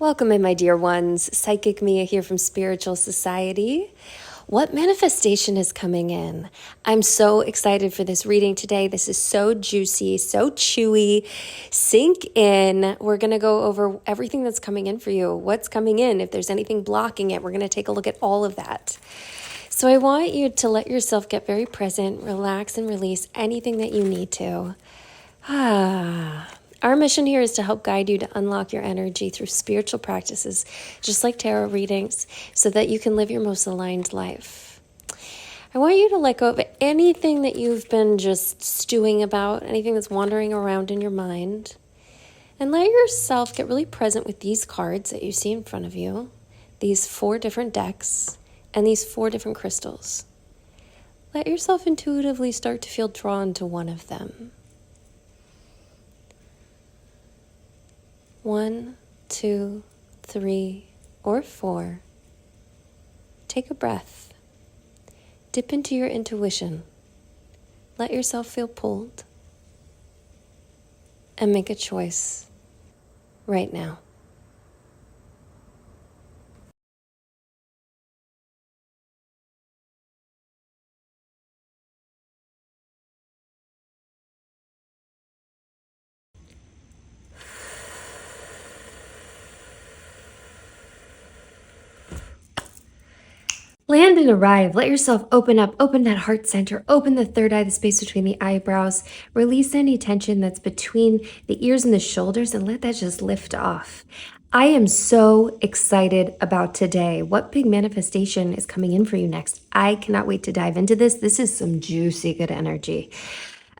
Welcome in, my dear ones. Psychic Mia here from Spiritual Society. What manifestation is coming in? I'm so excited for this reading today. This is so juicy, so chewy. Sink in. We're going to go over everything that's coming in for you. What's coming in? If there's anything blocking it, we're going to take a look at all of that. So I want you to let yourself get very present, relax, and release anything that you need to. Our mission here is to help guide you to unlock your energy through spiritual practices, just like tarot readings, so that you can live your most aligned life. I want you to let go of anything that you've been just stewing about, anything that's wandering around in your mind, and let yourself get really present with these cards that you see in front of you, these 4 different decks, and these 4 different crystals. Let yourself intuitively start to feel drawn to one of them. 1, 2, 3, or 4. Take a breath. Dip into your intuition. Let yourself feel pulled. And make a choice right now. Land and arrive. Let yourself open up. Open that heart center. Open the third eye, the space between the eyebrows. Release any tension that's between the ears and the shoulders and let that just lift off. I am so excited about today. What big manifestation is coming in for you next? I cannot wait to dive into this. This is some juicy good energy.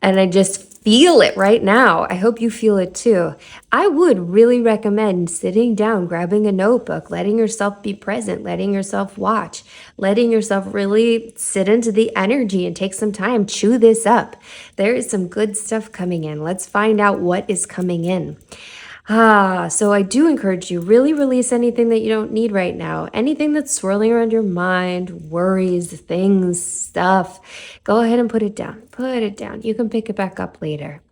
And I just feel it right now. I hope you feel it too. I would really recommend sitting down, grabbing a notebook, letting yourself be present, letting yourself watch, letting yourself really sit into the energy and take some time, chew this up. There is some good stuff coming in. Let's find out what is coming in. So I do encourage you, really release anything that you don't need right now. Anything that's swirling around your mind, worries, things, stuff, go ahead and put it down. Put it down. You can pick it back up later.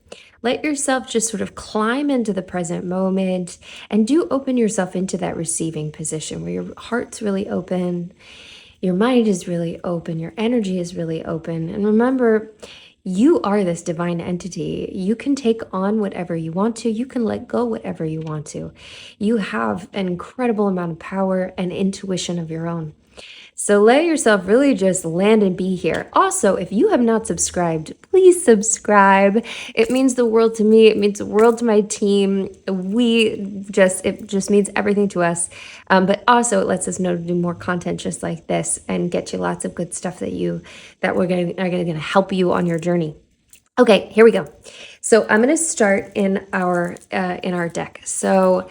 Let yourself just sort of climb into the present moment and do open yourself into that receiving position where your heart's really open, your mind is really open, your energy is really open. And remember, you are this divine entity. You can take on whatever you want to. You can let go whatever you want to. You have an incredible amount of power and intuition of your own. So let yourself really just land and be here. Also, if you have not subscribed, please subscribe. It means the world to me. It means the world to my team. It just means everything to us. But also it lets us know to do more content just like this and get you lots of good stuff that are going to help you on your journey. Okay, here we go. So I'm going to start in our deck. So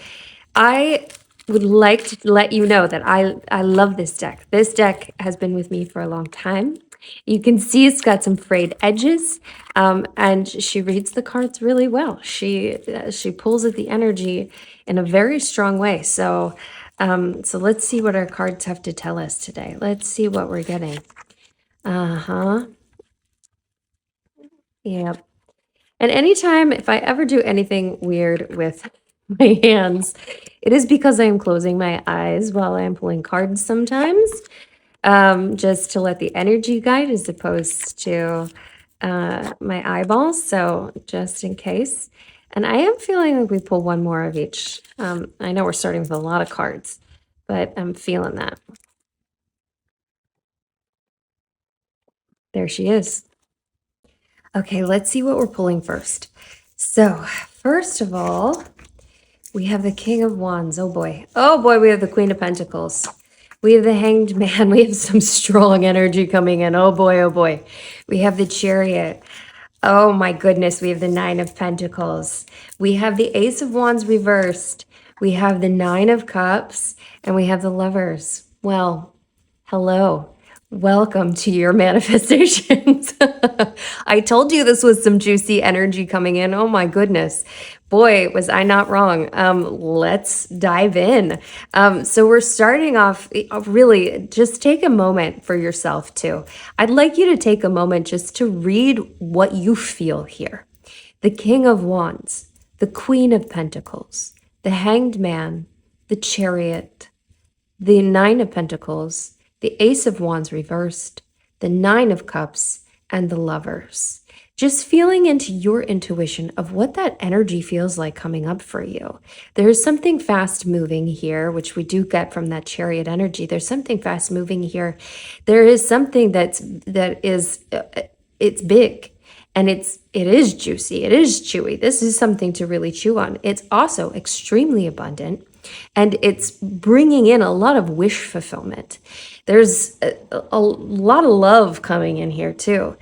I would like to let you know that I love this deck. This deck has been with me for a long time. You can see it's got some frayed edges, and she reads the cards really well. She pulls at the energy in a very strong way. So let's see what our cards have to tell us today. Let's see what we're getting. Yep. And anytime, if I ever do anything weird with my hands, it is because I am closing my eyes while I am pulling cards sometimes, just to let the energy guide as opposed to my eyeballs. So just in case. And I am feeling like we pull one more of each. I know we're starting with a lot of cards, but I'm feeling that. There she is. Okay, let's see what we're pulling first. So first of all, we have the King of Wands. Oh boy. Oh boy, we have the Queen of Pentacles. We have the Hanged Man. We have some strong energy coming in. Oh boy, oh boy. We have the Chariot. Oh my goodness, we have the Nine of Pentacles. We have the Ace of Wands reversed. We have the Nine of Cups, and we have the Lovers. Well, hello. Welcome to your manifestations. I told you this was some juicy energy coming in. Oh my goodness. Boy, was I not wrong. Let's dive in. So we're starting off, really, just take a moment for yourself too. I'd like you to take a moment just to read what you feel here. The King of Wands, the Queen of Pentacles, the Hanged Man, the Chariot, the Nine of Pentacles, the Ace of Wands reversed, the Nine of Cups, and the Lovers. Just feeling into your intuition of what that energy feels like coming up for you. There's something fast moving here, which we do get from that Chariot energy. There's something fast moving here. There is something it's big. And it is juicy, it is chewy. This is something to really chew on. It's also extremely abundant, and it's bringing in a lot of wish fulfillment. There's a lot of love coming in here too.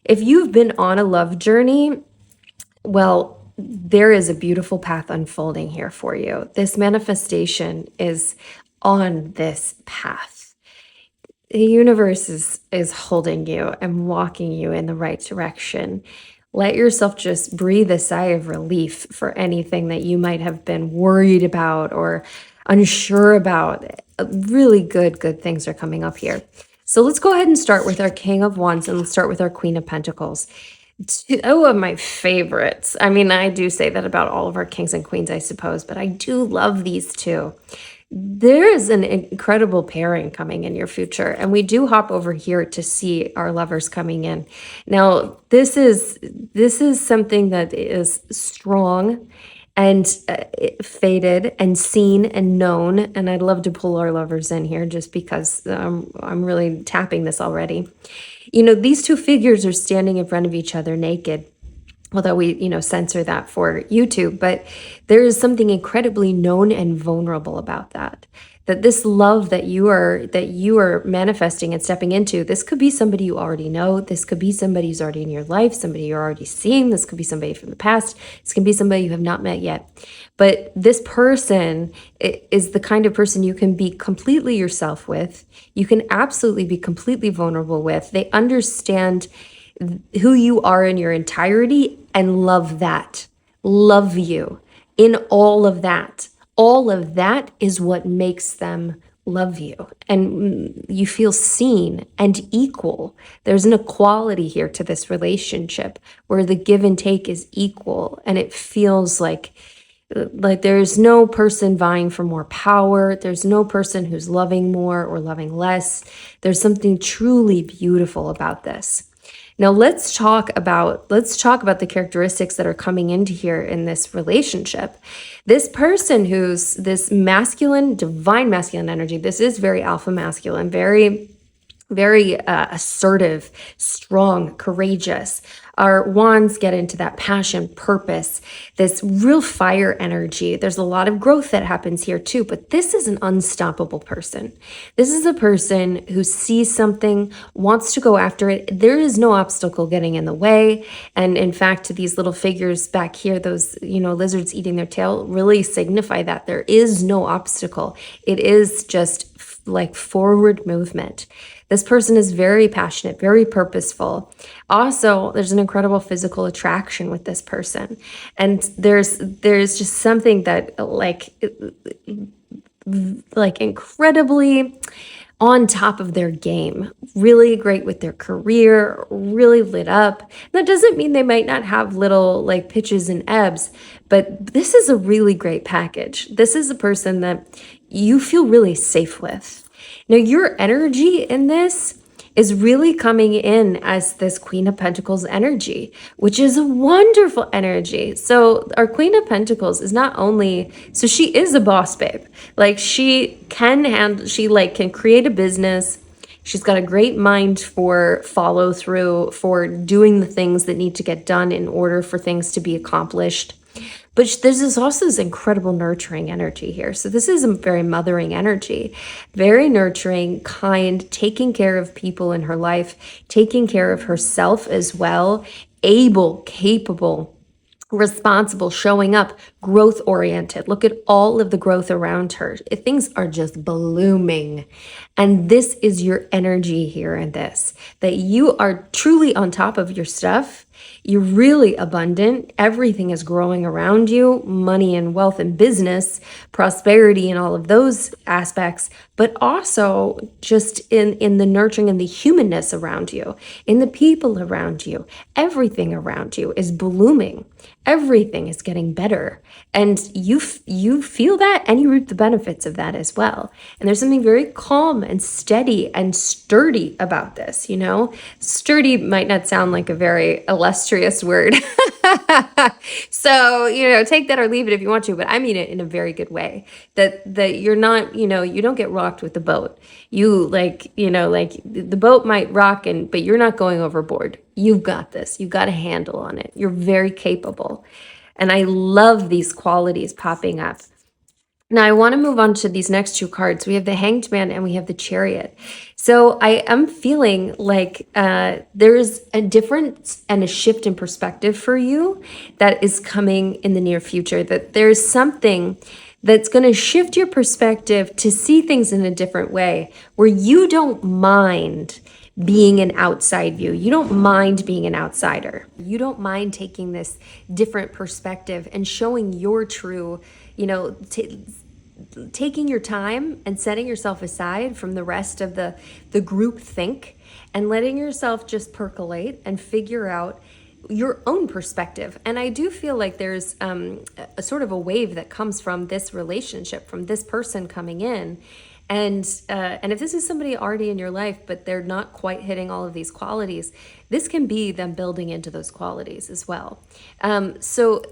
If you've been on a love journey, well, there is a beautiful path unfolding here for you. This manifestation is on this path. The universe is holding you and walking you in the right direction. Let yourself just breathe a sigh of relief for anything that you might have been worried about or unsure about. Really good things are coming up here. So let's go ahead and start with our King of Wands, and let's start with our Queen of Pentacles. Two of my favorites. I mean, I do say that about all of our kings and queens, I suppose, but I do love these two. There is an incredible pairing coming in your future, and we do hop over here to see our lovers coming in. Now, this is something that is strong and fated and seen and known, and I'd love to pull our lovers in here just because I'm really tapping this already. You know, these two figures are standing in front of each other naked. Although we, censor that for YouTube, but there is something incredibly known and vulnerable about that. That this love that you are manifesting and stepping into, this could be somebody you already know. This could be somebody who's already in your life, somebody you're already seeing. This could be somebody from the past. This can be somebody you have not met yet. But this person is the kind of person you can be completely yourself with. You can absolutely be completely vulnerable with. They understand who you are in your entirety and love that. Love you in all of that. All of that is what makes them love you. And you feel seen and equal. There's an equality here to this relationship where the give and take is equal, and it feels like there's no person vying for more power. There's no person who's loving more or loving less. There's something truly beautiful about this. Now let's talk about the characteristics that are coming into here in this relationship. This person who's this masculine, divine masculine energy, this is very alpha masculine, very assertive, strong, courageous. Our wands get into that passion, purpose, this real fire energy. There's a lot of growth that happens here too, but this is an unstoppable person. This is a person who sees something, wants to go after it. There is no obstacle getting in the way. And in fact, these little figures back here, those, lizards eating their tail, really signify that there is no obstacle. It is just like forward movement. This person is very passionate, very purposeful. Also, there's an incredible physical attraction with this person. And there's just something that like incredibly on top of their game, really great with their career, really lit up. That doesn't mean they might not have little like pitches and ebbs, but this is a really great package. This is a person that you feel really safe with. Now, your energy in this is really coming in as this Queen of Pentacles energy, which is a wonderful energy. So our Queen of Pentacles is not only, so she is a boss babe. Like she can create a business. She's got a great mind for follow through, for doing the things that need to get done in order for things to be accomplished. But there's also this incredible nurturing energy here. So this is a very mothering energy, very nurturing, kind, taking care of people in her life, taking care of herself as well, able, capable, responsible, showing up, growth oriented. Look at all of the growth around her. Things are just blooming. And this is your energy here in this, that you are truly on top of your stuff. You're really abundant. Everything is growing around you, money and wealth and business, prosperity and all of those aspects, but also just in the nurturing and the humanness around you, in the people around you. Everything around you is blooming. Everything is getting better. And you feel that and you reap the benefits of that as well. And there's something very calm and steady and sturdy about this, you know? Sturdy might not sound like a very illustrious word. So, take that or leave it if you want to, but I mean it in a very good way. That you're not, you don't get rocked with the boat. You like the boat might rock but you're not going overboard. You've got this. You've got a handle on it. You're very capable. And I love these qualities popping up. Now, I want to move on to these next two cards. We have the Hanged Man and we have the Chariot. So I am feeling like there's a difference and a shift in perspective for you that is coming in the near future, that there's something that's going to shift your perspective to see things in a different way, where you don't mind being an outside view. You don't mind being an outsider. You don't mind taking this different perspective and showing your true, taking your time and setting yourself aside from the rest of the group think and letting yourself just percolate and figure out your own perspective. And I do feel like there's a sort of a wave that comes from this relationship, from this person coming in. And if this is somebody already in your life, but they're not quite hitting all of these qualities, this can be them building into those qualities as well. So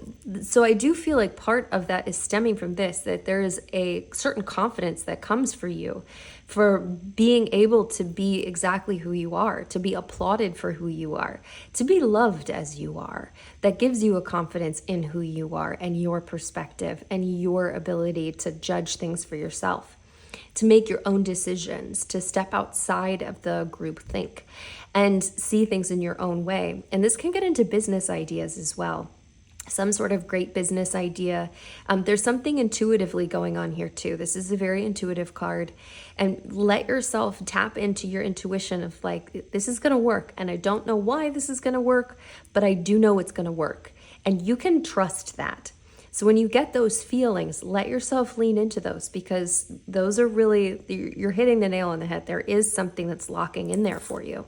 I do feel like part of that is stemming from this, that there is a certain confidence that comes for you for being able to be exactly who you are, to be applauded for who you are, to be loved as you are. That gives you a confidence in who you are and your perspective and your ability to judge things for yourself, to make your own decisions, to step outside of the group think and see things in your own way. And this can get into business ideas as well. Some sort of great business idea. There's something intuitively going on here too. This is a very intuitive card. And let yourself tap into your intuition of like, this is going to work. And I don't know why this is going to work, but I do know it's going to work. And you can trust that. So when you get those feelings, let yourself lean into those, because those are really, you're hitting the nail on the head. There is something that's locking in there for you.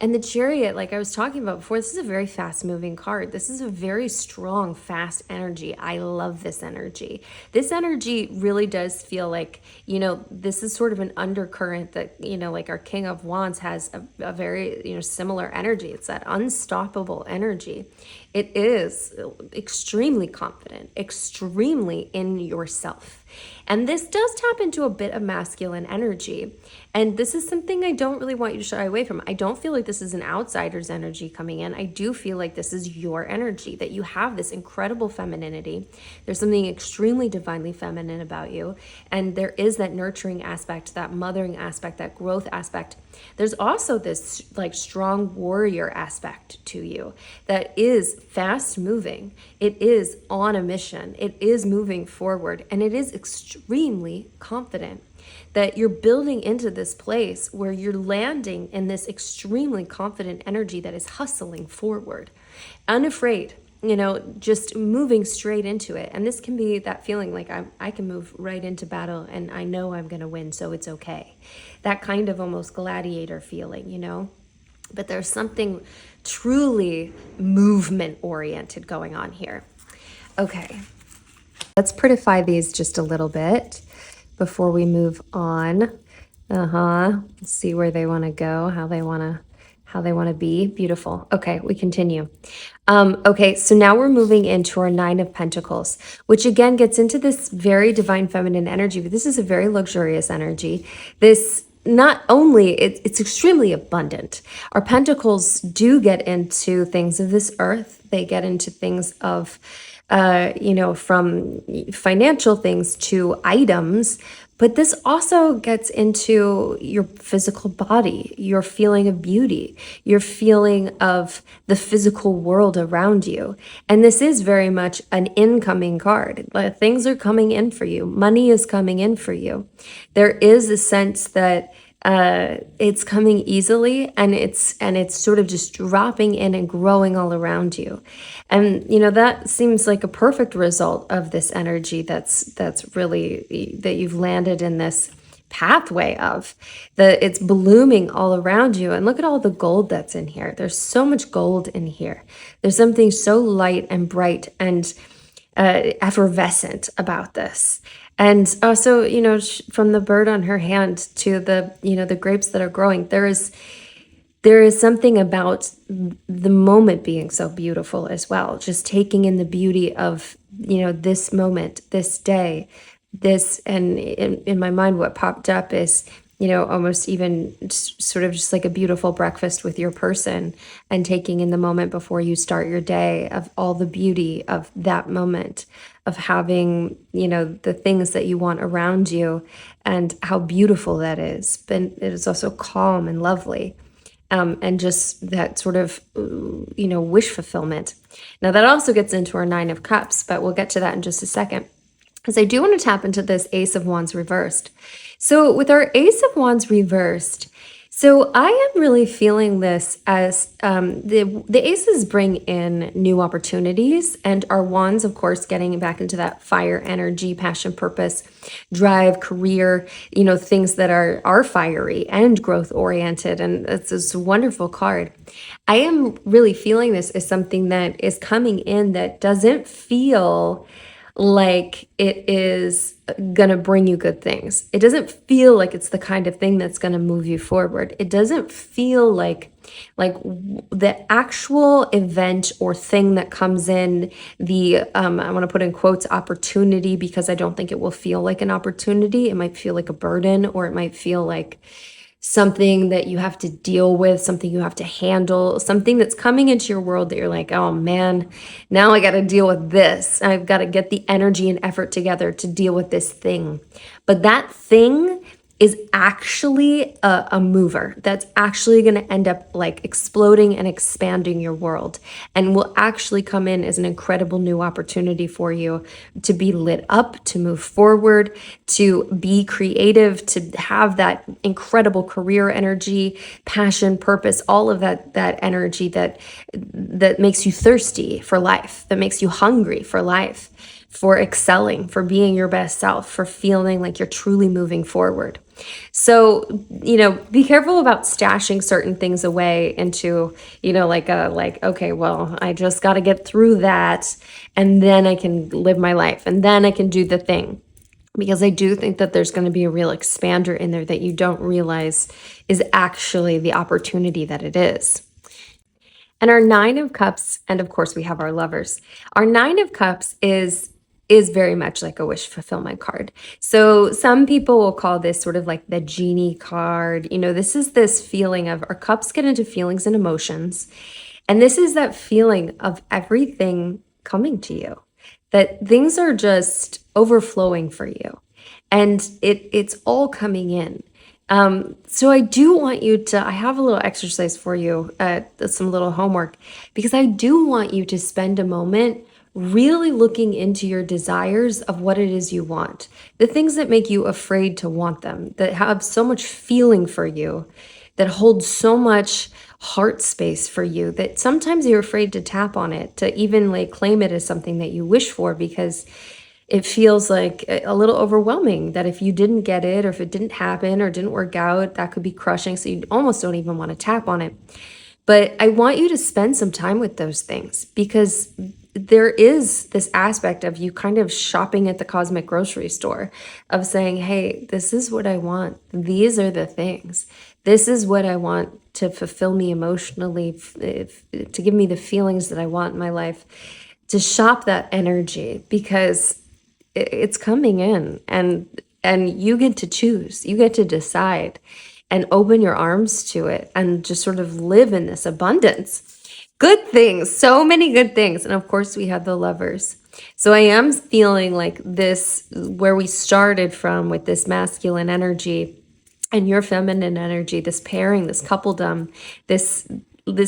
And the Chariot, like I was talking about before, this is a very fast moving card. This is a very strong, fast energy. I love this energy. This energy really does feel like, this is sort of an undercurrent that, like our King of Wands has a very, similar energy. It's that unstoppable energy. It is extremely confident, extremely in yourself. And this does tap into a bit of masculine energy. And this is something I don't really want you to shy away from. I don't feel like this is an outsider's energy coming in. I do feel like this is your energy, that you have this incredible femininity. There's something extremely divinely feminine about you. And there is that nurturing aspect, that mothering aspect, that growth aspect. There's also this like strong warrior aspect to you that is fast moving. It is on a mission. It is moving forward, and it is extremely confident that you're building into this place where you're landing in this extremely confident energy that is hustling forward, unafraid, just moving straight into it. And this can be that feeling like I can move right into battle and I know I'm going to win, so it's okay. That kind of almost gladiator feeling, But there's something truly movement oriented going on here. Okay, let's prettify these just a little bit before we move on. Let's see where they want to go, how they want to be. Beautiful. Okay, we continue. Okay, so now we're moving into our Nine of Pentacles, which again gets into this very divine feminine energy, but this is a very luxurious energy. This not only, it's extremely abundant. Our pentacles do get into things of this earth. They get into things of, from financial things to items, but this also gets into your physical body, your feeling of beauty, your feeling of the physical world around you. And this is very much an incoming card. Things are coming in for you. Money is coming in for you. There is a sense that It's coming easily, and it's sort of just dropping in and growing all around you. And that seems like a perfect result of this energy that's really that you've landed in this pathway of, that it's blooming all around you. And look at all the gold that's in here. There's so much gold in here. There's something so light and bright and effervescent about this. And also, from the bird on her hand to the grapes that are growing, there is something about the moment being so beautiful as well. Just taking in the beauty of, this moment, this day, this, and in my mind, what popped up is, almost even sort of just like a beautiful breakfast with your person, and taking in the moment before you start your day of all the beauty of that moment, of having, the things that you want around you, and how beautiful that is. But it is also calm and lovely. And just that sort of, wish fulfillment. Now, that also gets into our Nine of Cups, but we'll get to that in just a second, because I do want to tap into this Ace of Wands reversed. So with our Ace of Wands reversed, so I am really feeling this as the aces bring in new opportunities, and our wands, of course, getting back into that fire energy, passion, purpose, drive, career, things that are fiery and growth oriented. And it's this wonderful card. I am really feeling this as something that is coming in that doesn't feel like it is going to bring you good things. It doesn't feel like it's the kind of thing that's going to move you forward. It doesn't feel like the actual event or thing that comes in, the I want to put in quotes, opportunity, because I don't think it will feel like an opportunity. It might feel like a burden, or it might feel like something that you have to deal with, something you have to handle, something that's coming into your world that you're like, oh man, now I got to deal with this. I've got to get the energy and effort together to deal with this thing. But that thing is actually a mover that's actually going to end up like exploding and expanding your world, and will actually come in as an incredible new opportunity for you to be lit up, to move forward, to be creative, to have that incredible career energy, passion, purpose, all of that energy that makes you thirsty for life, that makes you hungry for life, for excelling, for being your best self, for feeling like you're truly moving forward. So, be careful about stashing certain things away into, okay, well, I just got to get through that, and then I can live my life, and then I can do the thing. Because I do think that there's going to be a real expander in there that you don't realize is actually the opportunity that it is. And our Nine of Cups, and of course we have our Lovers. Our Nine of Cups is very much like a wish fulfillment card. So some people will call this sort of like the genie card. This is this feeling of, our cups get into feelings and emotions. And this is that feeling of everything coming to you, that things are just overflowing for you. And it's all coming in. So I do want you to, I have a little exercise for you, some little homework, because I do want you to spend a moment really looking into your desires of what it is you want, the things that make you afraid to want them, that have so much feeling for you, that hold so much heart space for you, that sometimes you're afraid to tap on it, to even like claim it as something that you wish for, because it feels like a little overwhelming, that if you didn't get it, or if it didn't happen or didn't work out, that could be crushing. So you almost don't even want to tap on it. But I want you to spend some time with those things, because there is this aspect of you kind of shopping at the cosmic grocery store, of saying, hey, this is what I want. These are the things. This is what I want to fulfill me emotionally, to give me the feelings that I want in my life, to shop that energy, because it's coming in, and you get to choose, you get to decide, and open your arms to it, and just sort of live in this abundance. Good things, so many good things. And of course we have the Lovers. So I am feeling like this, where we started from with this masculine energy and your feminine energy, this pairing, this coupledom, this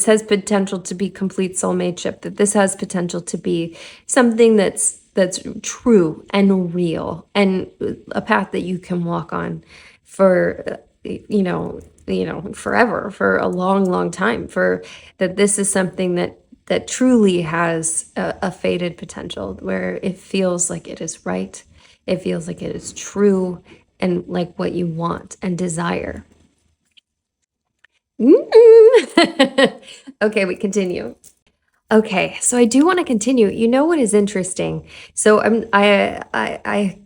has potential to be complete soulmateship, that this has potential to be something that's true and real, and a path that you can walk on for forever, for a long, long time, for that this is something that truly has a faded potential, where it feels like it is right, it feels like it is true, and like what you want and desire. Mm. Okay, we continue. Okay, so I do want to continue. You know what is interesting? So I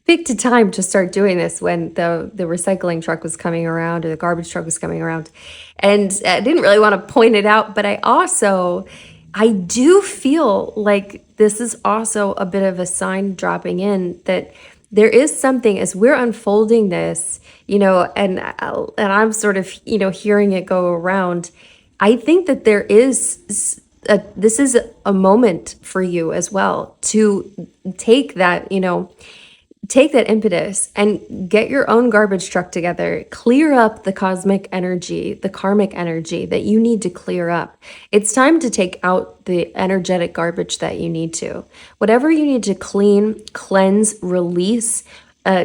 picked a time to start doing this when the recycling truck was coming around, or the garbage truck was coming around, and I didn't really want to point it out, but I do feel like this is also a bit of a sign dropping in that there is something as we're unfolding this, and I'm sort of, hearing it go around. I think that there is this is a moment for you as well to take that, take that impetus and get your own garbage truck together. Clear up the cosmic energy, the karmic energy that you need to clear up. It's time to take out the energetic garbage that you need to. Whatever you need to clean, cleanse, release,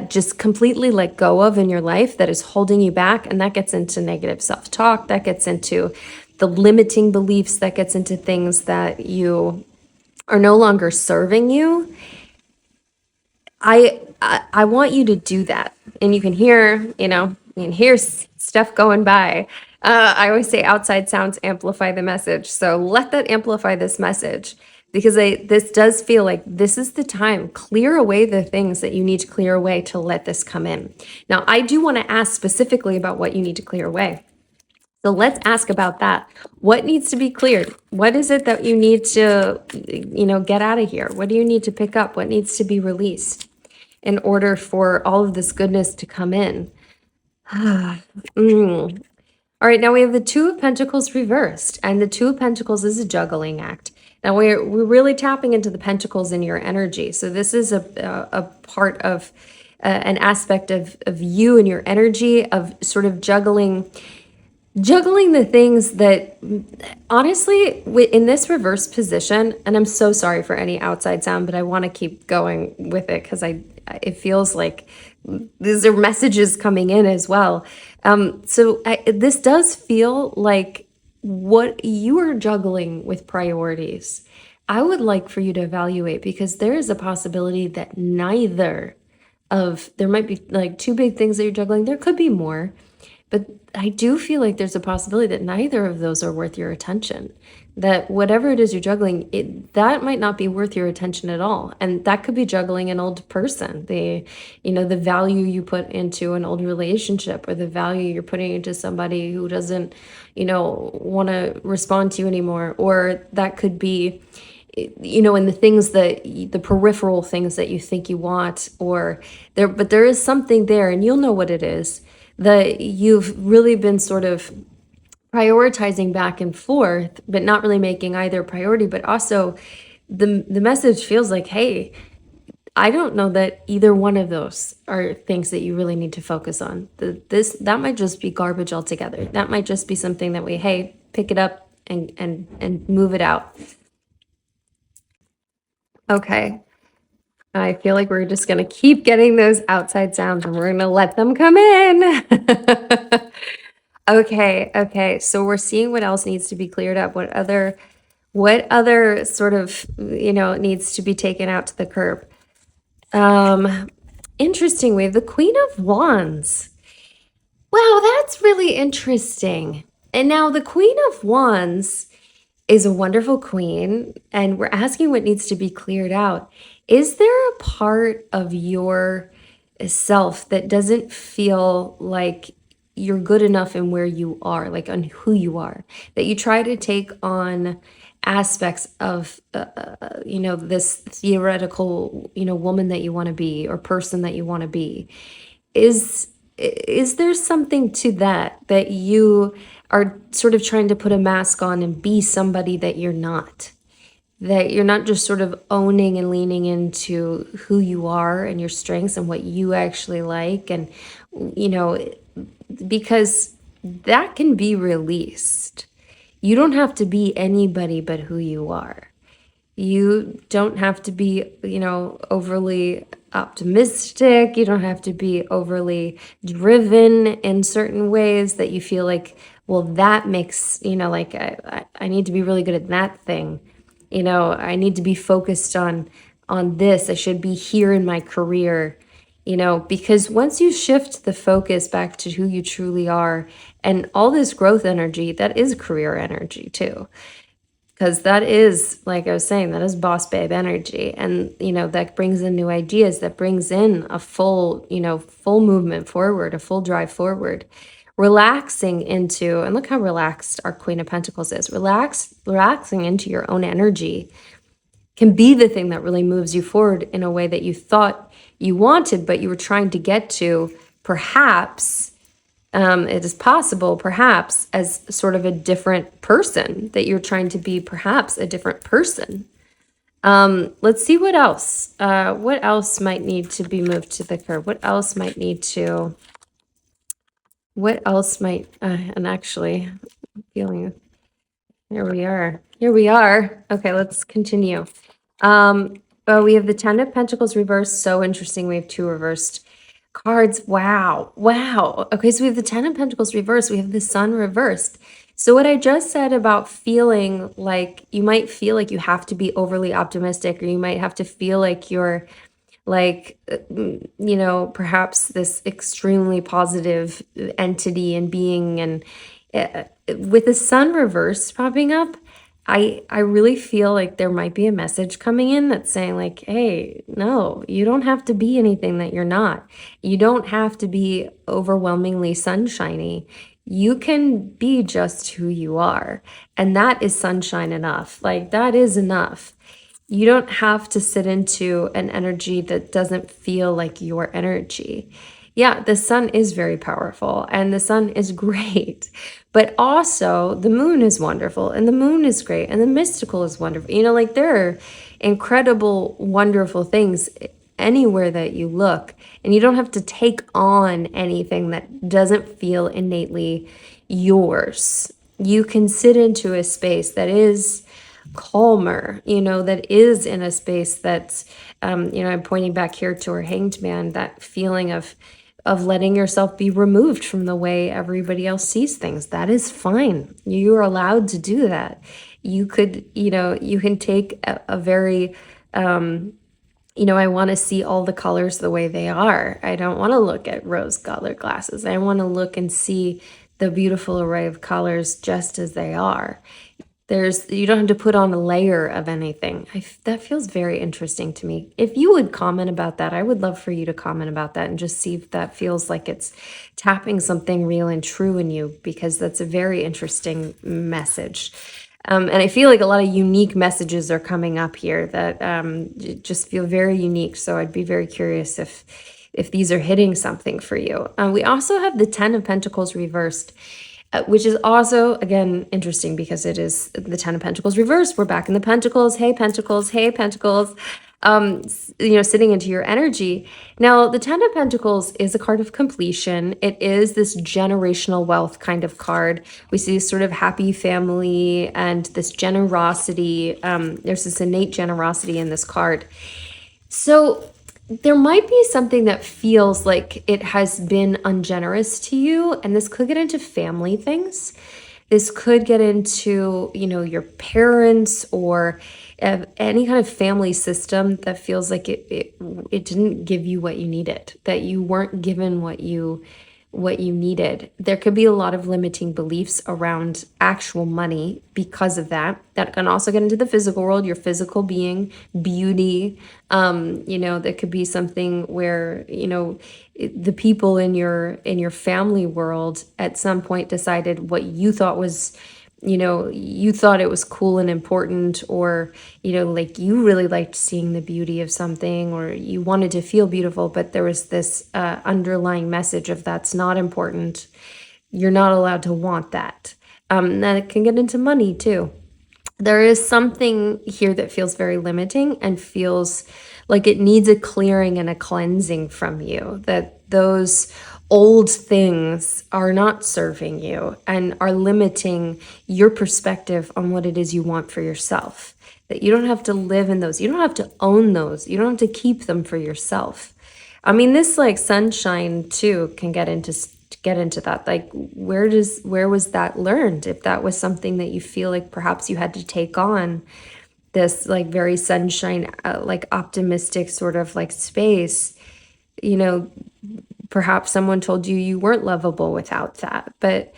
just completely let go of in your life that is holding you back. And that gets into negative self talk, that gets into the limiting beliefs, that gets into things that you are no longer serving you. I want you to do that, and you can hear, stuff going by. I always say outside sounds amplify the message, so let that amplify this message, because this does feel like this is the time. Clear away the things that you need to clear away to let this come in. Now, I do want to ask specifically about what you need to clear away. So let's ask about that. What needs to be cleared? What is it that you need to, get out of here? What do you need to pick up? What needs to be released in order for all of this goodness to come in? Mm. All right, now we have the Two of Pentacles reversed, and the Two of Pentacles is a juggling act. Now we're really tapping into the pentacles in your energy. So this is a part of an aspect of you and your energy, of sort of juggling the things that, honestly, in this reverse position, and I'm so sorry for any outside sound, but I want to keep going with it because it feels like these are messages coming in as well. This does feel like what you are juggling with priorities. I would like for you to evaluate, because there is a possibility that there might be like two big things that you're juggling. There could be more. But I do feel like there's a possibility that neither of those are worth your attention. That whatever it is you're juggling, that might not be worth your attention at all. And that could be juggling an old person, the value you put into an old relationship, or the value you're putting into somebody who doesn't, want to respond to you anymore. Or that could be, in the things the peripheral things that you think you want, but there is something there, and you'll know what it is, that you've really been sort of prioritizing back and forth, but not really making either priority. But also the message feels like, hey, I don't know that either one of those are things that you really need to focus on. That might just be garbage altogether. That might just be something that pick it up and move it out. Okay. I feel like we're just going to keep getting those outside sounds, and we're going to let them come in. Okay. So we're seeing what else needs to be cleared up. What other sort of, needs to be taken out to the curb. Interesting. We have the Queen of Wands. Wow, that's really interesting. And now the Queen of Wands is a wonderful queen, and we're asking what needs to be cleared out. Is there a part of your self that doesn't feel like you're good enough in where you are, like on who you are, that you try to take on aspects of, this theoretical, woman that you want to be, or person that you want to be? Is there something to that you are sort of trying to put a mask on and be somebody that you're not? That you're not just sort of owning and leaning into who you are and your strengths and what you actually like, and because that can be released. You don't have to be anybody but who you are. You don't have to be, overly optimistic. You don't have to be overly driven in certain ways that you feel like, well, that makes, like I need to be really good at that thing. I need to be focused on this. I should be here in my career, because once you shift the focus back to who you truly are and all this growth energy, that is career energy too. Because that is, like I was saying, that is boss babe energy. And, that brings in new ideas, that brings in a full movement forward, a full drive forward. Relaxing into, and look how relaxed our Queen of Pentacles is, relaxing into your own energy can be the thing that really moves you forward in a way that you thought you wanted, but you were trying to get to, perhaps. It is possible, perhaps, as sort of a different person, that you're trying to be perhaps a different person. Let's see what else. What else might need to be moved to the curb? What else might, and actually, I'm feeling, here we are. Okay, let's continue. Well, we have the Ten of Pentacles reversed. So interesting. We have two reversed cards. Wow. Okay, so we have the Ten of Pentacles reversed. We have the Sun reversed. So what I just said about feeling like you might feel like you have to be overly optimistic, or you might have to feel like you're like, perhaps this extremely positive entity and being, and with the Sun reverse popping up, I really feel like there might be a message coming in that's saying like, hey, no, you don't have to be anything that you're not. You don't have to be overwhelmingly sunshiny. You can be just who you are. And that is sunshine enough. Like, that is enough. You don't have to sit into an energy that doesn't feel like your energy. Yeah, the sun is very powerful and the sun is great, but also the moon is wonderful and the moon is great and the mystical is wonderful. Like, there are incredible, wonderful things anywhere that you look, and you don't have to take on anything that doesn't feel innately yours. You can sit into a space that is calmer, that is in a space that's, I'm pointing back here to our Hanged Man, that feeling of letting yourself be removed from the way everybody else sees things. That is fine. You are allowed to do that. You could, you can take a very, I want to see all the colors the way they are. I don't want to look at rose-colored glasses. I want to look and see the beautiful array of colors just as they are. You don't have to put on a layer of anything. That feels very interesting to me. If you would comment about that, I would love for you to comment about that and just see if that feels like it's tapping something real and true in you, because that's a very interesting message. And I feel like a lot of unique messages are coming up here that just feel very unique. So I'd be very curious if these are hitting something for you. We also have the Ten of Pentacles reversed. Which is also, again, interesting because it is the Ten of Pentacles reversed. We're back in the Pentacles. Hey, Pentacles. Hey, Pentacles. Sitting into your energy. Now, the Ten of Pentacles is a card of completion. It is this generational wealth kind of card. We see this sort of happy family and this generosity. There's this innate generosity in this card. So there might be something that feels like it has been ungenerous to you, and this could get into family things. This could get into, your parents or any kind of family system that feels like it didn't give you what you needed, that you weren't given what you needed. There could be a lot of limiting beliefs around actual money because of that. That can also get into the physical world, your physical being, beauty. There could be something where, the people in your family world at some point decided what you thought was, you thought it was cool and important, or, like you really liked seeing the beauty of something, or you wanted to feel beautiful, but there was this underlying message of that's not important. You're not allowed to want that. And it can get into money too. There is something here that feels very limiting and feels like it needs a clearing and a cleansing from you, that those old things are not serving you and are limiting your perspective on what it is you want for yourself. That you don't have to live in those. You don't have to own those. You don't have to keep them for yourself. I mean, this like sunshine too can get into that. Like, where was that learned? If that was something that you feel like perhaps you had to take on, this like very sunshine, like optimistic sort of like space, you know, perhaps someone told you you weren't lovable without that. But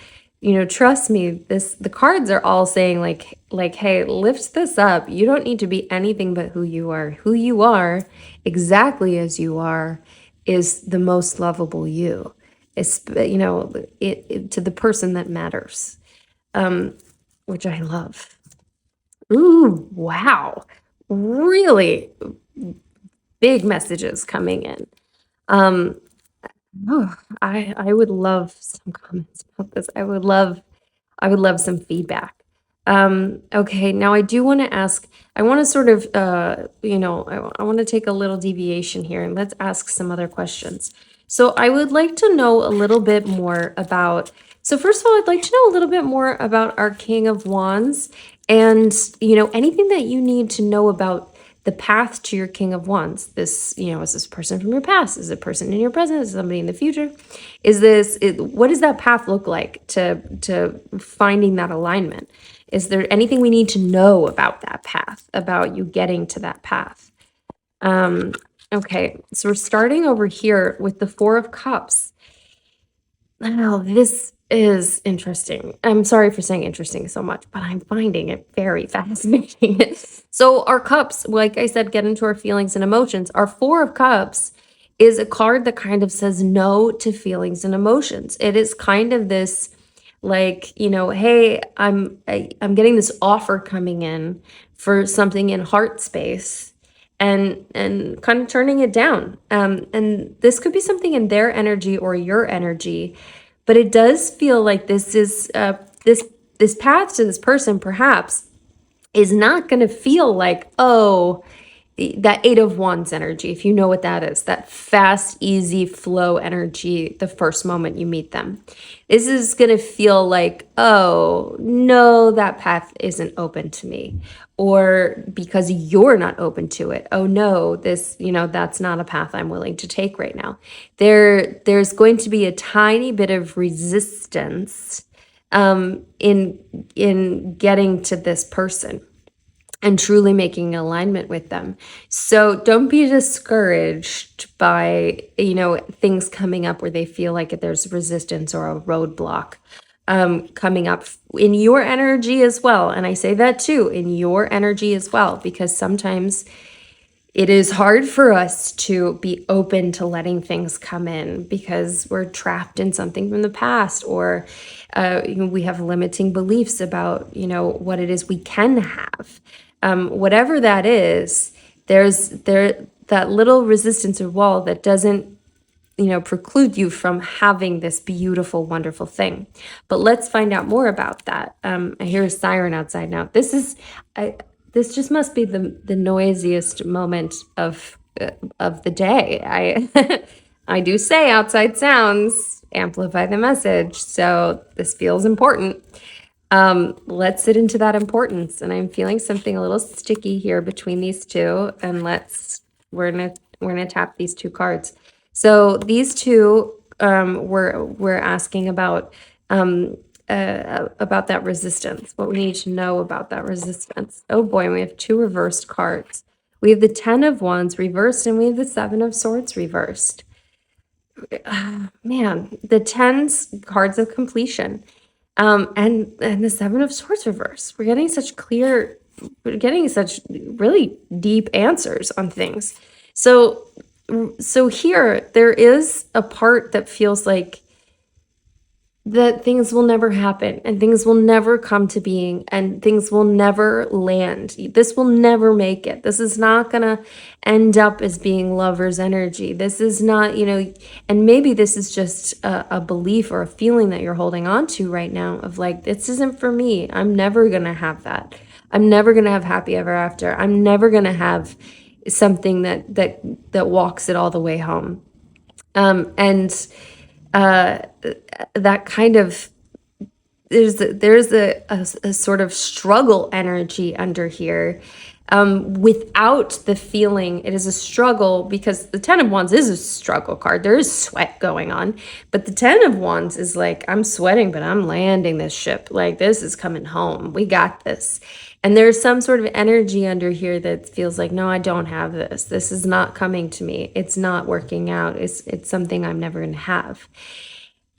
trust me, the cards are all saying like hey, lift this up. You don't need to be anything but who you are. Who you are, exactly as you are, is the most lovable you. It's to the person that matters, which I love. Ooh, wow. Really big messages coming in. Oh, I would love some comments about this. I would love some feedback. Okay, now I do want to ask, I want to sort of, I want to take a little deviation here and let's ask some other questions. So I would like to know a little bit more about, so first of all, I'd like to know a little bit more about our King of Wands and, anything that you need to know about the path to your King of Wands. This, is this a person from your past? Is it a person in your present? Is it somebody in the future? What does that path look like to finding that alignment? Is there anything we need to know about that path, about you getting to that path? Okay, so we're starting over here with the Four of Cups. Oh, this is interesting. I'm sorry for saying interesting so much, but I'm finding it very fascinating. So our cups, like I said, get into our feelings and emotions. Our Four of Cups is a card that kind of says no to feelings and emotions. It is kind of this like, hey, I'm getting this offer coming in for something in heart space and kind of turning it down. And this could be something in their energy or your energy, but it does feel like this is this path to this person perhaps is not going to feel like, oh, that Eight of Wands energy, if you know what that is, that fast, easy flow energy the first moment you meet them. This is going to feel like, oh, no, that path isn't open to me. Or because you're not open to it. Oh, no, that's not a path I'm willing to take right now. There's going to be a tiny bit of resistance in getting to this person and truly making alignment with them. So don't be discouraged by, things coming up where they feel like there's resistance or a roadblock coming up in your energy as well. And I say that too, in your energy as well, because sometimes it is hard for us to be open to letting things come in because we're trapped in something from the past, or we have limiting beliefs about, what it is we can have. Whatever that is, there's that little resistance or wall that doesn't, preclude you from having this beautiful, wonderful thing. But let's find out more about that. I hear a siren outside now. This just must be the noisiest moment of the day. I do say outside sounds amplify the message, so this feels important. Let's sit into that importance, and I'm feeling something a little sticky here between these two, and we're gonna tap these two cards. So these two, we're asking about that resistance, what we need to know about that resistance. Oh boy, we have two reversed cards. We have the Ten of Wands reversed, and we have the Seven of Swords reversed. Man, the tens, cards of completion, and the Seven of Swords reversed. We're getting such really deep answers on things. So here there is a part that feels like that things will never happen and things will never come to being and things will never land. This will never make it. This is not going to end up as being lover's energy. This is not, and maybe this is just a belief or a feeling that you're holding on to right now of like, this isn't for me. I'm never going to have that. I'm never going to have happy ever after. I'm never going to have something that walks it all the way home. And uh, that kind of there's a sort of struggle energy under here, without the feeling. It is a struggle because the Ten of Wands is a struggle card. There is sweat going on, but the Ten of Wands is like, I'm sweating, but I'm landing this ship. Like, this is coming home. We got this. And there's some sort of energy under here that feels like, no, I don't have this. This is not coming to me. It's not working out. It's something I'm never going to have.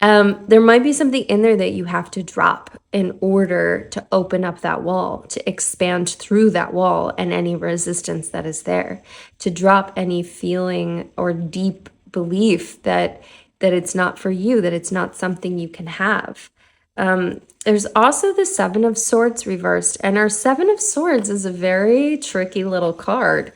There might be something in there that you have to drop in order to open up that wall, to expand through that wall and any resistance that is there, to drop any feeling or deep belief that it's not for you, that it's not something you can have. There's also the Seven of Swords reversed, and our Seven of Swords is a very tricky little card.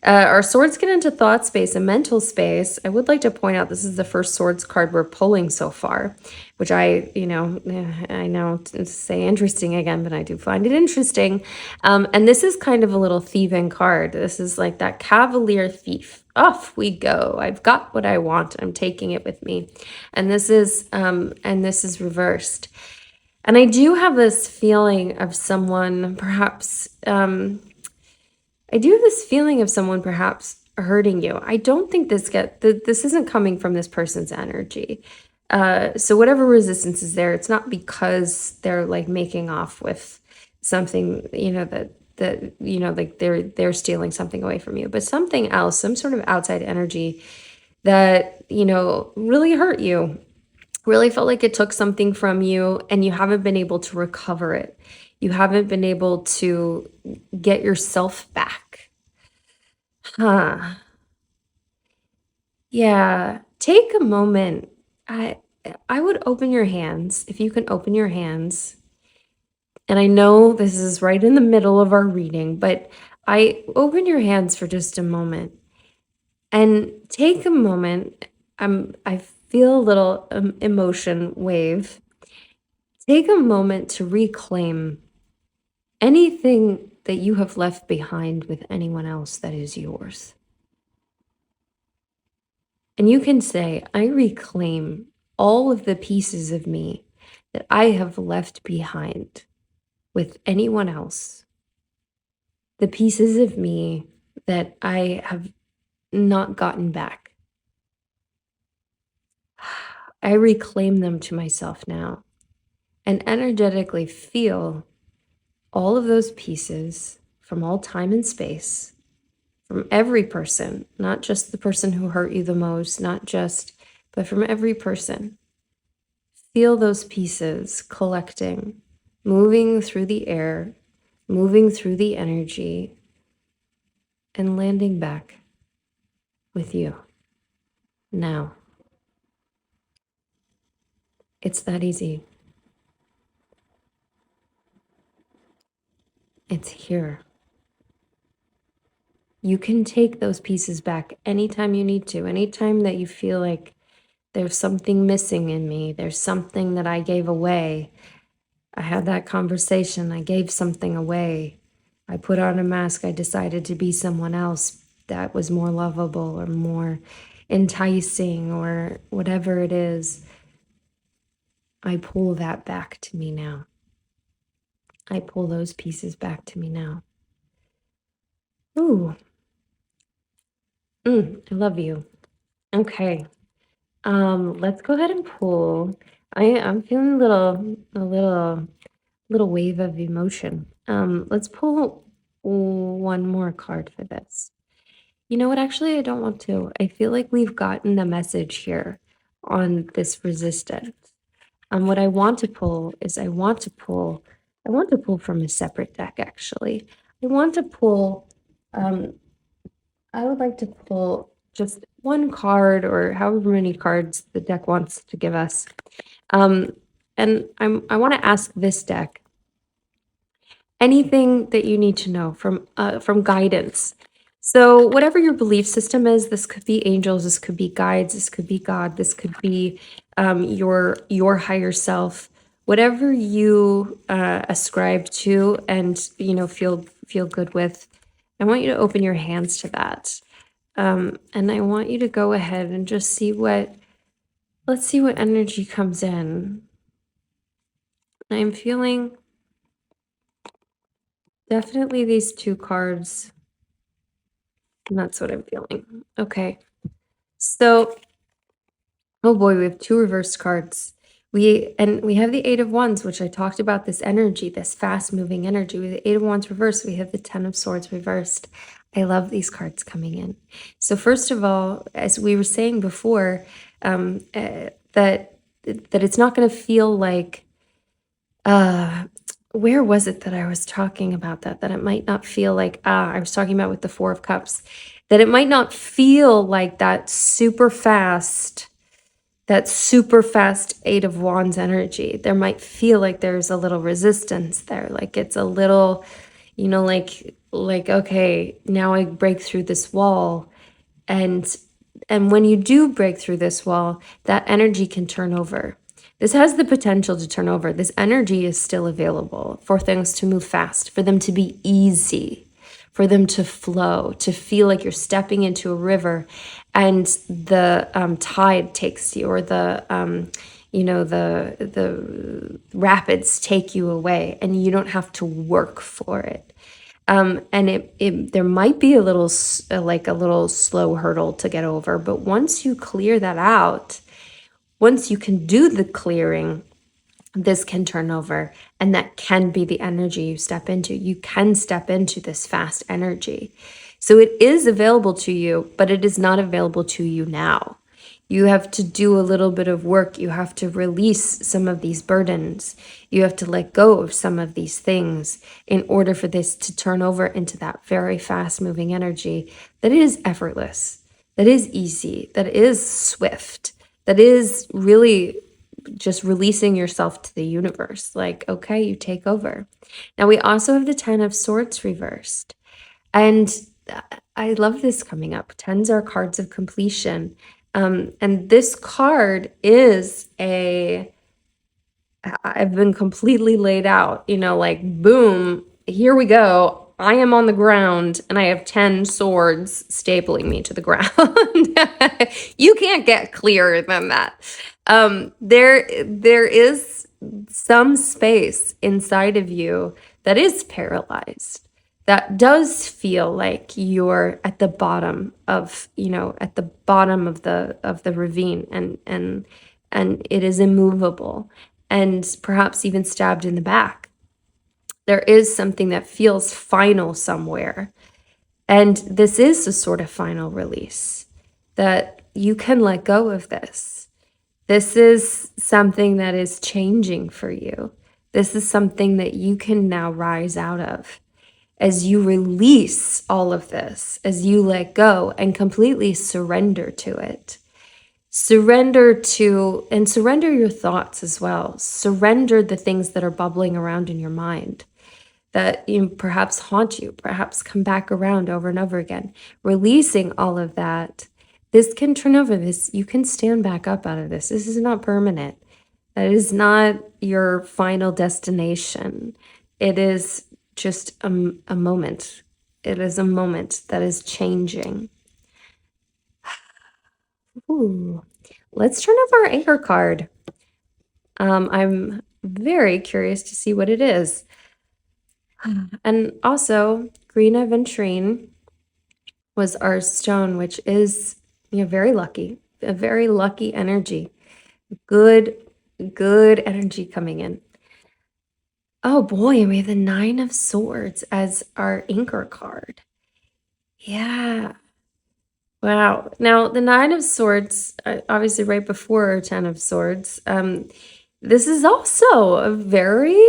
Our swords get into thought space and mental space. I would like to point out this is the first swords card we're pulling so far, which I know to say interesting again, but I do find it interesting. And this is kind of a little thieving card. This is like that cavalier thief. Off we go. I've got what I want. I'm taking it with me. And this is reversed. And I do have this feeling of someone perhaps hurting you. I don't think this isn't coming from this person's energy. So whatever resistance is there, it's not because they're like making off with something, like they're stealing something away from you, but something else, some sort of outside energy that, really hurt you, really felt like it took something from you, and you haven't been able to recover it. You haven't been able to get yourself back. Huh. Yeah. Take a moment. I would open your hands, if you can open your hands. And I know this is right in the middle of our reading, but I open your hands for just a moment and take a moment. I feel a little emotion wave. Take a moment to reclaim anything that you have left behind with anyone else that is yours. And you can say, I reclaim all of the pieces of me that I have left behind with anyone else. The pieces of me that I have not gotten back. I reclaim them to myself now and energetically feel all of those pieces from all time and space, from every person, not just the person who hurt you the most, but from every person. Feel those pieces collecting, moving through the air, moving through the energy, and landing back with you. Now. It's that easy. It's here. You can take those pieces back anytime you need to, anytime that you feel like there's something missing in me, there's something that I gave away. I had that conversation, I gave something away. I put on a mask, I decided to be someone else that was more lovable or more enticing or whatever it is. I pull that back to me now. I pull those pieces back to me now. Ooh. I love you. Okay. Let's go ahead and pull. I'm feeling a little wave of emotion. Let's pull one more card for this. You know what? Actually, I don't want to. I feel like we've gotten the message here on this resistance. What I want to pull is I want to pull from a separate deck, actually. I would like to pull just one card or however many cards the deck wants to give us. And I want to ask this deck anything that you need to know from guidance. So whatever your belief system is, this could be angels, this could be guides, this could be God, this could be your higher self, whatever you ascribe to and feel good with. I want you to open your hands to that, and I want you to go ahead and just see what Let's see what energy comes in. I'm feeling definitely these two cards. And that's what I'm feeling. Okay. So, oh boy, we have two reversed cards. We have the Eight of Wands, which I talked about, this energy, this fast moving energy. With the Eight of Wands reversed, we have the Ten of Swords reversed. I love these cards coming in. So first of all, as we were saying before, that it's not going to feel like uh where was it that I was talking about that it might not feel like I was talking about with the Four of Cups, that it might not feel like that super fast Eight of Wands energy. There might feel like there's a little resistance there, like it's a little, like okay, now I break through this wall, and when you do break through this wall, that energy can turn over. This has the potential to turn over. This energy is still available for things to move fast, for them to be easy, for them to flow, to feel like you're stepping into a river and the tide takes you, or the rapids take you away, and you don't have to work for it. And there might be a little like a little slow hurdle to get over, but once you clear that out, once you can do the clearing, this can turn over, and that can be the energy you step into. You can step into this fast energy. So it is available to you, but it is not available to you now. You have to do a little bit of work. You have to release some of these burdens. You have to let go of some of these things in order for this to turn over into that very fast moving energy that is effortless, that is easy, that is swift, that is really just releasing yourself to the universe. Like, okay, you take over. Now, we also have the Ten of Swords reversed. And I love this coming up. Tens are cards of completion. And this card is I've been completely laid out, like, boom, here we go. I am on the ground and I have 10 swords stapling me to the ground. You can't get clearer than that. There is some space inside of you that is paralyzed, that does feel like you're at the bottom of, at the bottom of the ravine, and it is immovable, and perhaps even stabbed in the back. There is something that feels final somewhere. And this is a sort of final release, that you can let go of this. This is something that is changing for you. This is something that you can now rise out of. As you release all of this, as you let go and completely surrender to it. Surrender your thoughts as well. Surrender the things that are bubbling around in your mind that perhaps haunt you, perhaps come back around over and over again. Releasing all of that, this can turn over. You can stand back up out of this. This is not permanent. That is not your final destination. It is just a moment. It is a moment that is changing. Ooh. Let's turn over our anchor card. I'm very curious to see what it is. And also, green aventurine was our stone, which is very lucky, a very lucky energy. Good energy coming in. Oh boy, and we have the Nine of Swords as our anchor card. Yeah. Wow. Now, the Nine of Swords, obviously right before Ten of Swords, this is also a very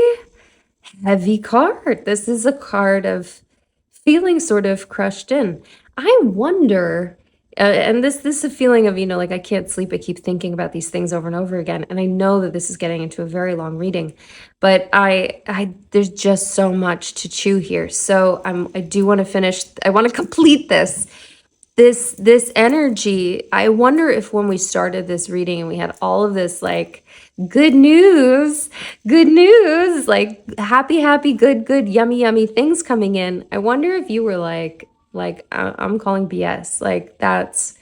heavy card. This is a card of feeling sort of crushed in. I wonder, and this is a feeling of, like, I can't sleep. I keep thinking about these things over and over again. And I know that this is getting into a very long reading, but there's just so much to chew here. So I do want to finish. I want to complete this energy. I wonder if when we started this reading and we had all of this, like, good news, like happy, good, yummy things coming in. I wonder if you were like, I'm calling BS. Like, that's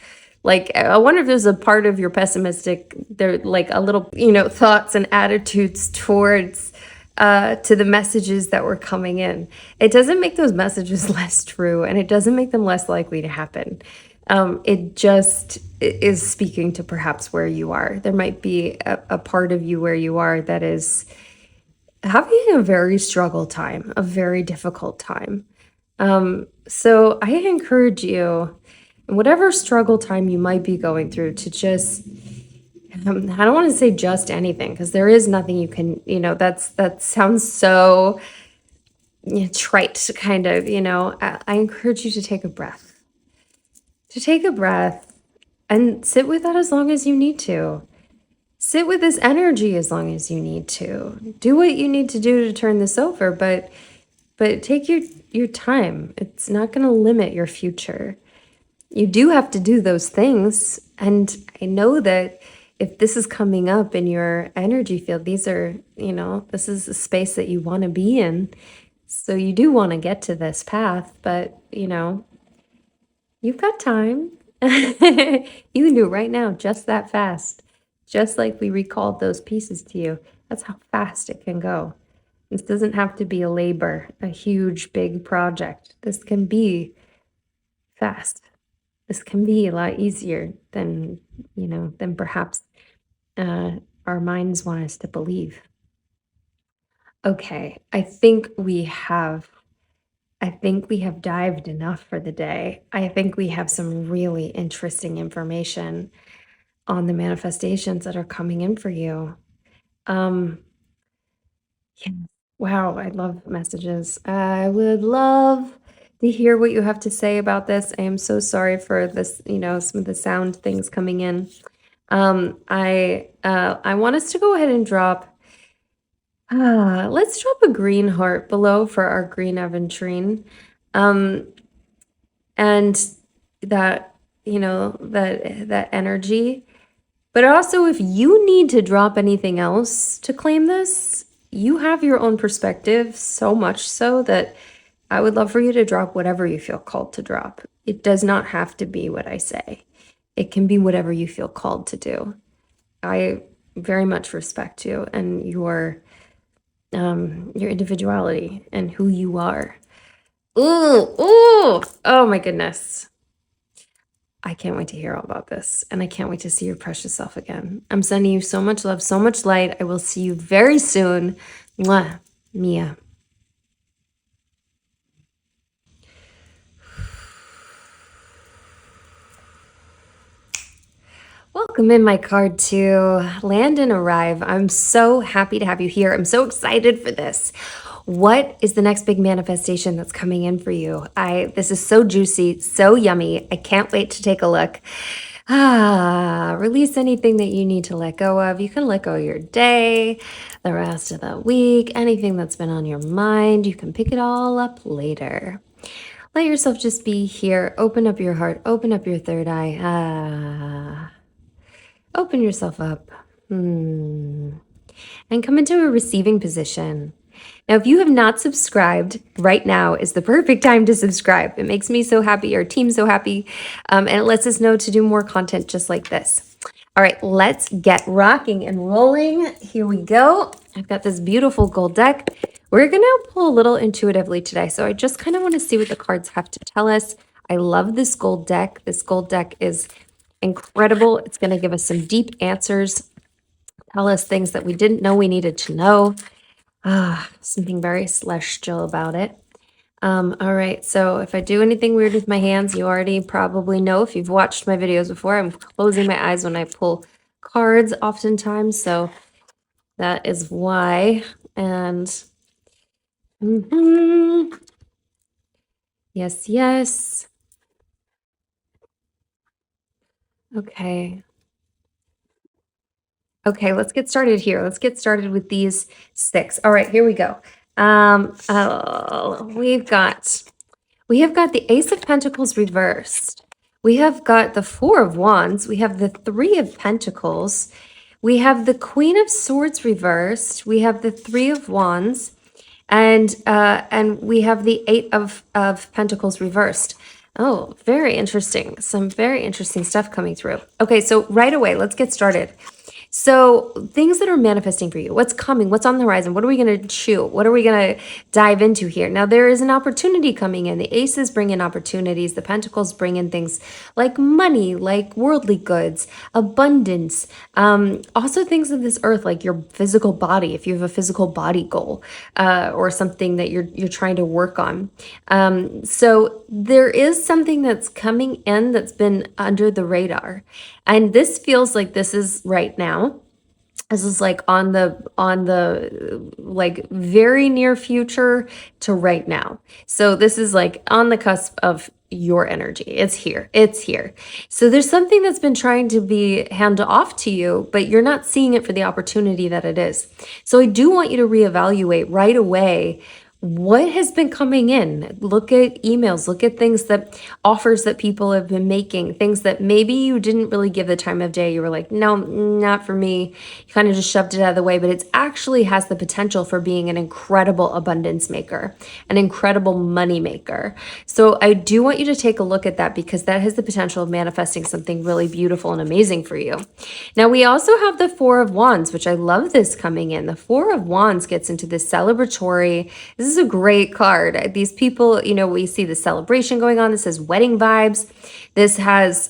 Like, I wonder if there's a part of your pessimistic, there, like a little, thoughts and attitudes towards to the messages that were coming in. It doesn't make those messages less true, and it doesn't make them less likely to happen. It just is speaking to perhaps where you are. There might be a part of you where you are that is having a very struggle time, a very difficult time. So I encourage you, whatever struggle time you might be going through, to just, I don't want to say just anything, because there is nothing you can, that sounds so trite, kind of, I encourage you to take a breath, and sit with that as long as you need to. Sit with this energy as long as you need to. Do what you need to do to turn this over, but take your time. It's not going to limit your future. You do have to do those things, and I know that if this is coming up in your energy field, these are, this is a space that you want to be in. So you do want to get to this path, but you've got time. You can do it right now, just that fast. Just like we recalled those pieces to you. That's how fast it can go. This doesn't have to be a labor, a huge, big project. This can be fast. This can be a lot easier than, than perhaps our minds want us to believe. Okay, I think we have dived enough for the day. I think we have some really interesting information on the manifestations that are coming in for you. Yeah. Wow, I love messages. I would love to hear what you have to say about this. I am so sorry for this, some of the sound things coming in. I want us to go ahead and drop, let's drop a green heart below for our green aventurine. And that, that energy. But also, if you need to drop anything else to claim this, you have your own perspective, so much so that I would love for you to drop whatever you feel called to drop. It does not have to be what I say. It can be whatever you feel called to do. I very much respect you and your individuality and who you are. Ooh, oh my goodness. I can't wait to hear all about this, and I can't wait to see your precious self again. I'm sending you so much love, so much light. I will see you very soon. Mwah, Mia. Welcome in, my card to Land and Arrive. I'm so happy to have you here. I'm so excited for this. What is the next big manifestation that's coming in for you? This is so juicy, so yummy. I can't wait to take a look. Release anything that you need to let go of. You can let go of your day, the rest of the week, anything that's been on your mind. You can pick it all up later. Let yourself just be here. Open up your heart. Open up your third eye. Open yourself up. And come into a receiving position. Now, if you have not subscribed, right now is the perfect time to subscribe. It makes me so happy, our team so happy, and it lets us know to do more content just like this. All right, let's get rocking and rolling. Here we go. I've got this beautiful gold deck. We're going to pull a little intuitively today, so I just kind of want to see what the cards have to tell us. I love this gold deck. This gold deck is incredible. It's going to give us some deep answers, tell us things that we didn't know we needed to know. Something very celestial about it. All right, so if I do anything weird with my hands, you already probably know if you've watched my videos before. I'm closing my eyes when I pull cards oftentimes, so that is why. And yes. Okay. Okay, let's get started here. Let's get started with these 6. All right, here we go. We have got the Ace of Pentacles reversed. We have got the 4 of Wands. We have the 3 of Pentacles. We have the Queen of Swords reversed. We have the 3 of Wands, and we have the 8 of Pentacles reversed. Oh, very interesting. Some very interesting stuff coming through. Okay, so right away, let's get started. So, things that are manifesting for you, what's coming, what's on the horizon, what are we going to chew? What are we going to dive into here? Now, there is an opportunity coming in. The aces bring in opportunities, the pentacles bring in things like money, like worldly goods, abundance, also things of this earth, like your physical body, if you have a physical body goal or something that you're trying to work on. So, there is something that's coming in that's been under the radar. And this feels like this is right now. This is like on the like very near future to right now. So this is like on the cusp of your energy. It's here. It's here. So there's something that's been trying to be handed off to you, but you're not seeing it for the opportunity that it is. So I do want you to reevaluate right away what has been coming in. Look at emails, look at things that offers that people have been making, things that maybe you didn't really give the time of day. You were like, no, not for me. You kind of just shoved it out of the way, but it actually has the potential for being an incredible abundance maker, an incredible money maker. So I do want you to take a look at that because that has the potential of manifesting something really beautiful and amazing for you. Now we also have the Four of Wands, which I love this coming in. The Four of Wands gets into this celebratory. This is a great card. These people, we see the celebration going on. This is wedding vibes. This has,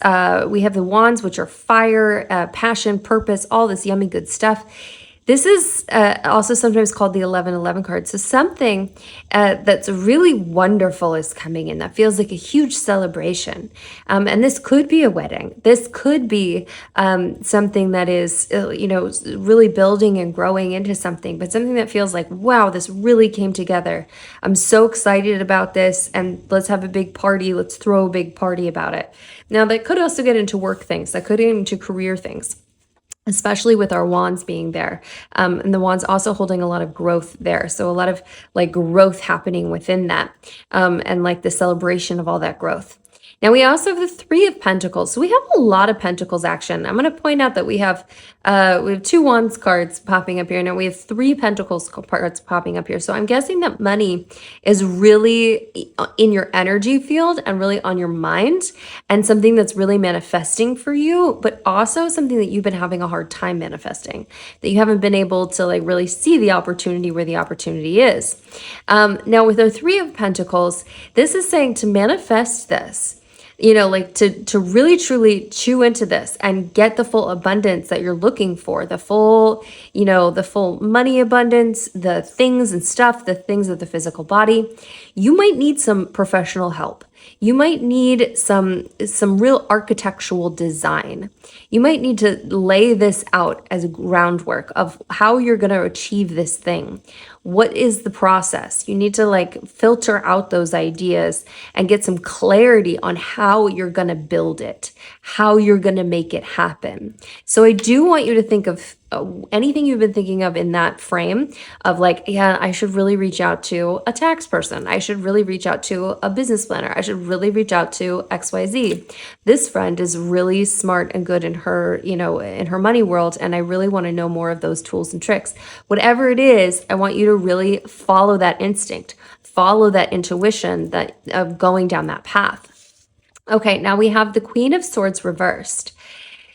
we have the wands, which are fire, passion, purpose, all this yummy good stuff. This is also sometimes called the 1111 card. So something that's really wonderful is coming in that feels like a huge celebration. And this could be a wedding. This could be something that is, really building and growing into something, but something that feels like, wow, this really came together. I'm so excited about this, and let's have a big party. Let's throw a big party about it. Now, that could also get into work things. That could get into career things, especially with our wands being there. And the wands also holding a lot of growth there. So a lot of like growth happening within that, and like the celebration of all that growth. Now we also have the Three of Pentacles. So we have a lot of Pentacles action. I'm going to point out that we have two Wands cards popping up here. Now we have three Pentacles cards popping up here. So I'm guessing that money is really in your energy field and really on your mind, and something that's really manifesting for you, but also something that you've been having a hard time manifesting, that you haven't been able to like really see the opportunity where the opportunity is. Now with our Three of Pentacles, this is saying to manifest this, like to really truly chew into this and get the full abundance that you're looking for, the full money abundance, the things and stuff, the things of the physical body. You might need some professional help. You might need some real architectural design. You might need to lay this out as a groundwork of how you're going to achieve this thing. What is the process? You need to like filter out those ideas and get some clarity on how you're going to build it, how you're going to make it happen. So I do want you to think of anything you've been thinking of in that frame of like, yeah, I should really reach out to a tax person. I should really reach out to a business planner. I should really reach out to XYZ. This friend is really smart and good in her, in her money world. And I really want to know more of those tools and tricks. Whatever it is, I want you to really follow that instinct, follow that intuition that of going down that path. Okay, now we have the Queen of Swords reversed.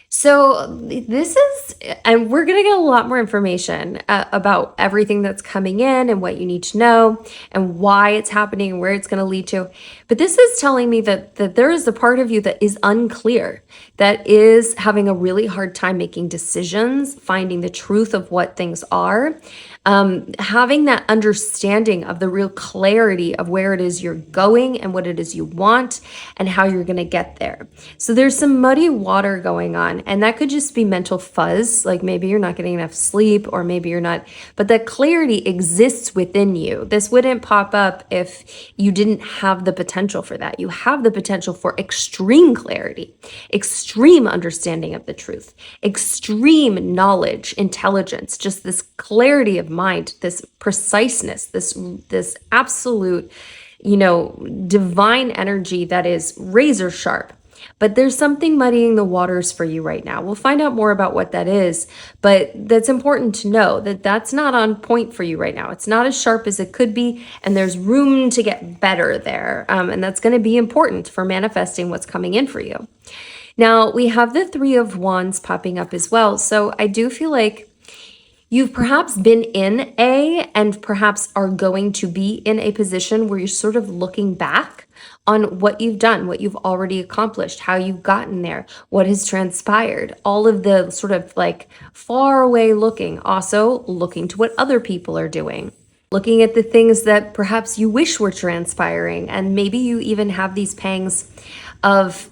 So this is, and we're going to get a lot more information about everything that's coming in and what you need to know and why it's happening and where it's going to lead to. But this is telling me that there is a part of you that is unclear, that is having a really hard time making decisions, finding the truth of what things are. Having that understanding of the real clarity of where it is you're going and what it is you want and how you're going to get there. So there's some muddy water going on, and that could just be mental fuzz. Like maybe you're not getting enough sleep, or maybe you're not, but that clarity exists within you. This wouldn't pop up if you didn't have the potential for that. You have the potential for extreme clarity, extreme understanding of the truth, extreme knowledge, intelligence, just this clarity of mind, this preciseness, this absolute, divine energy that is razor sharp. But there's something muddying the waters for you right now. We'll find out more about what that is, but that's important to know that that's not on point for you right now. It's not as sharp as it could be, and there's room to get better there. And that's going to be important for manifesting what's coming in for you. Now, we have the Three of Wands popping up as well. So I do feel like you've perhaps been in and perhaps are going to be in a position where you're sort of looking back on what you've done, what you've already accomplished, how you've gotten there, what has transpired, all of the sort of like far away looking, also looking to what other people are doing, looking at the things that perhaps you wish were transpiring. And maybe you even have these pangs of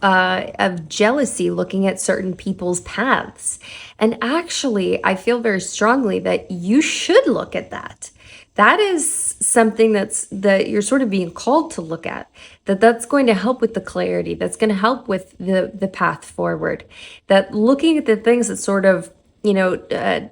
jealousy looking at certain people's paths. And actually, I feel very strongly that you should look at that. That is something that you're sort of being called to look at. That's going to help with the clarity. That's going to help with the path forward. That looking at the things that sort of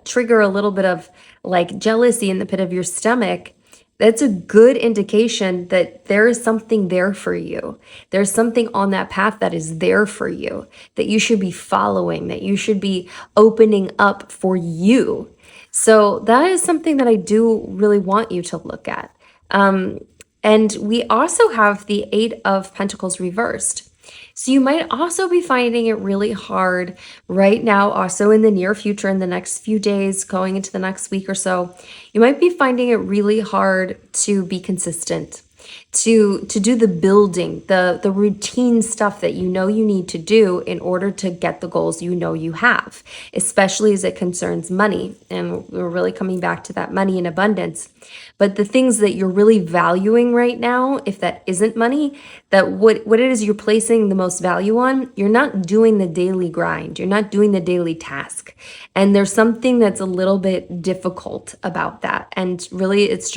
trigger a little bit of like jealousy in the pit of your stomach, that's a good indication that there is something there for you. There's something on that path that is there for you, that you should be following, that you should be opening up for you. So that is something that I do really want you to look at. And we also have the Eight of Pentacles reversed. So you might also be finding it really hard right now, also in the near future, in the next few days, going into the next week or so. You might be finding it really hard to be consistent, to do the building, the routine stuff that you know you need to do in order to get the goals you know you have, especially as it concerns money. And we're really coming back to that money in abundance. But the things that you're really valuing right now, if that isn't money, that what it is you're placing the most value on, you're not doing the daily grind. You're not doing the daily task. And there's something that's a little bit difficult about that. And really, it's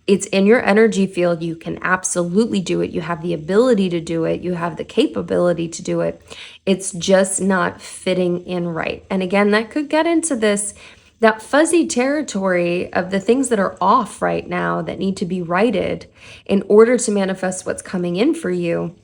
in your energy field. You can absolutely do it. You have the ability to do it. You have the capability to do it. It's just not fitting in right. And again, that could get into that fuzzy territory of the things that are off right now that need to be righted in order to manifest what's coming in for you.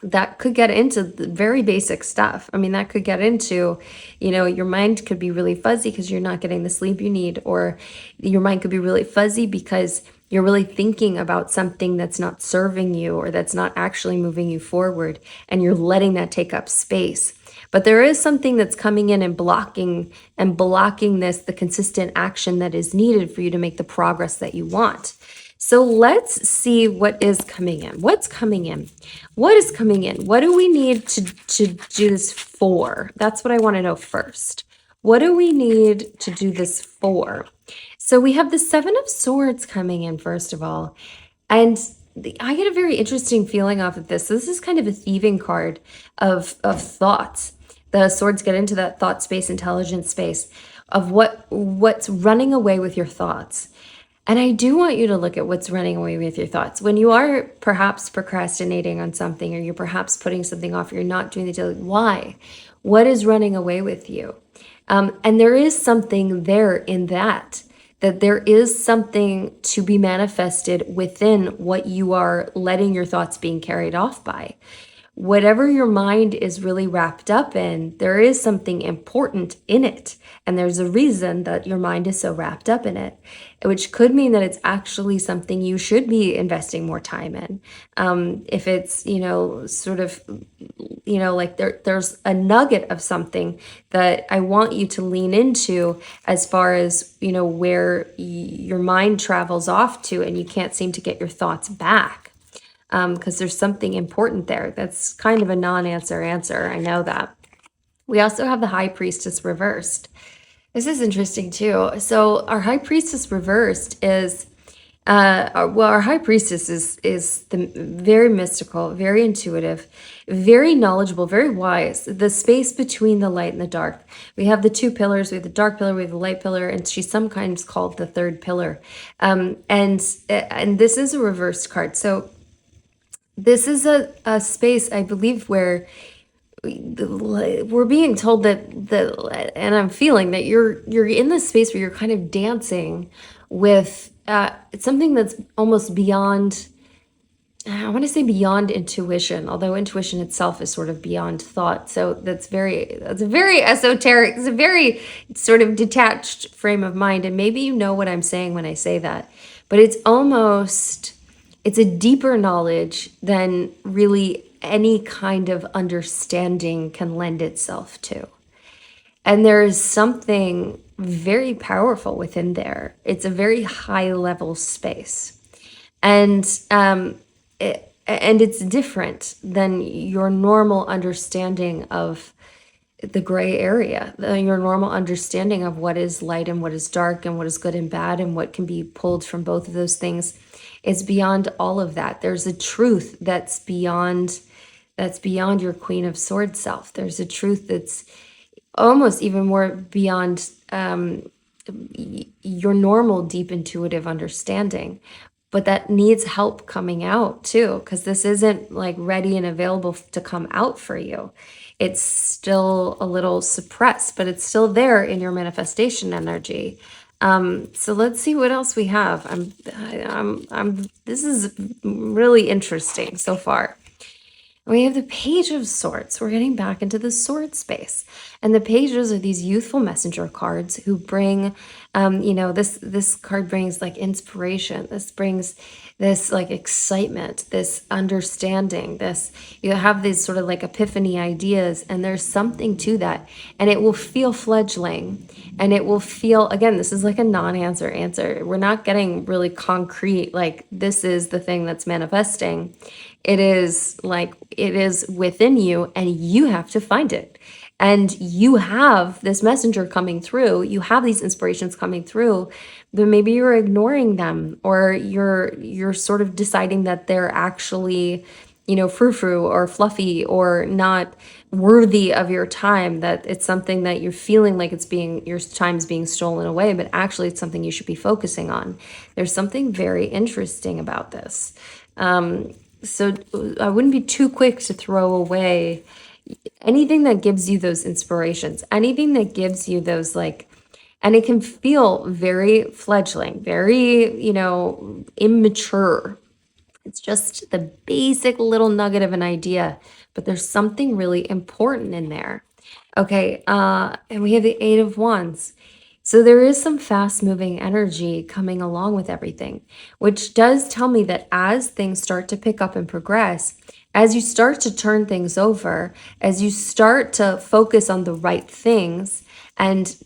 That could get into the very basic stuff. I mean, that could get into, your mind could be really fuzzy because you're not getting the sleep you need, or your mind could be really fuzzy because you're really thinking about something that's not serving you or that's not actually moving you forward, and you're letting that take up space. But there is something that's coming in and blocking the consistent action that is needed for you to make the progress that you want. So let's see what is coming in. What's coming in? What is coming in? What do we need to do this for? That's what I want to know first. What do we need to do this for? So we have the Seven of Swords coming in, first of all. And I get a very interesting feeling off of this. This is kind of a thieving card of thoughts. The swords get into that thought space, intelligence space of what's running away with your thoughts. And I do want you to look at what's running away with your thoughts. When you are perhaps procrastinating on something, or you're perhaps putting something off, or you're not doing the daily, why? What is running away with you? And there is something there in that there is something to be manifested within what you are letting your thoughts being carried off by. Whatever your mind is really wrapped up in, there is something important in it. And there's a reason that your mind is so wrapped up in it, which could mean that it's actually something you should be investing more time in. If it's, like there's a nugget of something that I want you to lean into as far as, where your mind travels off to and you can't seem to get your thoughts back. Because there's something important there. That's kind of a non-answer answer. I know that. We also have the High Priestess reversed. This is interesting too. So our High Priestess reversed is, our High Priestess is the very mystical, very intuitive, very knowledgeable, very wise. The space between the light and the dark. We have the two pillars. We have the dark pillar, we have the light pillar, and she's sometimes called the third pillar. And this is a reversed card. So this is a space, I believe, where we're being told that and I'm feeling that you're in this space where you're kind of dancing with something that's almost beyond I want to say beyond intuition, although intuition itself is sort of beyond thought. So that's a very esoteric, it's a very sort of detached frame of mind. And maybe you know what I'm saying when I say that, but it's a deeper knowledge than really any kind of understanding can lend itself to. And there is something very powerful within there. It's a very high level space. And and it's different than your normal understanding of the gray area, your normal understanding of what is light and what is dark and what is good and bad and what can be pulled from both of those things. Is beyond all of that. There's a truth that's beyond your Queen of Swords self. There's a truth that's almost even more beyond your normal deep intuitive understanding, but that needs help coming out too, because this isn't like ready and available to come out for you. It's still a little suppressed, but it's still there in your manifestation energy. So let's see what else we have. This is really interesting so far. We have the Page of Swords. We're getting back into the sword space. And the pages are these youthful messenger cards who bring, this card brings like inspiration. This brings this like excitement, this understanding, you have these sort of like epiphany ideas, and there's something to that. And it will feel fledgling, and it will feel, again, this is like a non-answer answer. We're not getting really concrete, like this is the thing that's manifesting. It is within you, and you have to find it. And you have this messenger coming through, you have these inspirations coming through, but maybe you're ignoring them, or you're sort of deciding that they're actually, frou-frou or fluffy or not worthy of your time, that it's something that you're feeling like your time's being stolen away, but actually it's something you should be focusing on. There's something very interesting about this. So I wouldn't be too quick to throw away anything that gives you those inspirations, anything that gives you those and it can feel very fledgling, very, immature. It's just the basic little nugget of an idea, but there's something really important in there. Okay, and we have the Eight of Wands. So there is some fast moving energy coming along with everything, which does tell me that as things start to pick up and progress, as you start to turn things over, as you start to focus on the right things and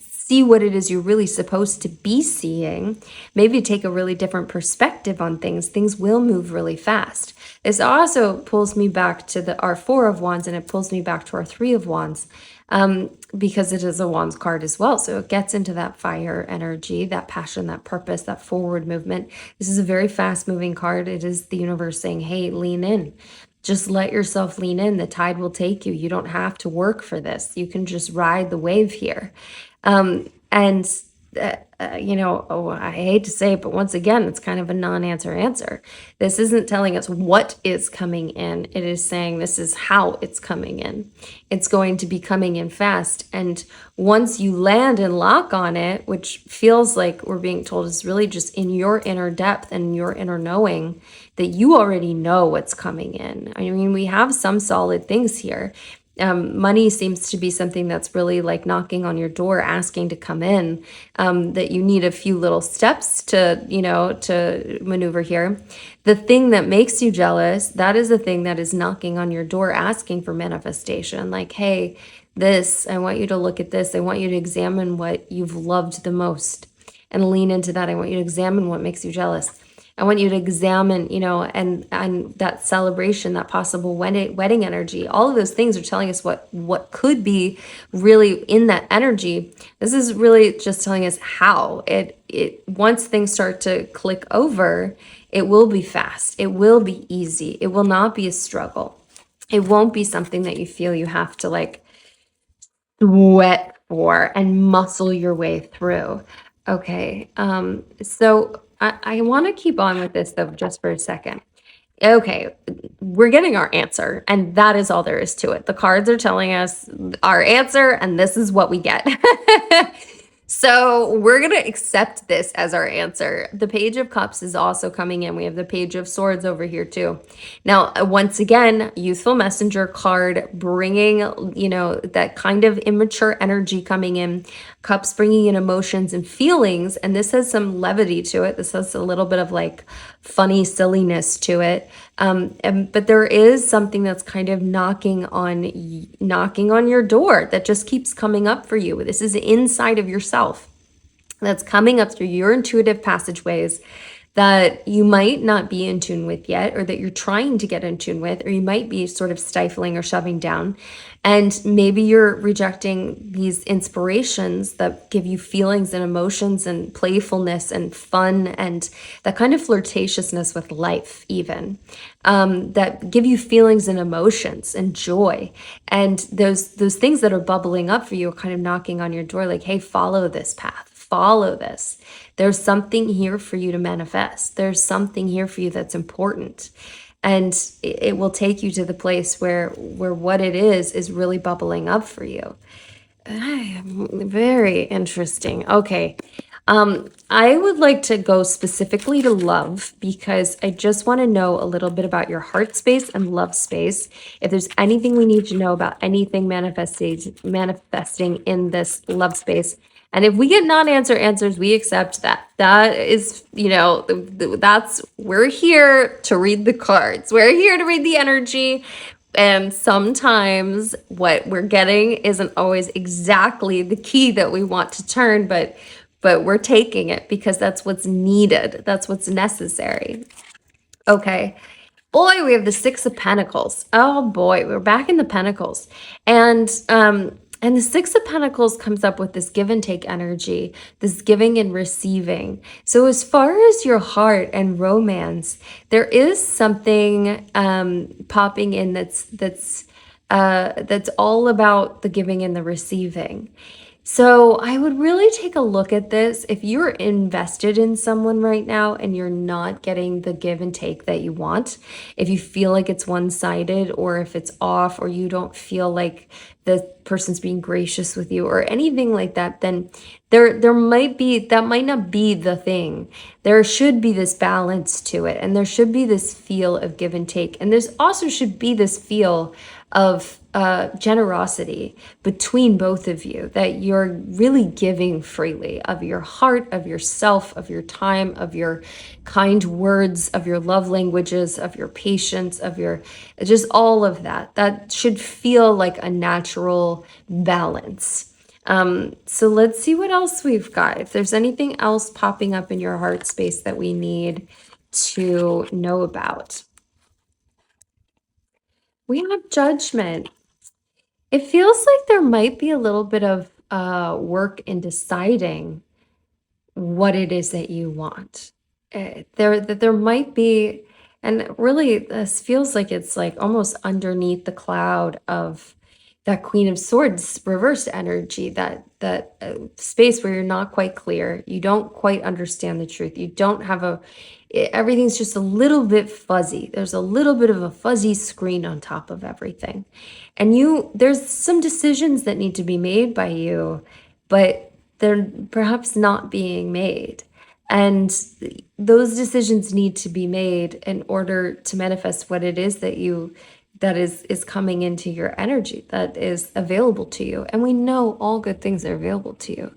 see what it is you're really supposed to be seeing, maybe take a really different perspective on things will move really fast. This also pulls me back to our Four of Wands, and it pulls me back to our Three of Wands, because it is a Wands card as well. So it gets into that fire energy, that passion, that purpose, that forward movement. This is a very fast moving card. It is the universe saying, hey, lean in. Just let yourself lean in. The tide will take you. You don't have to work for this. You can just ride the wave here. I hate to say it, but once again, it's kind of a non-answer answer. This isn't telling us what is coming in. It is saying this is how it's coming in. It's going to be coming in fast. And once you land and lock on it, which feels like we're being told is really just in your inner depth and your inner knowing, that you already know what's coming in. I mean, we have some solid things here. Money seems to be something that's really like knocking on your door, asking to come in, that you need a few little steps to maneuver here. The thing that makes you jealous, that is the thing that is knocking on your door, asking for manifestation. Like, hey, I want you to look at this. I want you to examine what you've loved the most and lean into that. I want you to examine what makes you jealous. I want you to examine, and that celebration, that possible wedding energy. All of those things are telling us what could be really in that energy. This is really just telling us how it once things start to click over, it will be fast. It will be easy. It will not be a struggle. It won't be something that you feel you have to like sweat for and muscle your way through. Okay, so I want to keep on with this though, just for a second. Okay, we're getting our answer, and that is all there is to it. The cards are telling us our answer, and this is what we get. So we're going to accept this as our answer. The Page of Cups is also coming in. We have the Page of Swords over here too. Now, once again, Youthful Messenger card bringing, that kind of immature energy coming in. Cups bringing in emotions and feelings. And this has some levity to it. This has a little bit of like funny silliness to it. But there is something that's kind of knocking on your door that just keeps coming up for you. This is inside of yourself that's coming up through your intuitive passageways that you might not be in tune with yet, or that you're trying to get in tune with, or you might be sort of stifling or shoving down. And maybe you're rejecting these inspirations that give you feelings and emotions and playfulness and fun and that kind of flirtatiousness with life, even that give you feelings and emotions and joy. And those things that are bubbling up for you are kind of knocking on your door, like, hey, follow this path. Follow this. There's something here for you to manifest. There's something here for you that's important. And it will take you to the place where what it is really bubbling up for you. Very interesting. Okay. I would like to go specifically to love because I just want to know a little bit about your heart space and love space. If there's anything we need to know about anything manifesting in this love space. And if we get non-answer answers, we accept that. That is, we're here to read the cards. We're here to read the energy. And sometimes what we're getting isn't always exactly the key that we want to turn, but we're taking it because that's what's needed. That's what's necessary. Okay. Boy, we have the Six of Pentacles. Oh boy, we're back in the Pentacles. And the Six of Pentacles comes up with this give and take energy, this giving and receiving. So as far as your heart and romance, there is something popping in that's all about the giving and the receiving. So I would really take a look at this. If you're invested in someone right now and you're not getting the give and take that you want, if you feel like it's one-sided or if it's off or you don't feel like the person's being gracious with you or anything like that, then there might be, that might not be the thing. There should be this balance to it, and there should be this feel of give and take. And there's also should be this feel of generosity between both of you, that you're really giving freely of your heart, of yourself, of your time, of your kind words, of your love languages, of your patience, of your just all of that. That should feel like a natural balance. So let's see what else we've got. If there's anything else popping up in your heart space that we need to know about. We have Judgment. It feels like there might be a little bit of work in deciding what it is that you want. There might be, and really this feels like it's like almost underneath the cloud of that Queen of Swords reverse energy, that space where you're not quite clear, you don't quite understand the truth, you don't have everything's just a little bit fuzzy. There's a little bit of a fuzzy screen on top of everything. And there's some decisions that need to be made by you, but they're perhaps not being made. And those decisions need to be made in order to manifest what it is that is coming into your energy, that is available to you. And we know all good things are available to you.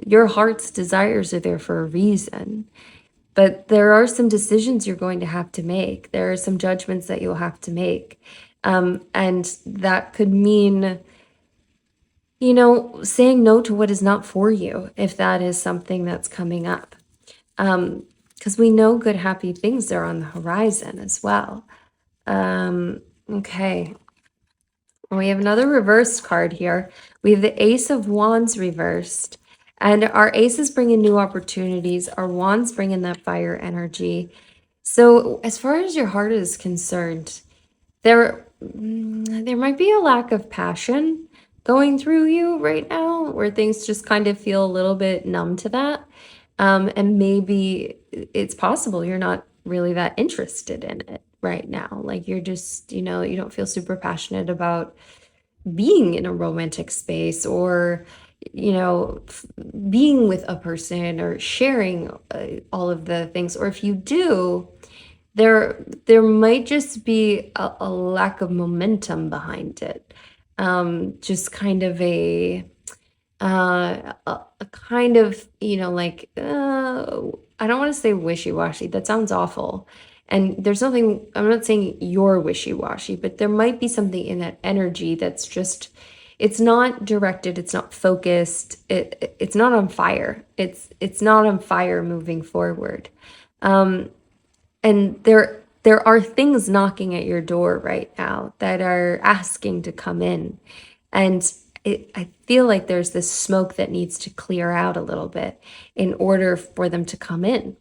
Your heart's desires are there for a reason. But there are some decisions you're going to have to make. There are some judgments that you'll have to make. And that could mean, saying no to what is not for you, if that is something that's coming up. Because we know good, happy things are on the horizon as well. Okay. We have another reversed card here. We have the Ace of Wands reversed. And our aces bring in new opportunities. Our wands bring in that fire energy. So as far as your heart is concerned, there might be a lack of passion going through you right now, where things just kind of feel a little bit numb to that. And maybe it's possible you're not really that interested in it right now. Like you're just, you don't feel super passionate about being in a romantic space, or being with a person or sharing all of the things, or if you do, there might just be a lack of momentum behind it. Just kind of a kind of, like, I don't want to say wishy-washy. That sounds awful. And there's nothing, I'm not saying you're wishy-washy, but there might be something in that energy that's just, it's not directed, it's not focused, it's not on fire. It's not on fire moving forward. Um, and there are things knocking at your door right now that are asking to come in. And I feel like there's this smoke that needs to clear out a little bit in order for them to come in.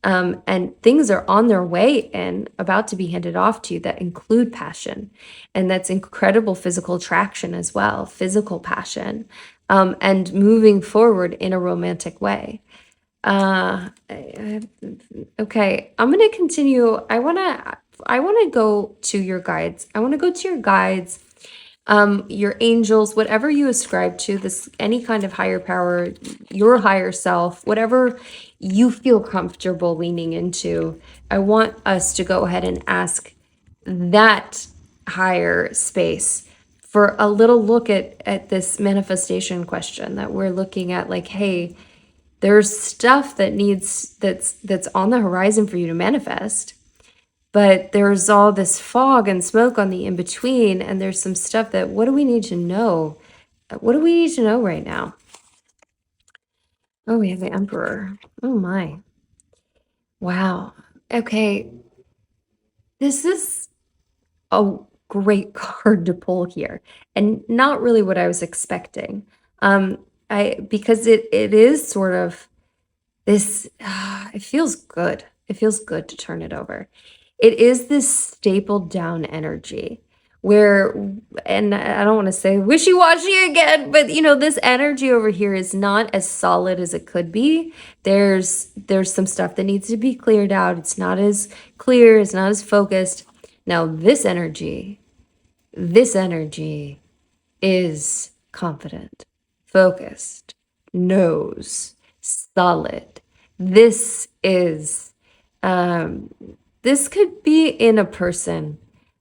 And things are on their way and about to be handed off to you that include passion. And that's incredible physical attraction as well, physical passion, and moving forward in a romantic way. Okay, I'm gonna continue. I wanna go to your guides. I wanna go to your guides, your angels, whatever you ascribe to, this any kind of higher power, your higher self, whatever you feel comfortable leaning into. I want us to go ahead and ask that higher space for a little look at this manifestation question that we're looking at, like, hey, there's stuff that's on the horizon for you to manifest, but there's all this fog and smoke on the in between, and there's some stuff that, what do we need to know? What do we need to know right now? Oh, we have the Emperor. Oh my. Wow. Okay. This is a great card to pull here, and not really what I was expecting. Because it is sort of this, it feels good. It feels good to turn it over. It is this stapled down energy where, and I don't want to say wishy-washy again, but this energy over here is not as solid as it could be. There's some stuff that needs to be cleared out. It's not as clear, it's not as focused. Now this energy is confident, focused, knows, solid. This is, this could be in a person,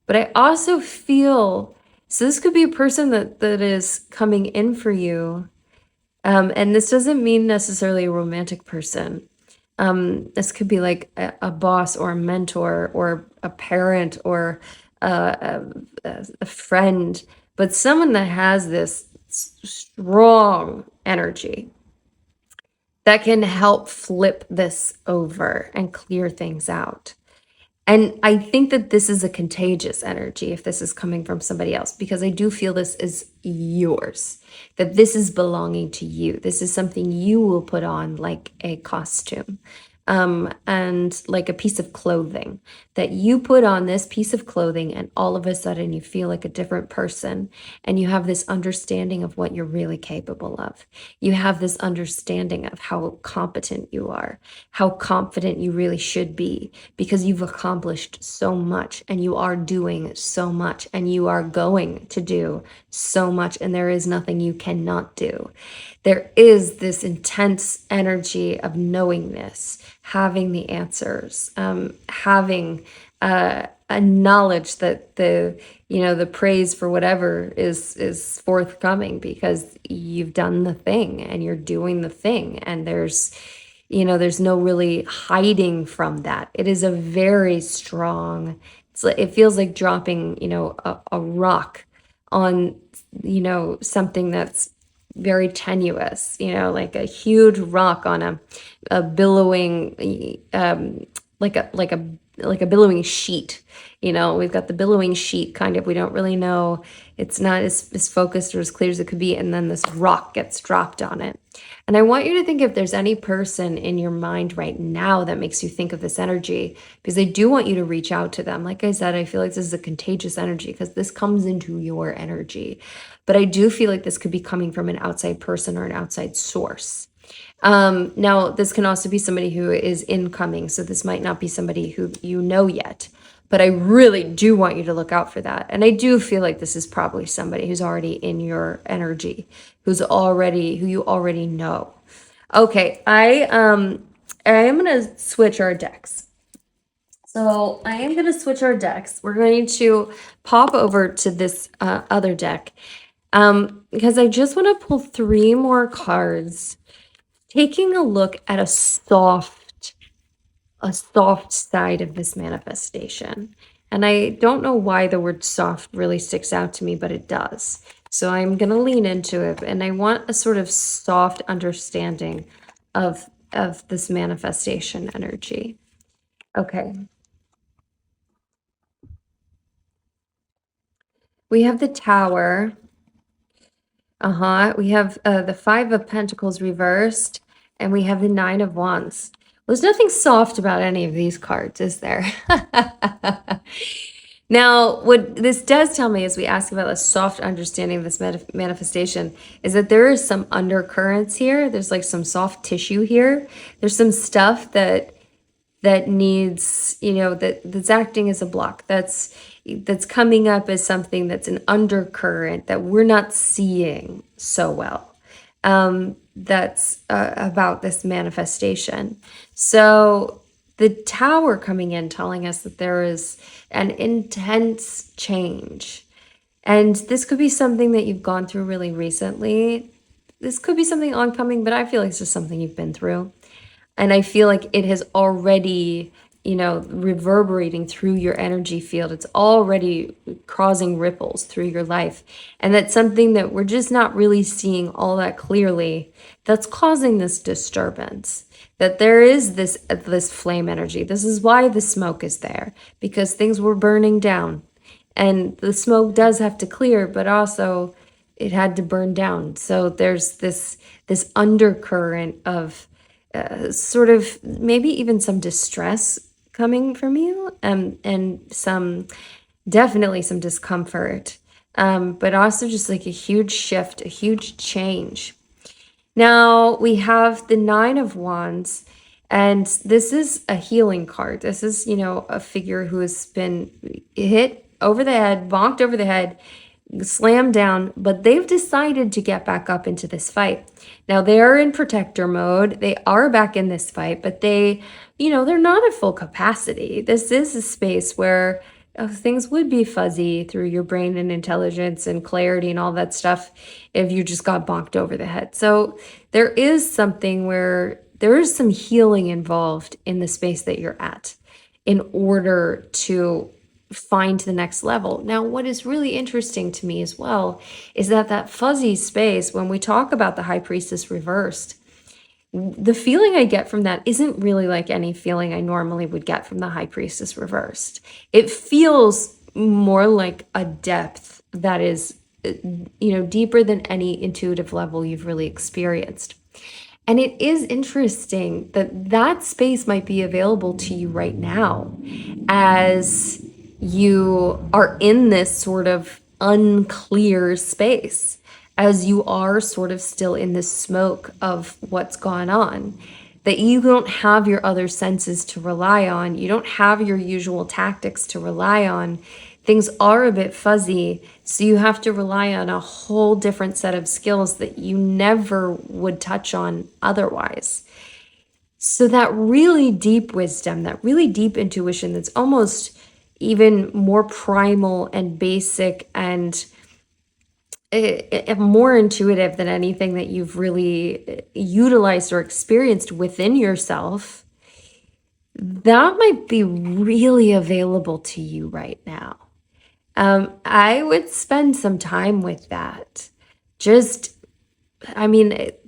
but I also feel, so this could be a person that is coming in for you. And this doesn't mean necessarily a romantic person. This could be like a boss or a mentor or a parent or a friend, but someone that has this strong energy that can help flip this over and clear things out. And I think that this is a contagious energy if this is coming from somebody else, because I do feel this is yours, that this is belonging to you. This is something you will put on like a costume, and like a piece of clothing, that you put on this piece of clothing and all of a sudden you feel like a different person, and you have this understanding of what you're really capable of. You have this understanding of how competent you are, how confident you really should be, because you've accomplished so much and you are doing so much and you are going to do so much, and there is nothing you cannot do. There is this intense energy of knowingness, having the answers, having a knowledge that the praise for whatever is forthcoming because you've done the thing and you're doing the thing, and there's no really hiding from that. It is a very strong, it feels like dropping, a rock on, something that's very tenuous, like a huge rock on a billowing, like a billowing sheet. We've got the billowing sheet kind of, we don't really know, it's not as focused or as clear as it could be, and then this rock gets dropped on it. And I want you to think if there's any person in your mind right now that makes you think of this energy, because I do want you to reach out to them. Like I said, I feel like this is a contagious energy because this comes into your energy. But I do feel like this could be coming from an outside person or an outside source. Now, this can also be somebody who is incoming, so this might not be somebody who you know yet. But I really do want you to look out for that. And I do feel like this is probably somebody who's already in your energy, who you already know. Okay, I am gonna switch our decks. So I am gonna switch our decks. We're going to pop over to this other deck. Because I just want to pull three more cards, taking a look at a soft side of this manifestation. And I don't know why the word soft really sticks out to me, but it does. So I'm going to lean into it, and I want a sort of soft understanding of this manifestation energy. Okay. We have the Tower. We have the Five of Pentacles reversed, and we have the Nine of Wands. Well, there's nothing soft about any of these cards, is there? Now, what this does tell me as we ask about a soft understanding of this manifestation is that there is some undercurrents here. There's like some soft tissue here. There's some stuff that needs, that's acting as a block. That's coming up as something that's an undercurrent that we're not seeing so well. That's about this manifestation. So the Tower coming in telling us that there is an intense change. And this could be something that you've gone through really recently. This could be something oncoming, but I feel like it's just something you've been through. And I feel like it has already, reverberating through your energy field. It's already causing ripples through your life. And that's something that we're just not really seeing all that clearly that's causing this disturbance. That there is this flame energy. This is why the smoke is there, because things were burning down. And the smoke does have to clear, but also it had to burn down. So there's this undercurrent of sort of maybe even some distress coming from you, and definitely some discomfort, but also just like a huge shift, a huge change. Now we have the Nine of Wands, and this is a healing card. This is, a figure who has been hit over the head, bonked over the head, slammed down, but they've decided to get back up into this fight. Now they are in protector mode. They are back in this fight, but they're not at full capacity. This is a space where things would be fuzzy through your brain and intelligence and clarity and all that stuff if you just got bonked over the head. So there is something where there is some healing involved in the space that you're at in order to find the next level. Now, what is really interesting to me as well is that fuzzy space, when we talk about the High Priestess reversed, the feeling I get from that isn't really like any feeling I normally would get from the High Priestess reversed. It feels more like a depth that is, deeper than any intuitive level you've really experienced. And it is interesting that space might be available to you right now as you are in this sort of unclear space, as you are sort of still in the smoke of what's gone on, that you don't have your other senses to rely on. You don't have your usual tactics to rely on. Things are a bit fuzzy, so you have to rely on a whole different set of skills that you never would touch on otherwise. So that really deep wisdom, that really deep intuition that's almost even more primal and basic and more intuitive than anything that you've really utilized or experienced within yourself, that might be really available to you right now. I would spend some time with that.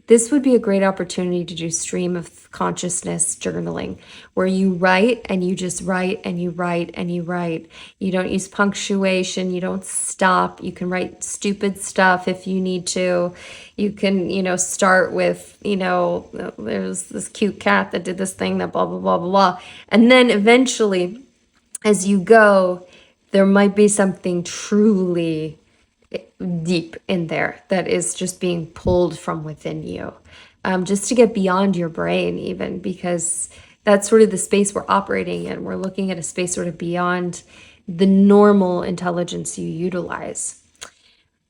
This would be a great opportunity to do stream of consciousness journaling, where you write and you just write and you write and you write. You don't use punctuation. You don't stop. You can write stupid stuff if you need to. You can, start with, there's this cute cat that did this thing that blah, blah, blah, blah, blah. And then eventually, as you go, there might be something truly deep in there that is just being pulled from within you, just to get beyond your brain even, because That's sort of the space we're operating in. We're looking at a space sort of beyond the normal intelligence you utilize.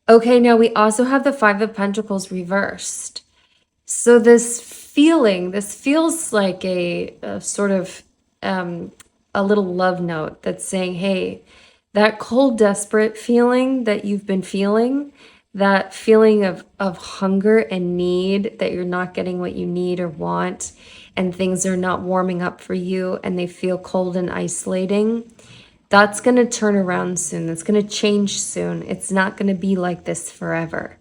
Okay, now we also have the Five of Pentacles reversed. So this feels like a sort of a little love note that's saying, hey, that cold, desperate feeling that you've been feeling, that feeling of hunger and need, that you're not getting what you need or want, and things are not warming up for you and they feel cold and isolating, that's going to turn around soon. That's going to change soon. It's not going to be like this forever.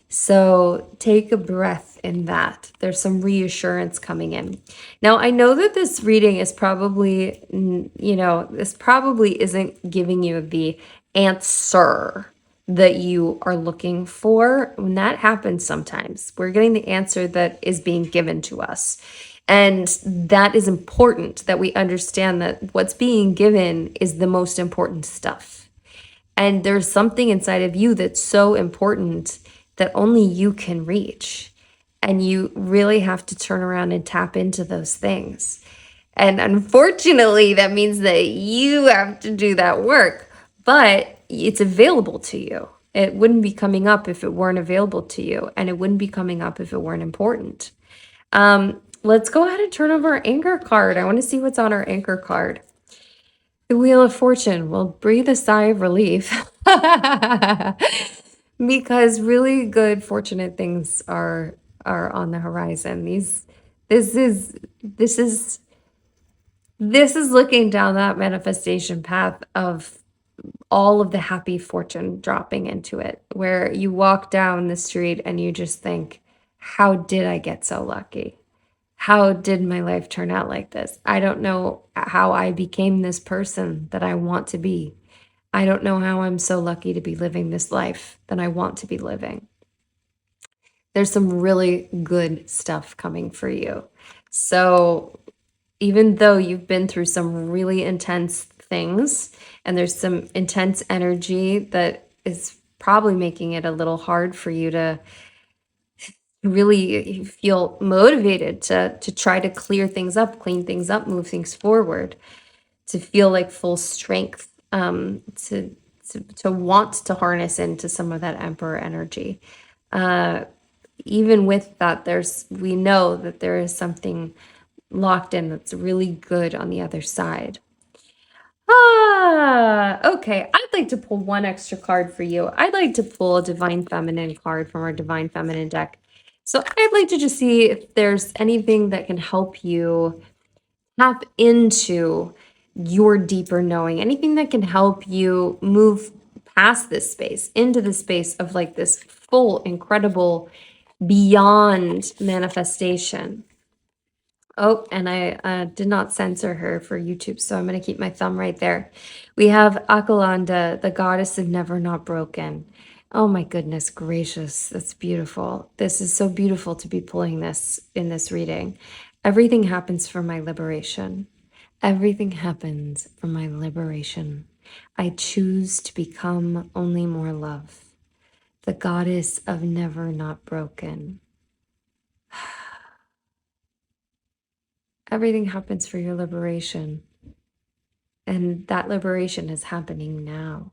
So take a breath in that. There's some reassurance coming in. Now, I know that this reading is probably, this probably isn't giving you the answer that you are looking for. When that happens sometimes, we're getting the answer that is being given to us. And that is important, that we understand that what's being given is the most important stuff. And there's something inside of you that's so important that only you can reach. And you really have to turn around and tap into those things. And unfortunately, that means that you have to do that work, but it's available to you. It wouldn't be coming up if it weren't available to you, and it wouldn't be coming up if it weren't important. Let's go ahead and turn over our anchor card. I want to see what's on our anchor card. The Wheel of Fortune. Will breathe a sigh of relief because really good, fortunate things are on the horizon. This is looking down that manifestation path of all of the happy fortune dropping into it, where you walk down the street and you just think, how did I get so lucky? How did my life turn out like this? I don't know how I became this person that I want to be. I don't know how I'm so lucky to be living this life that I want to be living. There's some really good stuff coming for you. So even though you've been through some really intense things and there's some intense energy that is probably making it a little hard for you to really feel motivated to try to clear things up, clean things up, move things forward, to feel like full strength, to want to harness into some of that Emperor energy. Even with that, we know that there is something locked in that's really good on the other side. Okay. I'd like to pull one extra card for you. I'd like to pull a Divine Feminine card from our Divine Feminine deck. So I'd like to just see if there's anything that can help you tap into your deeper knowing, anything that can help you move past this space, into the space of like this full, incredible, beyond manifestation. Oh, and I did not censor her for YouTube, so I'm going to keep my thumb right there. We have Akalanda, the goddess of never not broken. Oh my goodness gracious, that's beautiful. This is so beautiful to be pulling this in this reading. Everything happens for my liberation. Everything happens for my liberation. I choose to become only more love. The goddess of never not broken. Everything happens for your liberation. And that liberation is happening now.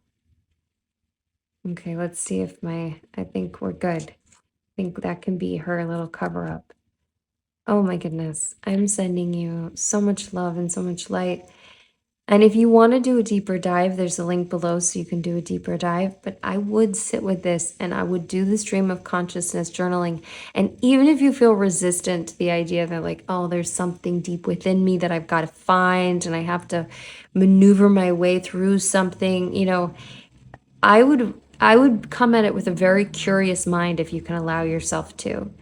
Okay, let's see if I think we're good. I think that can be her little cover up. Oh my goodness. I'm sending you so much love and so much light. And if you want to do a deeper dive, there's a link below so you can do a deeper dive. But I would sit with this and I would do the stream of consciousness journaling. And even if you feel resistant to the idea that like, oh, there's something deep within me that I've got to find and I have to maneuver my way through something, I would come at it with a very curious mind if you can allow yourself to.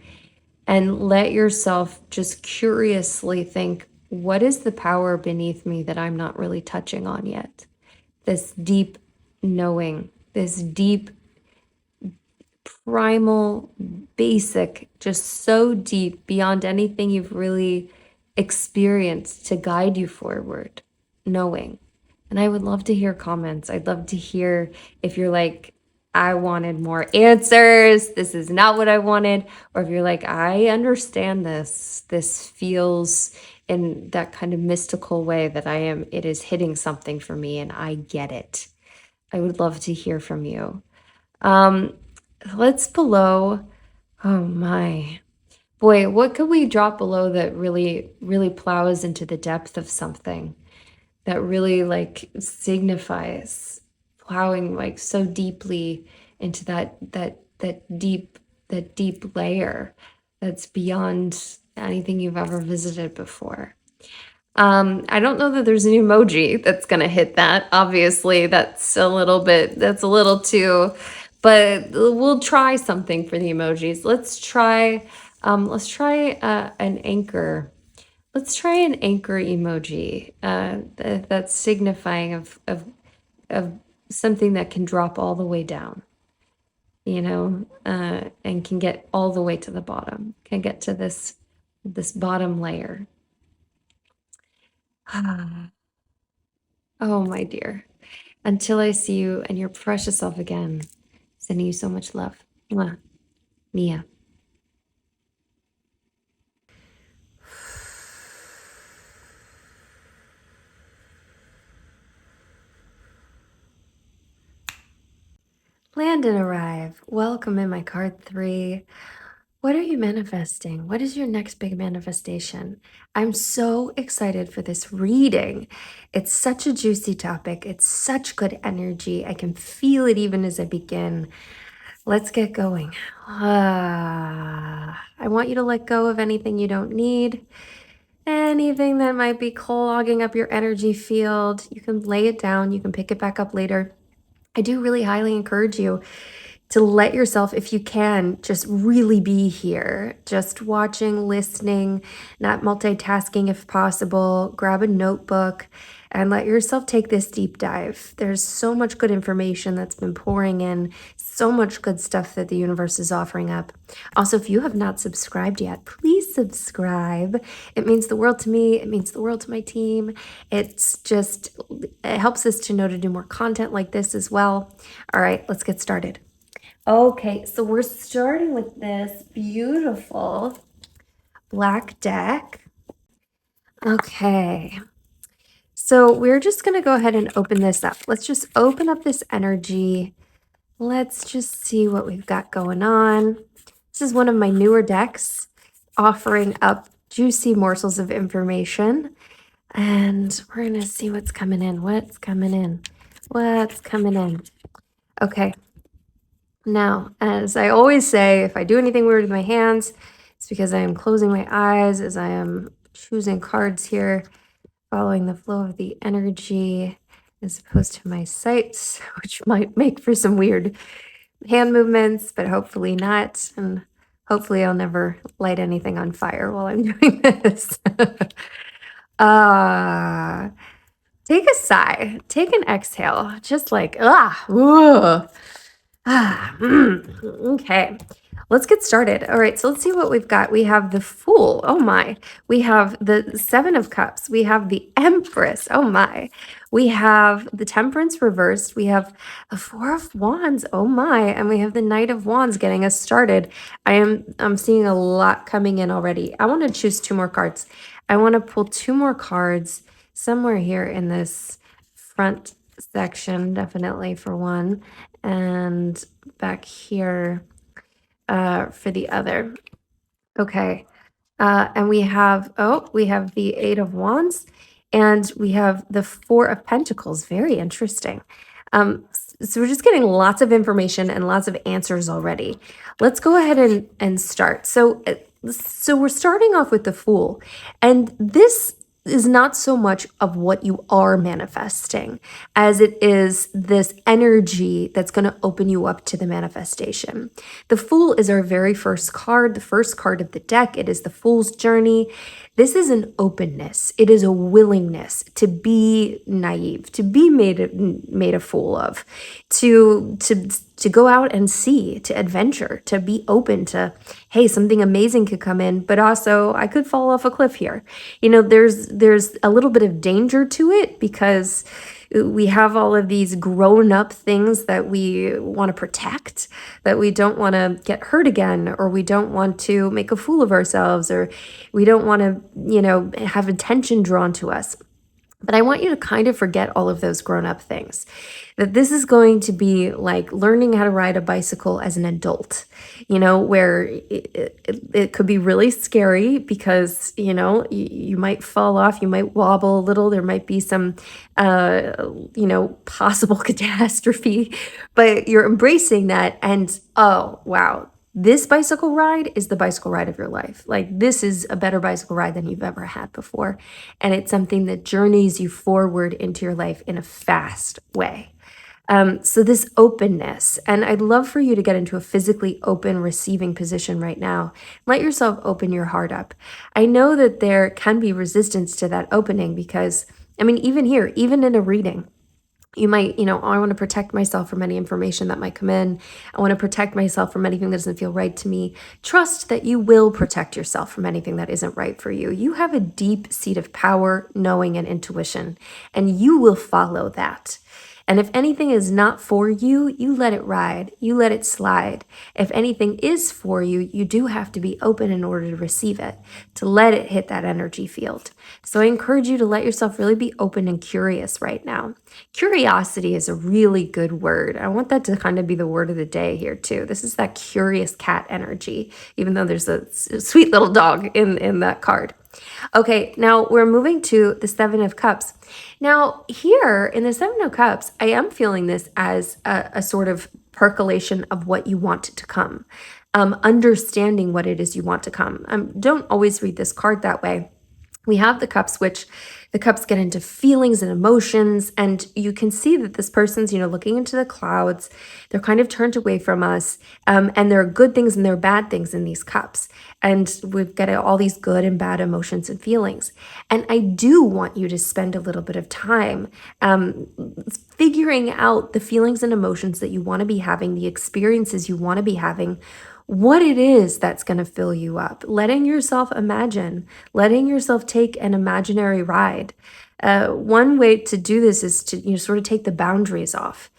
And let yourself just curiously think, what is the power beneath me that I'm not really touching on yet? This deep knowing, this deep, primal, basic, just so deep beyond anything you've really experienced to guide you forward, knowing. And I would love to hear comments. I'd love to hear if you're like, I wanted more answers. This is not what I wanted. Or if you're like, I understand this. This feels in that kind of mystical way that it is hitting something for me and I get it. I would love to hear from you. Um, let's below. Oh my. Boy, what could we drop below that really, really plows into the depth of something that really like signifies plowing like so deeply into that deep layer that's beyond anything you've ever visited before. I don't know that there's an emoji that's gonna hit that. Obviously, that's a little too, but we'll try something for the emojis. Let's try an anchor. Let's try an anchor emoji. That's signifying of something that can drop all the way down, and can get all the way to the bottom. Can get to this bottom layer. Oh, my dear. Until I see you and your precious self again, sending you so much love. Mwah. Mia. Land and arrive. Welcome in my card 3. What are you manifesting? What is your next big manifestation? I'm so excited for this reading. It's such a juicy topic. It's such good energy. I can feel it even as I begin. Let's get going. I want you to let go of anything you don't need, anything that might be clogging up your energy field. You can lay it down. You can pick it back up later. I do really highly encourage you to let yourself, if you can, just really be here, just watching, listening, not multitasking if possible. Grab a notebook and let yourself take this deep dive. There's so much good information that's been pouring in, so much good stuff that the universe is offering up. Also, if you have not subscribed yet, please subscribe. It means the world to me. It means the world to my team. It helps us to know to do more content like this as well. All right, let's get started. Okay, so we're starting with this beautiful black deck. Okay, so we're just going to go ahead and open this up. Let's just open up this energy. Let's just see what we've got going on. This is one of my newer decks offering up juicy morsels of information. And we're going to see what's coming in. What's coming in? What's coming in? Okay. Now, as I always say, if I do anything weird with my hands, it's because I am closing my eyes as I am choosing cards here, following the flow of the energy as opposed to my sights, which might make for some weird hand movements, but hopefully not. And hopefully I'll never light anything on fire while I'm doing this. Take a sigh, take an exhale, just like, okay, let's get started. All right, so let's see what we've got. We have the Fool. Oh my. We have the Seven of Cups. We have the Empress. Oh my. We have the Temperance reversed. We have the Four of Wands. Oh my. And we have the Knight of Wands getting us started. I'm seeing a lot coming in already. I want to choose 2 more cards. I want to pull 2 more cards somewhere here in this front section, definitely for one, and back here for the other. Okay. And we have the Eight of Wands and we have the Four of Pentacles. Very interesting. So we're just getting lots of information and lots of answers already. Let's go ahead and start. So we're starting off with the Fool, and this is not so much of what you are manifesting as it is this energy that's going to open you up to the manifestation. The Fool is our very first card, the first card of the deck. It is the Fool's journey. This is an openness. It is a willingness to be naive, to be made a fool of, to go out and see, to adventure, to be open to, hey, something amazing could come in, but also I could fall off a cliff here. There's a little bit of danger to it because We have all of these grown up things that we want to protect, that we don't want to get hurt again, or we don't want to make a fool of ourselves, or we don't want to, have attention drawn to us. But I want you to kind of forget all of those grown up things. That this is going to be like learning how to ride a bicycle as an adult, where it could be really scary because, you might fall off, you might wobble a little, there might be some, possible catastrophe, but you're embracing that. And oh, wow, this bicycle ride is the bicycle ride of your life. Like, this is a better bicycle ride than you've ever had before. And it's something that journeys you forward into your life in a fast way. So this openness, and I'd love for you to get into a physically open receiving position right now. Let yourself open your heart up. I know that there can be resistance to that opening because, even here, even in a reading, you might, I want to protect myself from any information that might come in. I want to protect myself from anything that doesn't feel right to me. Trust that you will protect yourself from anything that isn't right for you. You have a deep seat of power, knowing, and intuition, and you will follow that. And if anything is not for you, you let it ride, you let it slide. If anything is for you, you do have to be open in order to receive it, to let it hit that energy field. So I encourage you to let yourself really be open and curious right now. Curiosity is a really good word. I want that to kind of be the word of the day here too. This is that curious cat energy, even though there's a sweet little dog in that card. Okay, now we're moving to the Seven of Cups. Now, here in the Seven of Cups, I am feeling this as a sort of percolation of what you want to come, understanding what it is you want to come. Don't always read this card that way. We have the cups, which the cups get into feelings and emotions, and you can see that this person's, looking into the clouds. They're kind of turned away from us, and there are good things and there are bad things in these cups. And we've got all these good and bad emotions and feelings. And I do want you to spend a little bit of time figuring out the feelings and emotions that you want to be having, the experiences you want to be having, what it is that's going to fill you up, letting yourself imagine, letting yourself take an imaginary ride. One way to do this is to sort of take the boundaries off.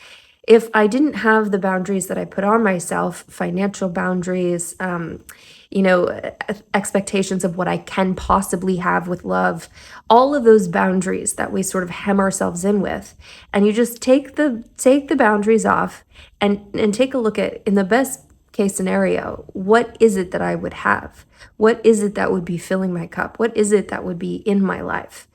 If I didn't have the boundaries that I put on myself, financial boundaries, expectations of what I can possibly have with love, all of those boundaries that we sort of hem ourselves in with, and you just take the boundaries off and take a look at, in the best case scenario, what is it that I would have? What is it that would be filling my cup? What is it that would be in my life?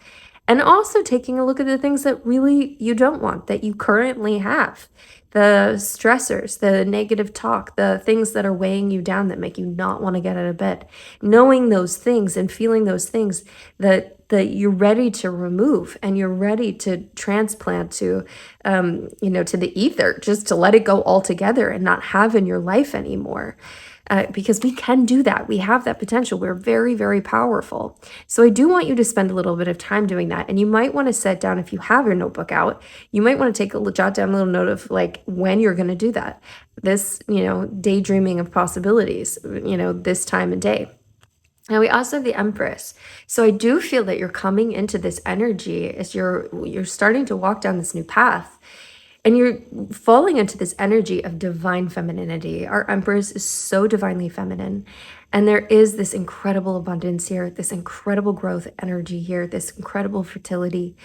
And also taking a look at the things that really you don't want, that you currently have. The stressors, the negative talk, the things that are weighing you down that make you not want to get out of bed. Knowing those things and feeling those things that you're ready to remove and you're ready to transplant to, to the ether, just to let it go altogether and not have in your life anymore. Because we can do that. We have that potential. We're very, very powerful. So I do want you to spend a little bit of time doing that. And you might want to set down, if you have your notebook out, you might want to jot down a little note of like when you're going to do that. This, daydreaming of possibilities, this time and day. Now we also have the Empress. So I do feel that you're coming into this energy as you're starting to walk down this new path. And you're falling into this energy of divine femininity. Our Empress is so divinely feminine. And there is this incredible abundance here, this incredible growth energy here, this incredible fertility.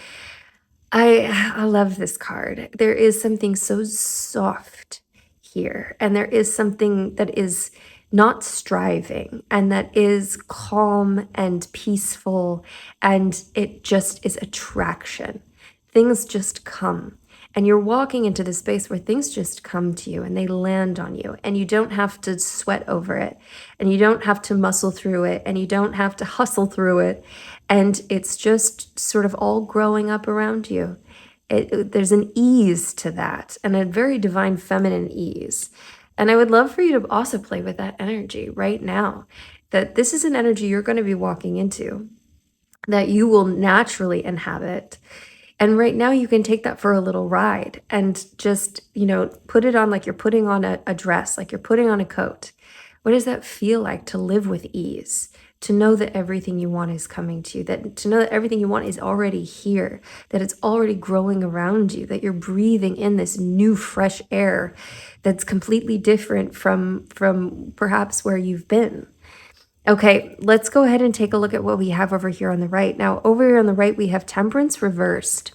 I love this card. There is something so soft here. And there is something that is not striving and that is calm and peaceful. And it just is attraction. Things just come. And you're walking into this space where things just come to you and they land on you, and you don't have to sweat over it, and you don't have to muscle through it, and you don't have to hustle through it. And it's just sort of all growing up around you. There's an ease to that, and a very divine feminine ease. And I would love for you to also play with that energy right now, that this is an energy you're going to be walking into, that you will naturally inhabit. And right now you can take that for a little ride and just, put it on like you're putting on a dress, like you're putting on a coat. What does that feel like to live with ease, to know that everything you want is coming to you, that to know that everything you want is already here, that it's already growing around you, that you're breathing in this new fresh air that's completely different from perhaps where you've been. Okay, let's go ahead and take a look at what we have over here on the right. Now, over here on the right, we have Temperance reversed.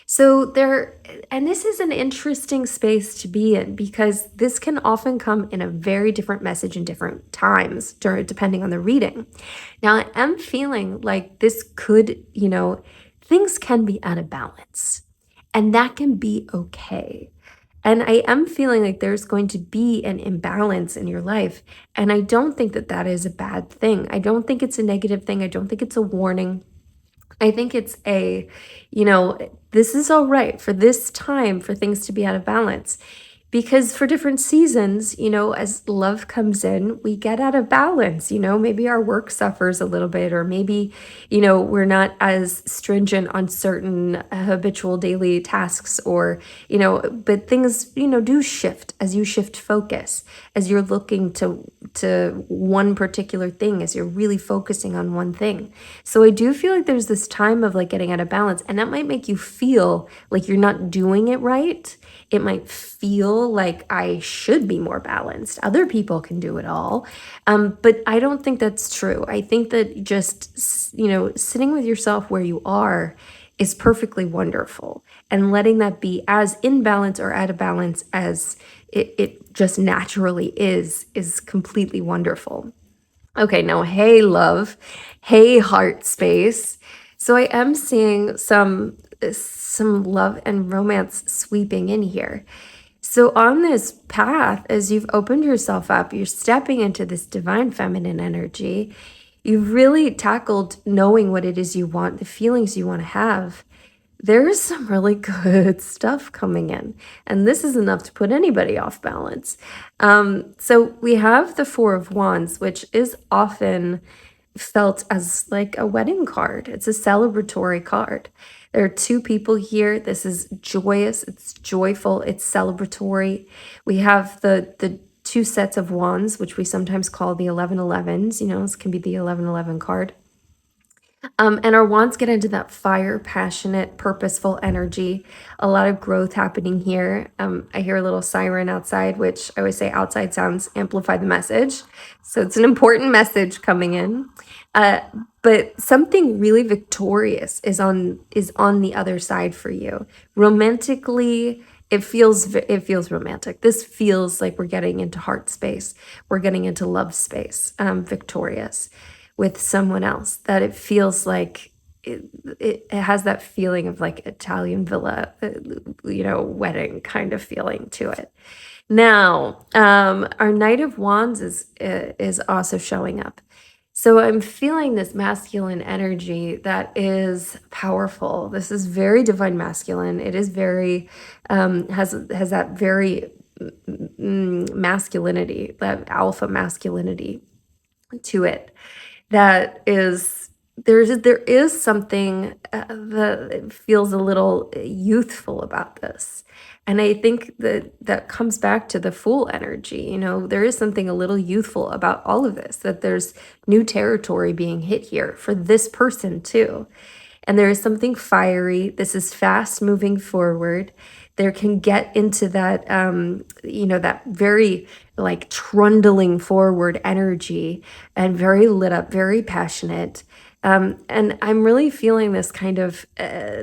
So there, and this is an interesting space to be in because this can often come in a very different message in different times, depending on the reading. Now, I am feeling like this could, things can be out of balance, and that can be okay. And I am feeling like there's going to be an imbalance in your life. And I don't think that that is a bad thing. I don't think it's a negative thing. I don't think it's a warning. I think it's this is all right for this time for things to be out of balance. Because for different seasons, as love comes in, we get out of balance. Maybe our work suffers a little bit, or maybe, we're not as stringent on certain habitual daily tasks, or, but things, do shift as you shift focus, as you're looking to one particular thing, as you're really focusing on one thing. So I do feel like there's this time of like getting out of balance, and that might make you feel like you're not doing it right. It might feel like I should be more balanced. Other people can do it all. But I don't think that's true. I think that just, sitting with yourself where you are is perfectly wonderful. And letting that be as in balance or out of balance as it just naturally is completely wonderful. Okay, now, hey, love. Hey, heart space. So I am seeing some love and romance sweeping in here. So on this path, as you've opened yourself up, you're stepping into this divine feminine energy. You've really tackled knowing what it is you want, the feelings you want to have. There's some really good stuff coming in, and this is enough to put anybody off balance. So we have the Four of Wands, which is often felt as like a wedding card. It's a celebratory card. There are two people here. This is joyous, it's joyful, it's celebratory. We have the two sets of wands, which we sometimes call the 1111s. This can be the 1111 card. And our wands get into that fire, passionate, purposeful energy. A lot of growth happening here. I hear a little siren outside, which I always say outside sounds amplify the message. So it's an important message coming in. But something really victorious is on the other side for you. Romantically, it feels romantic. This feels like we're getting into heart space. We're getting into love space, victorious with someone else, that it feels like it has that feeling of like Italian villa, wedding kind of feeling to it. Now, our Knight of Wands is also showing up. So I'm feeling this masculine energy that is powerful. This is very divine masculine. It is very, has that very masculinity, that alpha masculinity to it. That is, there is something that feels a little youthful about this. And I think that comes back to the Fool energy. There is something a little youthful about all of this, that there's new territory being hit here for this person too. And there is something fiery. This is fast moving forward. There can get into that, that very like trundling forward energy, and very lit up, very passionate. And I'm really feeling this kind of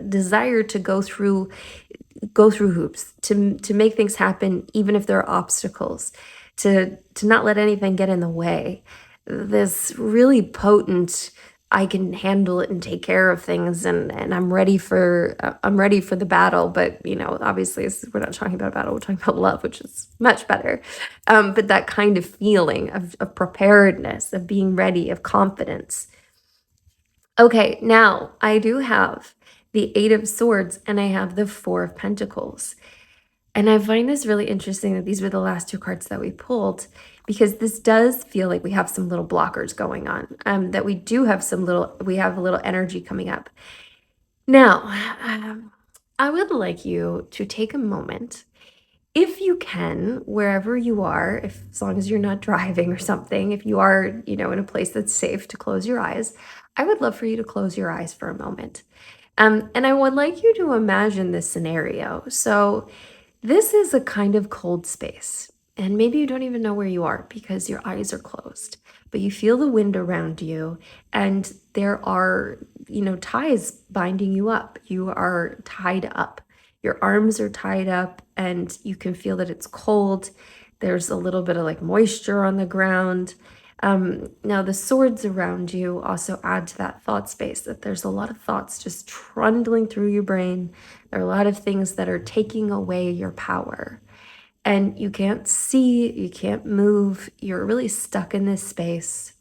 desire to go through hoops, to make things happen, even if there are obstacles, to not let anything get in the way. This really potent, I can handle it and take care of things, and I'm ready for the battle. But obviously we're not talking about a battle, we're talking about love, which is much better. But that kind of feeling of preparedness, of being ready, of confidence. Okay, now I do have the Eight of Swords and I have the Four of Pentacles. And I find this really interesting that these were the last two cards that we pulled, because this does feel like we have some little blockers going on, that we have a little energy coming up. Now, I would like you to take a moment If you can, wherever you are, if as long as you're not driving or something, if you are, in a place that's safe to close your eyes, I would love for you to close your eyes for a moment. And I would like you to imagine this scenario. So, this is a kind of cold space, and maybe you don't even know where you are because your eyes are closed, but you feel the wind around you, and there are, ties binding you up. You are tied up. Your arms are tied up, and you can feel that it's cold. There's a little bit of like moisture on the ground. Now, the swords around you also add to that thought space that there's a lot of thoughts just trundling through your brain. There are a lot of things that are taking away your power. And you can't see, you can't move, you're really stuck in this space.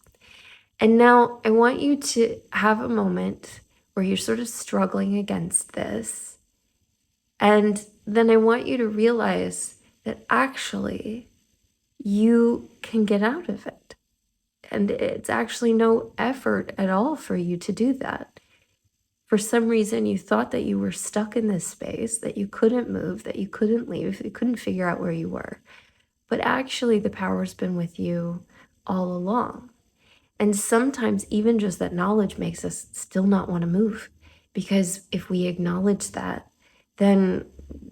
And now I want you to have a moment where you're sort of struggling against this. And then I want you to realize that actually you can get out of it. And it's actually no effort at all for you to do that. For some reason, you thought that you were stuck in this space, that you couldn't move, that you couldn't leave, you couldn't figure out where you were. But actually, the power's been with you all along. And sometimes, even just that knowledge makes us still not want to move. Because if we acknowledge that, then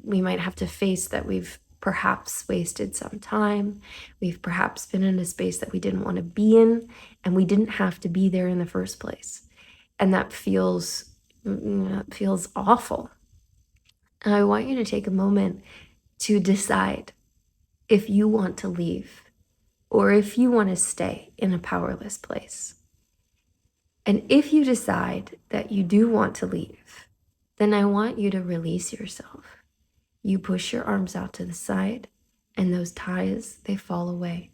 we might have to face that we've perhaps wasted some time. We've perhaps been in a space that we didn't want to be in, and we didn't have to be there in the first place. And that feels awful. And I want you to take a moment to decide if you want to leave or if you want to stay in a powerless place. And if you decide that you do want to leave, then I want you to release yourself. You push your arms out to the side, and those ties, they fall away.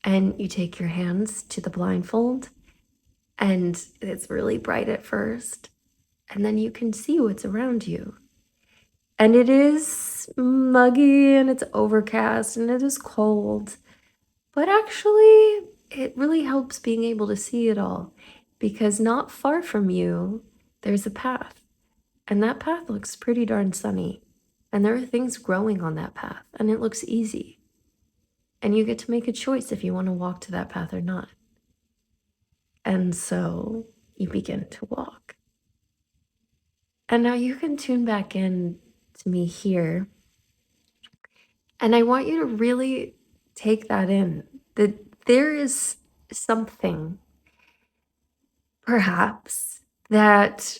And you take your hands to the blindfold, and it's really bright at first, and then you can see what's around you. And it is muggy, and it's overcast, and it is cold. But actually, it really helps being able to see it all, because not far from you, there's a path. And that path looks pretty darn sunny. And there are things growing on that path, and it looks easy. And you get to make a choice if you want to walk to that path or not. And so you begin to walk. And now you can tune back in to me here. And I want you to really take that in, that there is something, perhaps, that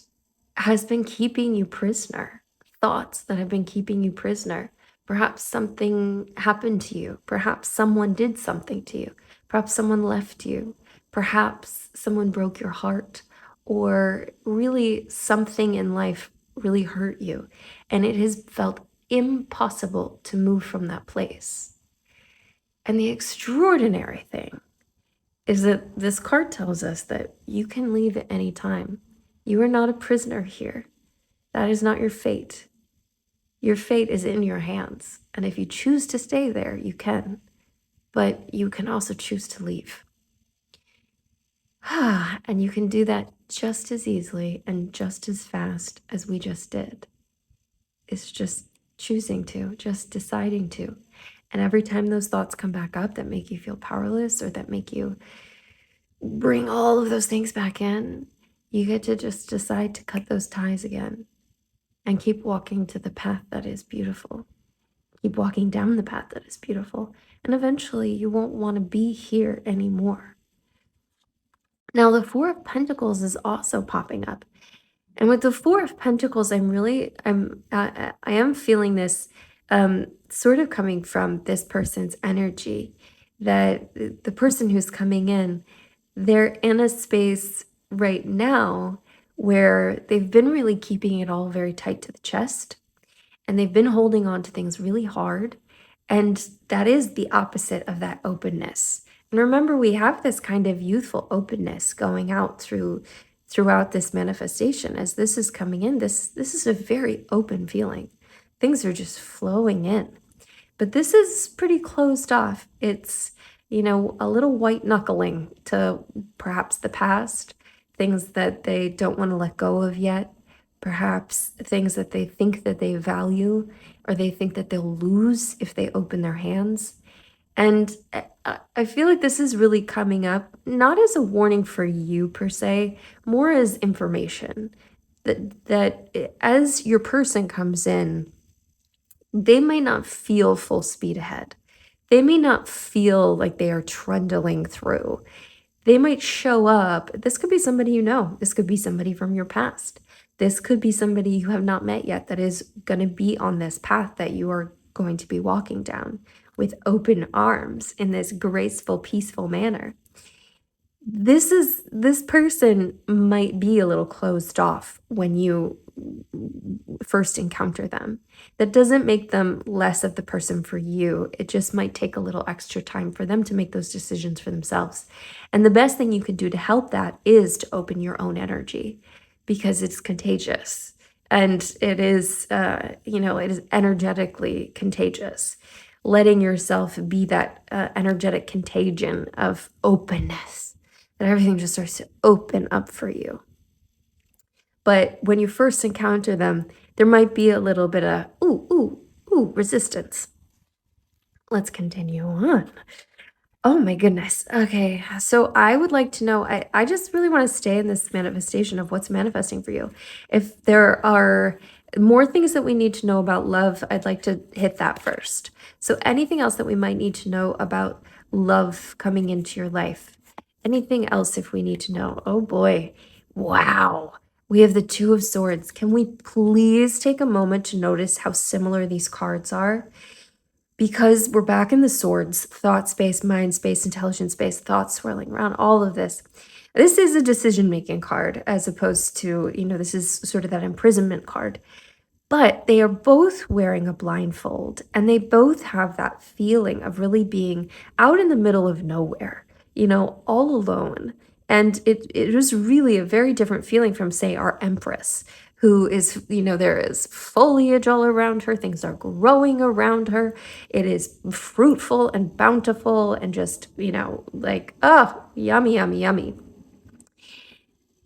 has been keeping you prisoner, thoughts that have been keeping you prisoner. Perhaps something happened to you. Perhaps someone did something to you. Perhaps someone left you. Perhaps someone broke your heart, or really something in life really hurt you. And it has felt impossible to move from that place. And the extraordinary thing is that this card tells us that you can leave at any time. You are not a prisoner here. That is not your fate. Your fate is in your hands. And if you choose to stay there, you can. But you can also choose to leave. And you can do that just as easily and just as fast as we just did. It's just choosing to, just deciding to. And every time those thoughts come back up that make you feel powerless or that make you bring all of those things back in, you get to just decide to cut those ties again and keep walking to the path that is beautiful. Keep walking down the path that is beautiful. And eventually you won't want to be here anymore. Now, the Four of Pentacles is also popping up. And with the Four of Pentacles, I am feeling this sort of coming from this person's energy, that the person who's coming in, they're in a space right now where they've been really keeping it all very tight to the chest, and they've been holding on to things really hard. And that is the opposite of that openness. And remember, we have this kind of youthful openness going out throughout this manifestation. As this is coming in, this is a very open feeling. Things are just flowing in. But this is pretty closed off. It's, a little white knuckling to perhaps the past, things that they don't want to let go of yet. perhaps things that they think that they value or they think that they'll lose if they open their hands. And I feel like this is really coming up not as a warning for you per se, more as information that as your person comes in, they may not feel full speed ahead. They may not feel like they are trundling through. They might show up. This could be somebody you know. This could be somebody from your past. This could be somebody you have not met yet that is going to be on this path that you are going to be walking down with open arms in this graceful, peaceful manner. This person might be a little closed off when you first encounter them. That doesn't make them less of the person for you. It just might take a little extra time for them to make those decisions for themselves. And the best thing you can do to help that is to open your own energy, because it's contagious and it is, it is energetically contagious. Letting yourself be that energetic contagion of openness, that everything just starts to open up for you. But when you first encounter them, there might be a little bit of resistance. Let's continue on. Oh my goodness. Okay. So I would like to know, I just really want to stay in this manifestation of what's manifesting for you. If there are more things that we need to know about love, I'd like to hit that first. So anything else that we might need to know about love coming into your life? Anything else if we need to know? Oh boy. Wow. We have the Two of Swords. Can we please take a moment to notice how similar these cards are? Because we're back in the swords, thought space, mind space, intelligence space, thoughts swirling around, all of this. This is a decision-making card as opposed to, this is sort of that imprisonment card. But they are both wearing a blindfold and they both have that feeling of really being out in the middle of nowhere, all alone. And it was really a very different feeling from, say, our Empress, who is, there is foliage all around her. Things are growing around her. It is fruitful and bountiful and just, yummy, yummy, yummy.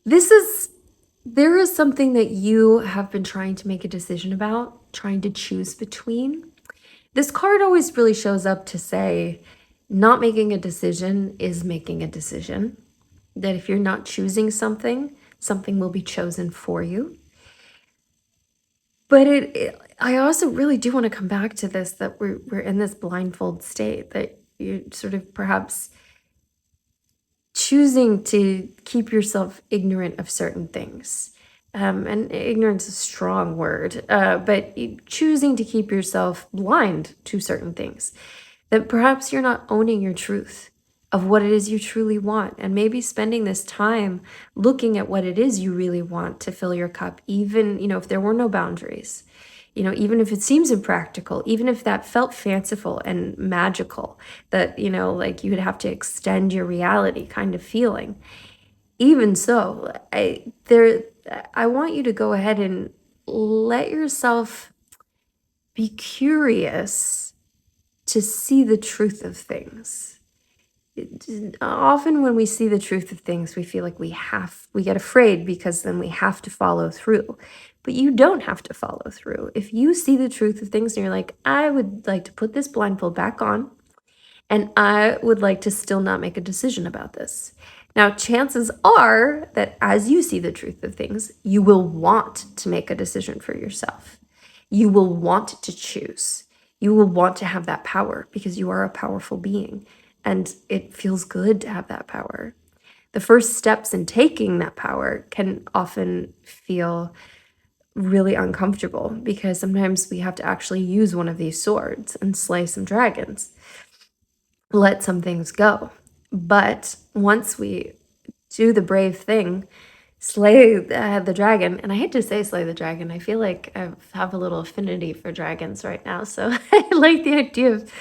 There is something that you have been trying to make a decision about, trying to choose between. This card always really shows up to say, not making a decision is making a decision. That if you're not choosing something, something will be chosen for you. But I also really do want to come back to this, that we're in this blindfold state, that you're sort of perhaps choosing to keep yourself ignorant of certain things. And ignorance is a strong word, but choosing to keep yourself blind to certain things. That perhaps you're not owning your truth of what it is you truly want, and maybe spending this time looking at what it is you really want to fill your cup, even, if there were no boundaries, even if it seems impractical, even if that felt fanciful and magical, that, like you would have to extend your reality kind of feeling. Even so, I want you to go ahead and let yourself be curious to see the truth of things. Often when we see the truth of things, we feel like we get afraid because then we have to follow through. But you don't have to follow through. If you see the truth of things and you're like, I would like to put this blindfold back on, and I would like to still not make a decision about this. Now, chances are that as you see the truth of things, you will want to make a decision for yourself. You will want to choose. You will want to have that power because you are a powerful being. And it feels good to have that power. The first steps in taking that power can often feel really uncomfortable because sometimes we have to actually use one of these swords and slay some dragons, let some things go. But once we do the brave thing, slay the dragon, and I hate to say slay the dragon, I feel like I have a little affinity for dragons right now, so I like the idea of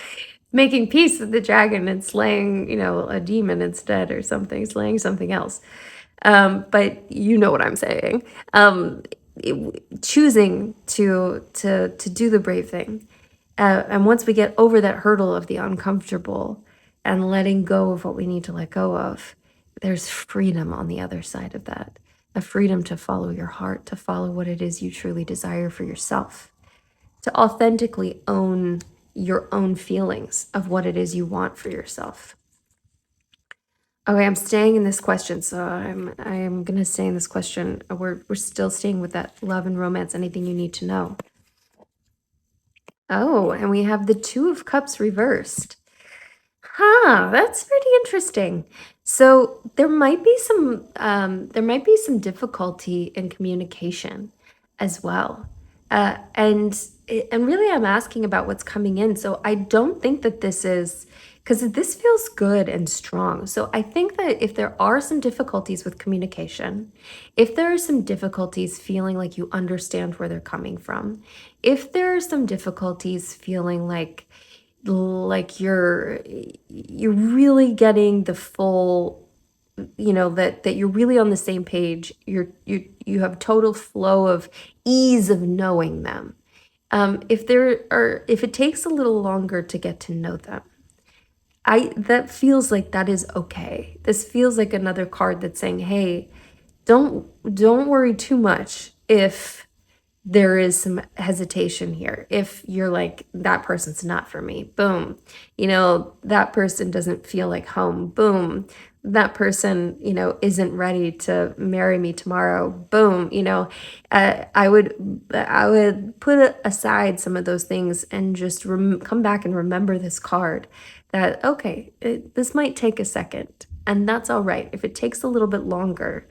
making peace with the dragon and slaying, a demon instead or something, slaying something else. But you know what I'm saying. Choosing to do the brave thing. And once we get over that hurdle of the uncomfortable and letting go of what we need to let go of, there's freedom on the other side of that. a freedom to follow your heart, to follow what it is you truly desire for yourself, to authentically own your own feelings of what it is you want for yourself. Okay, I'm staying in this question, so I'm gonna stay in this question. We're still staying with that love and romance. Anything you need to know? Oh, and we have the Two of Cups reversed. Huh, that's pretty interesting. So there might be some difficulty in communication as well. And really I'm asking about what's coming in. So I don't think that this is, because this feels good and strong. So I think that if there are some difficulties with communication, if there are some difficulties feeling like you understand where they're coming from, if there are some difficulties feeling like you're really getting the full, that you're really on the same page, you have total flow of ease of knowing them. If it takes a little longer to get to know them, that feels like that is okay. This feels like another card that's saying, hey, don't worry too much if there is some hesitation here. If you're like, that person's not for me, boom. That person doesn't feel like home, boom. That person, isn't ready to marry me tomorrow, boom. I would put aside some of those things and just come back and remember this card that, okay, this might take a second, and that's all right. If it takes a little bit longer,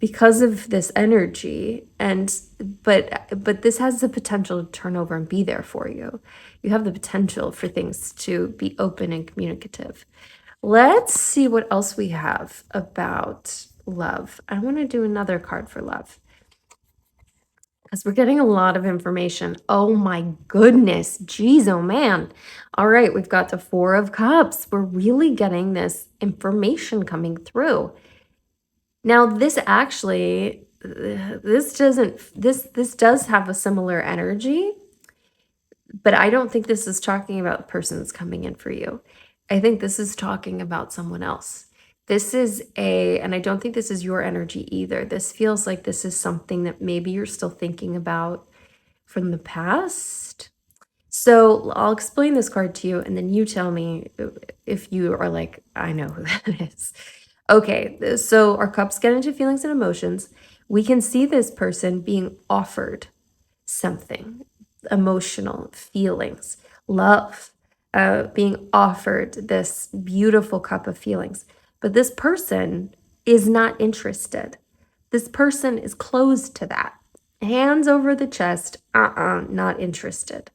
because of this energy, but this has the potential to turn over and be there for you. You have the potential for things to be open and communicative. Let's see what else we have about love. I want to do another card for love because we're getting a lot of information. Oh my goodness. Geez, oh man. All right, we've got the Four of Cups. We're really getting this information coming through. Now, this actually, this does have a similar energy, but I don't think this is talking about the person that's coming in for you. I think this is talking about someone else. And I don't think this is your energy either. This feels like this is something that maybe you're still thinking about from the past. So I'll explain this card to you, and then you tell me if you are like, I know who that is. Okay, so our cups get into feelings and emotions. We can see this person being offered something, emotional feelings, love, being offered this beautiful cup of feelings. But this person is not interested. This person is closed to that. Hands over the chest, not interested.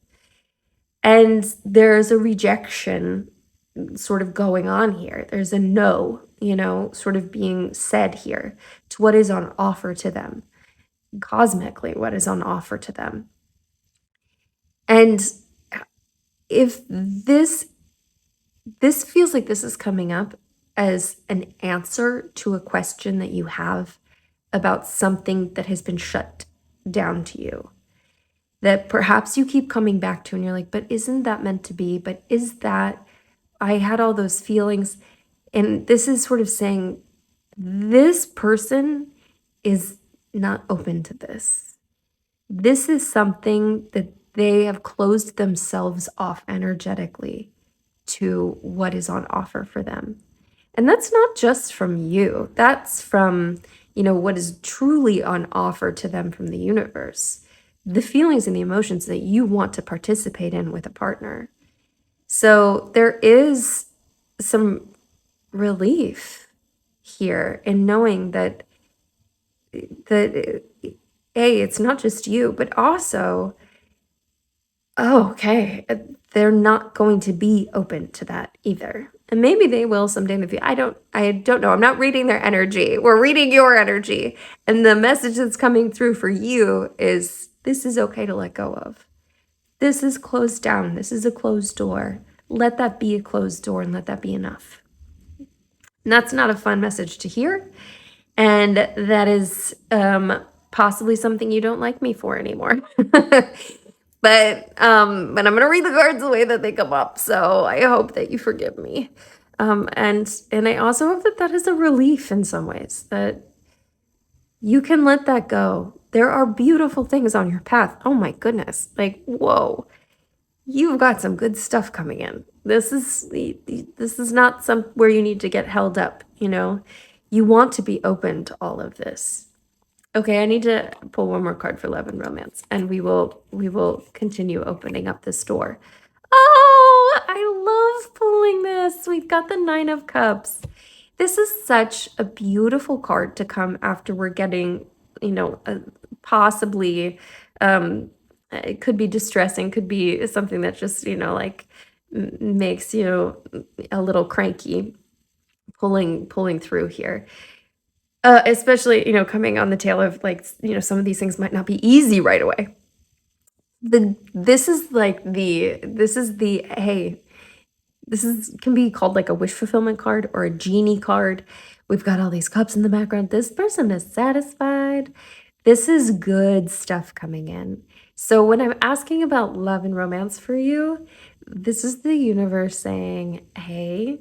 And there's a rejection sort of going on here. There's a no, sort of being said here to what is on offer to them, cosmically, what is on offer to them. And if this feels like this is coming up as an answer to a question that you have about something that has been shut down to you, that perhaps you keep coming back to, and you're like, but isn't that meant to be? But I had all those feelings. And this is sort of saying, this person is not open to this. This is something that they have closed themselves off energetically to what is on offer for them. And that's not just from you. That's from, what is truly on offer to them from the universe. The feelings and the emotions that you want to participate in with a partner. So there is some relief here in knowing that it's not just you, but also, okay, they're not going to be open to that either. And maybe they will someday in the future. I don't know. I'm not reading their energy. We're reading your energy. And the message that's coming through for you is, this is okay to let go of. This is closed down. This is a closed door. Let that be a closed door, and let that be enough. And that's not a fun message to hear. And that is possibly something you don't like me for anymore. But I'm going to read the cards the way that they come up. So I hope that you forgive me. And I also hope that is a relief in some ways, that You can let that go. There are beautiful things on your path. Oh my goodness. Like, whoa. You've got some good stuff coming in. This is not some where you need to get held up, you know. You want to be open to all of this. Okay, I need to pull one more card for love and romance, and we will continue opening up this door. Oh, I love pulling this. We've got the Nine of Cups. This is such a beautiful card to come after we're getting, possibly, um, it could be distressing, could be something that just, like makes you a little cranky pulling through here. Especially, coming on the tail of like, some of these things might not be easy right away. This is the hey, this is can be called like a wish fulfillment card or a genie card. We've got all these cups in the background. This person is satisfied. This is good stuff coming in. So when I'm asking about love and romance for you, this is the universe saying, "Hey,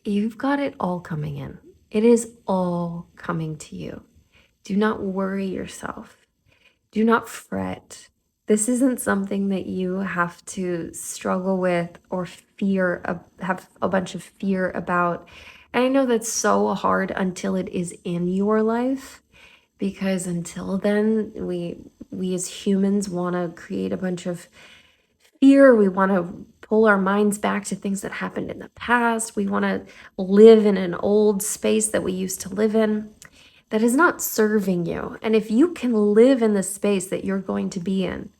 you've got it all coming in. It is all coming to you. Do not worry yourself. Do not fret. This isn't something that you have to struggle with or have a bunch of fear about. And I know that's so hard until it is in your life, because until then, we as humans want to create a bunch of fear. We want to pull our minds back to things that happened in the past. We want to live in an old space that we used to live in that is not serving you. And if you can live in the space that you're going to be in,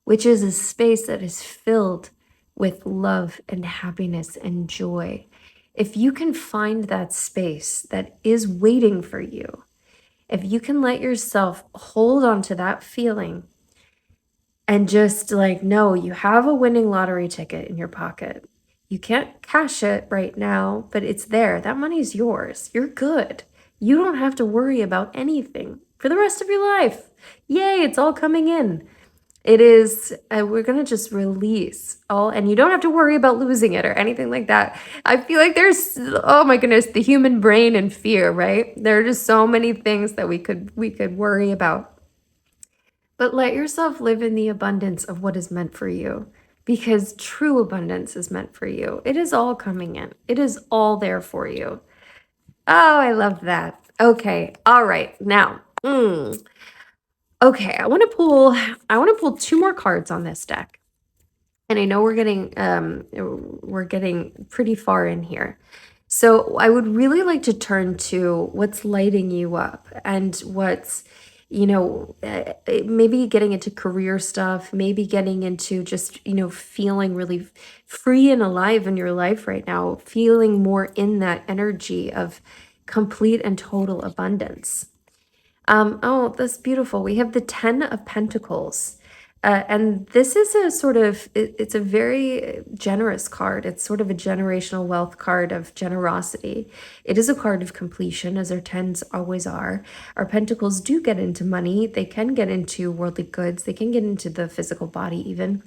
which is a space that is filled with love and happiness and joy, if you can find that space that is waiting for you, if you can let yourself hold on to that feeling and just like, no, you have a winning lottery ticket in your pocket. You can't cash it right now, but it's there. That money's yours. You're good. You don't have to worry about anything for the rest of your life. Yay, it's all coming in. It is, we're going to just release all, and you don't have to worry about losing it or anything like that. I feel like there's, oh my goodness, the human brain and fear, right? There are just so many things that we could worry about. But let yourself live in the abundance of what is meant for you, because true abundance is meant for you. It is all coming in, it is all there for you. Oh, I love that. Okay. All right. Now, okay, I want to pull two more cards on this deck. And I know we're getting pretty far in here. So I would really like to turn to what's lighting you up and what's, maybe getting into career stuff, maybe getting into just, feeling really free and alive in your life right now, feeling more in that energy of complete and total abundance. Oh, that's beautiful. We have the Ten of Pentacles. And this is a sort of, it's a very generous card. It's sort of a generational wealth card of generosity. It is a card of completion, as our tens always are. Our pentacles do get into money. They can get into worldly goods. They can get into the physical body even,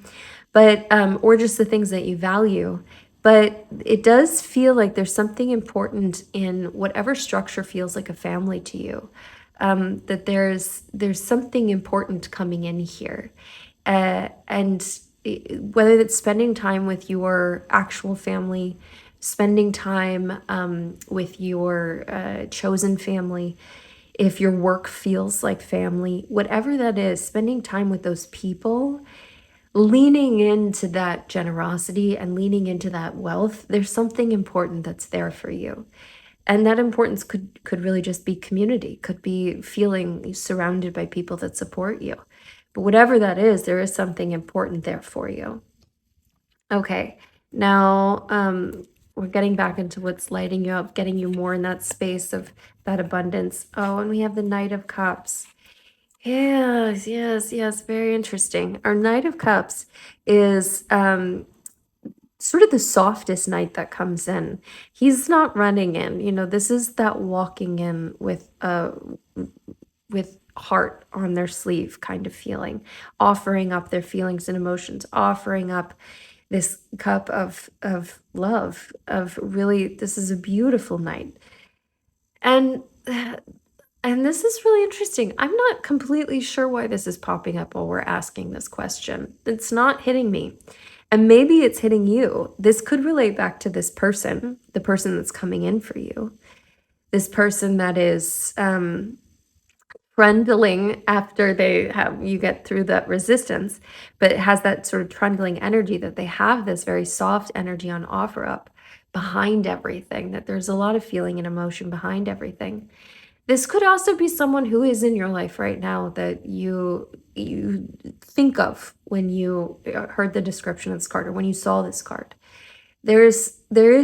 but, or just the things that you value. But it does feel like there's something important in whatever structure feels like a family to you. That there's something important coming in here, and whether it's spending time with your actual family, spending time with your chosen family, if your work feels like family, whatever that is, spending time with those people, leaning into that generosity and leaning into that wealth, there's something important that's there for you. And that importance could really just be community, could be feeling surrounded by people that support you. But whatever that is, there is something important there for you. Okay, now we're getting back into what's lighting you up, getting you more in that space of that abundance. Oh, and we have the Knight of Cups. Yes, yes, yes, very interesting. Our Knight of Cups is sort of the softest knight that comes in. He's not running in. This is that walking in with heart on their sleeve kind of feeling, offering up their feelings and emotions, offering up this cup of love, of really, this is a beautiful night. And And this is really interesting. I'm not completely sure why this is popping up while we're asking this question. It's not hitting me. And maybe it's hitting you. This could relate back to this person, the person that's coming in for you. This person that is trundling after they have you get through that resistance, but it has that sort of trundling energy that they have this very soft energy on offer up behind everything, that there's a lot of feeling and emotion behind everything. This could also be someone who is in your life right now that you think of when you heard the description of this card or when you saw this card. There is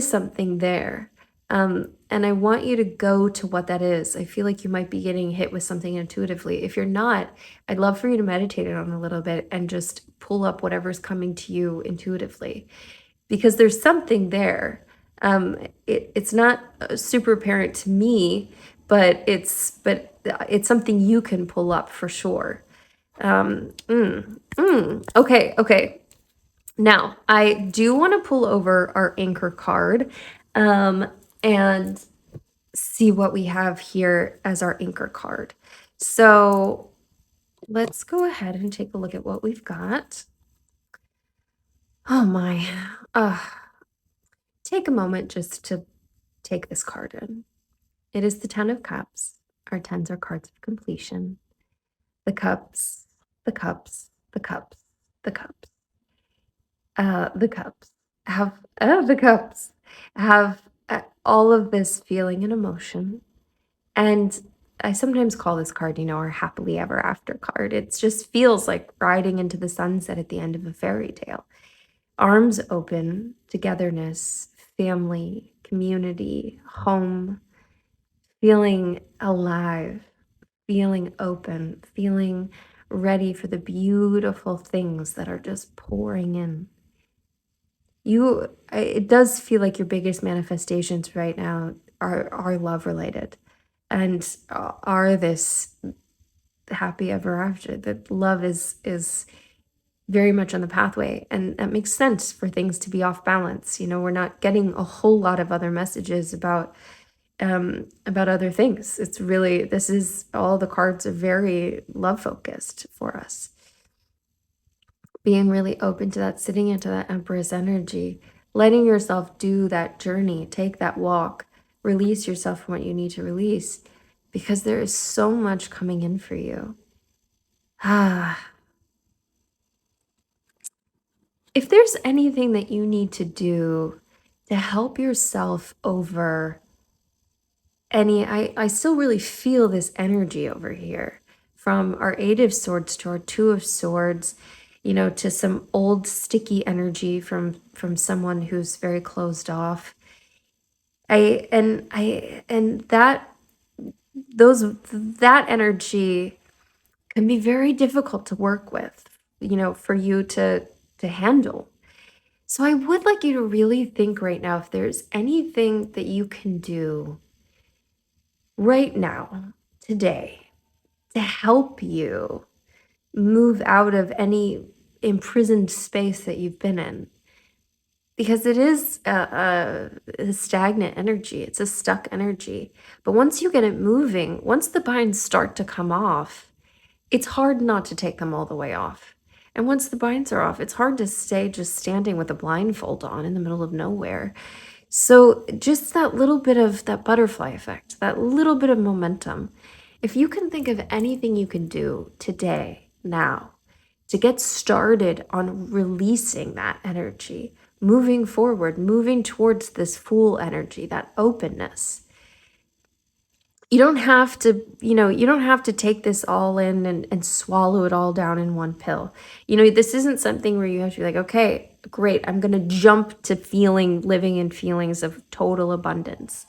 something there. And I want you to go to what that is. I feel like you might be getting hit with something intuitively. If you're not, I'd love for you to meditate on it a little bit and just pull up whatever's coming to you intuitively, because there's something there. It's not super apparent to me, but it's something you can pull up for sure. Okay. Now, I do want to pull over our anchor card and see what we have here as our anchor card. So let's go ahead and take a look at what we've got. Oh my. Take a moment just to take this card in. It is the 10 of Cups. Our 10s are cards of completion. The cups, the cups, the cups, the cups. The cups have all of this feeling and emotion. And I sometimes call this card, our happily ever after card. It just feels like riding into the sunset at the end of a fairy tale. Arms open, togetherness, family, community, home, feeling alive, feeling open, feeling ready for the beautiful things that are just pouring in. It does feel like your biggest manifestations right now are love related and are this happy ever after. That love is very much on the pathway, and that makes sense for things to be off balance. We're not getting a whole lot of other messages about other things. It's really, this is, all the cards are very love focused for us. Being really open to that, sitting into that Empress energy, letting yourself do that journey, take that walk, release yourself from what you need to release, because there is so much coming in for you. If there's anything that you need to do to help yourself over I still really feel this energy over here, from our 8 of Swords to our 2 of Swords, to some old sticky energy from someone who's very closed off. That energy can be very difficult to work with, for you to handle. So I would like you to really think right now if there's anything that you can do right now, today, to help you move out of any imprisoned space that you've been in. Because it is a stagnant energy, it's a stuck energy. But once you get it moving, once the binds start to come off, it's hard not to take them all the way off. And once the binds are off, it's hard to stay just standing with a blindfold on in the middle of nowhere. So just that little bit of that butterfly effect, that little bit of momentum, if you can think of anything you can do today, now, to get started on releasing that energy, moving forward, moving towards this Fool energy, that openness. You don't have to take this all in and swallow it all down in one pill. This isn't something where you have to be like, okay, great, I'm going to jump to living in feelings of total abundance.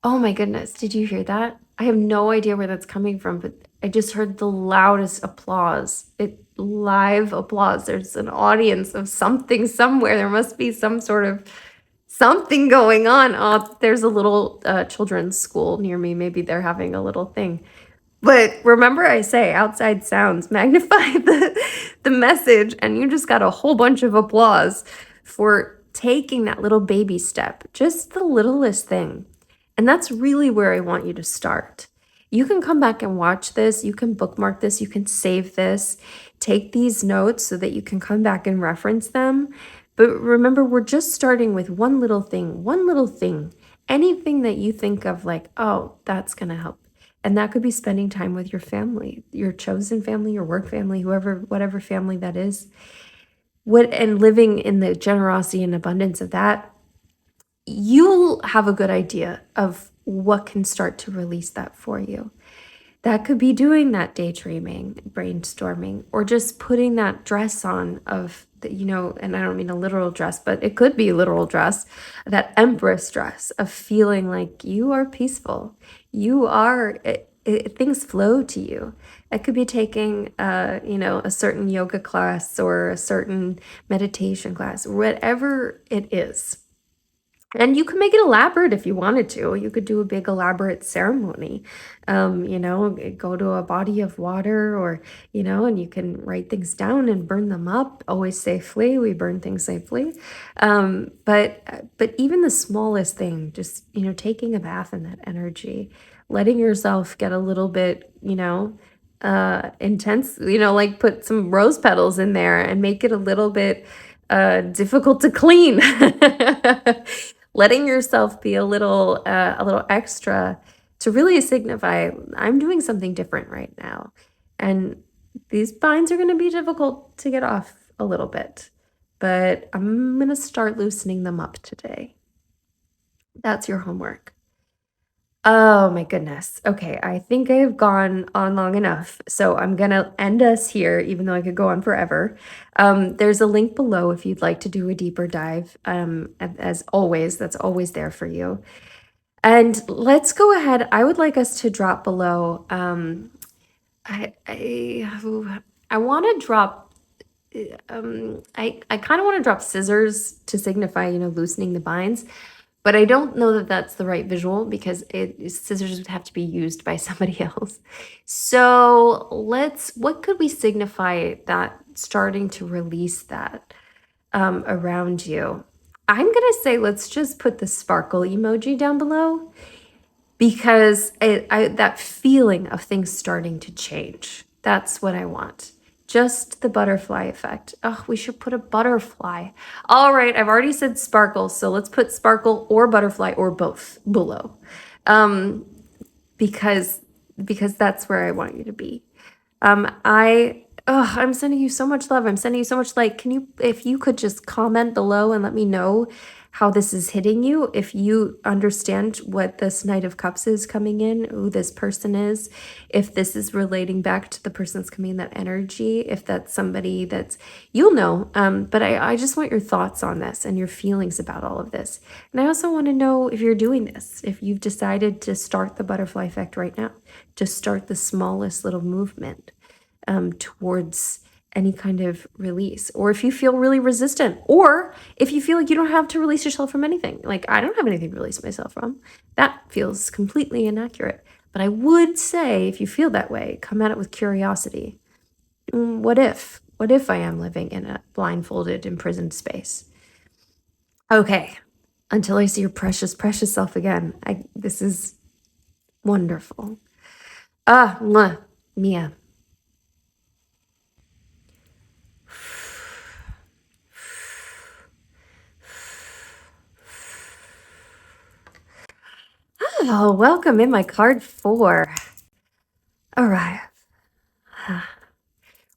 Oh my goodness, did you hear that? I have no idea where that's coming from, but I just heard the loudest applause. Live applause. There's an audience of something somewhere. There must be some sort of something going on. Oh, there's a little children's school near me. Maybe they're having a little thing. But remember, I say outside sounds magnify the message, and you just got a whole bunch of applause for taking that little baby step, just the littlest thing. And that's really where I want you to start. You can come back and watch this. You can bookmark this. You can save this. Take these notes so that you can come back and reference them. But remember, we're just starting with one little thing, one little thing. Anything that you think of, like, oh, that's going to help. And that could be spending time with your family, your chosen family, your work family, whoever, whatever family that is. And living in the generosity and abundance of that, you'll have a good idea of what can start to release that for you. That could be doing that daydreaming, brainstorming, or just putting that dress on of the, and I don't mean a literal dress, but it could be a literal dress, that empress dress of feeling like you are peaceful. You are, things flow to you. It could be taking, a certain yoga class or a certain meditation class, whatever it is. And you can make it elaborate if you wanted to. You could do a big elaborate ceremony, go to a body of water or, and you can write things down and burn them up, always safely. We burn things safely. But even the smallest thing, just, taking a bath in that energy, letting yourself get a little bit, intense, like put some rose petals in there and make it a little bit difficult to clean. Letting yourself be a little extra to really signify I'm doing something different right now, and these binds are going to be difficult to get off a little bit, but I'm going to start loosening them up today. That's your homework. Oh my goodness. Okay, I think I've gone on long enough. So I'm gonna end us here, even though I could go on forever. There's a link below if you'd like to do a deeper dive. As always, that's always there for you. And let's go ahead. I would like us to drop below. I want to drop. I kind of want to drop scissors to signify, loosening the binds. But I don't know that that's the right visual because scissors would have to be used by somebody else. So what could we signify that starting to release that around you? I'm going to say let's just put the sparkle emoji down below because that feeling of things starting to change. That's what I want. Just the butterfly effect. Oh, we should put a butterfly. All right, I've already said sparkle, so let's put sparkle or butterfly or both below. Because that's where I want you to be. I'm sending you so much love. I'm sending you so much light. If you could just comment below and let me know how this is hitting you, if you understand what this Knight of Cups is coming in, who this person is, if this is relating back to the person that's coming in, that energy, if that's somebody you'll know. But I just want your thoughts on this and your feelings about all of this. And I also want to know if you're doing this, if you've decided to start the butterfly effect right now, to start the smallest little movement towards any kind of release, or if you feel really resistant, or if you feel like you don't have to release yourself from anything. Like, I don't have anything to release myself from. That feels completely inaccurate. But I would say, if you feel that way, come at it with curiosity. What if I am living in a blindfolded, imprisoned space? Okay, until I see your precious, precious self again. This is wonderful. Mia. Oh, welcome in my card 4. Arrive.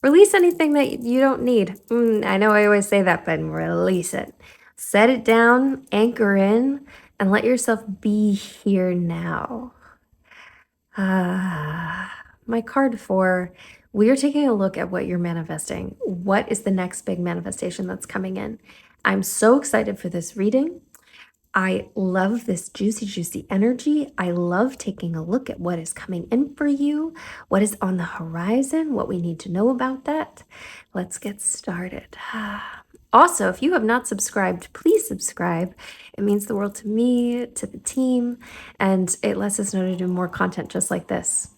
Release anything that you don't need. I know I always say that, but release it. Set it down, anchor in, and let yourself be here now. My card 4, we are taking a look at what you're manifesting. What is the next big manifestation that's coming in? I'm so excited for this reading. I love this juicy, juicy energy. I love taking a look at what is coming in for you, what is on the horizon, what we need to know about that. Let's get started. Also, if you have not subscribed, please subscribe. It means the world to me, to the team, and it lets us know to do more content just like this.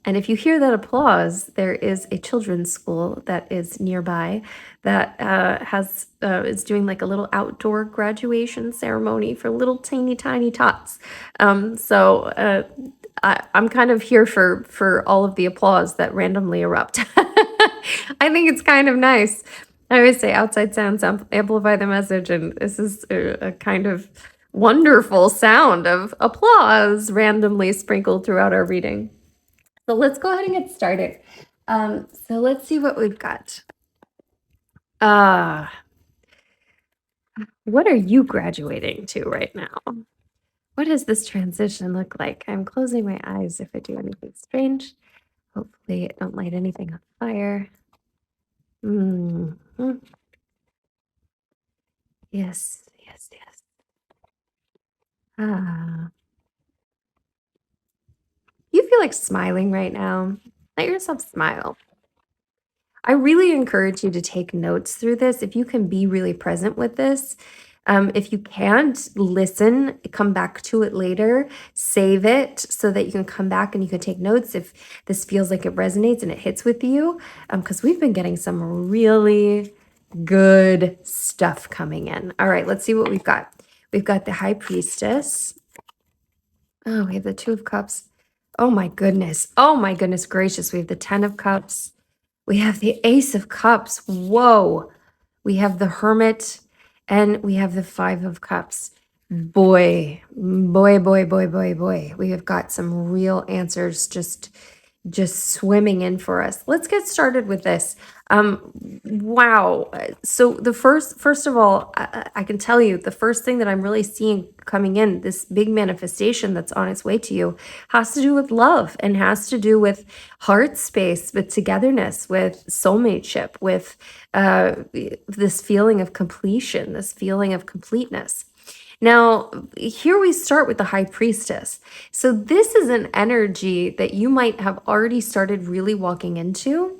And if you hear that applause, there is a children's school that is nearby that is doing like a little outdoor graduation ceremony for little teeny tiny tots. So I'm kind of here for all of the applause that randomly erupt. I think it's kind of nice. I always say outside sounds amplify the message, and this is a kind of wonderful sound of applause randomly sprinkled throughout our reading. So let's go ahead and get started. So let's see what we've got. What are you graduating to right now? What does this transition look like? I'm closing my eyes if I do anything strange. Hopefully, I don't light anything on fire. Yes, yes, yes. You feel like smiling right now? Let yourself smile. I really encourage you to take notes through this. If you can be really present with this, if you can't, listen, come back to it later, save it so that you can come back and you can take notes if this feels like it resonates and it hits with you. Because we've been getting some really good stuff coming in. All right, let's see what we've got. We've got the High Priestess. Oh, we have the Two of Cups. Oh my goodness. Oh my goodness gracious. We have the 10 of Cups. We have the Ace of Cups. Whoa. We have the Hermit and we have the 5 of Cups. Boy. We have got some real answers just swimming in for us. Let's get started with this. Wow. So the first of all, I can tell you the first thing that I'm really seeing coming in, this big manifestation that's on its way to you, has to do with love and has to do with heart space, with togetherness, with soulmateship, with this feeling of completion, this feeling of completeness. Now, here we start with the High Priestess. So this is an energy that you might have already started really walking into.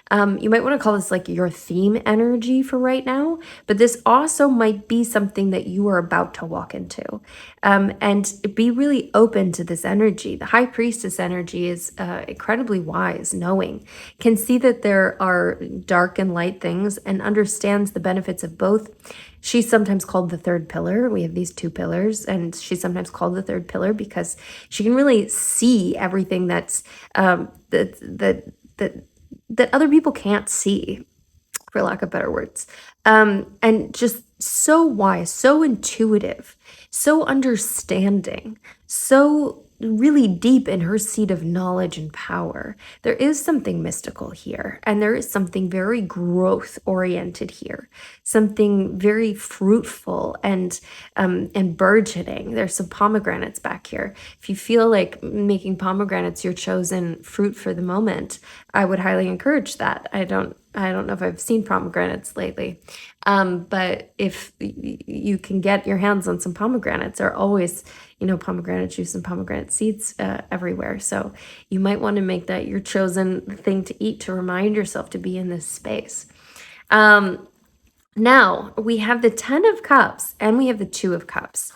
You might want to call this like your theme energy for right now, but this also might be something that you are about to walk into. And be really open to this energy. The High Priestess energy is incredibly wise, knowing, can see that there are dark and light things and understands the benefits of both. She's sometimes called the third pillar. We have these two pillars, and she's sometimes called the third pillar because she can really see everything that's that other people can't see, for lack of better words. And just so wise, so intuitive, so understanding, so really deep in her seat of knowledge and power. There is something mystical here, and there is something very growth oriented here, something very fruitful and burgeoning. There's some pomegranates back here. If you feel like making pomegranates your chosen fruit for the moment, I would highly encourage that. I don't know if I've seen pomegranates lately, but if you can get your hands on some pomegranates, there are always, pomegranate juice and pomegranate seeds everywhere. So you might want to make that your chosen thing to eat to remind yourself to be in this space. Now we have the 10 of Cups and we have the 2 of Cups.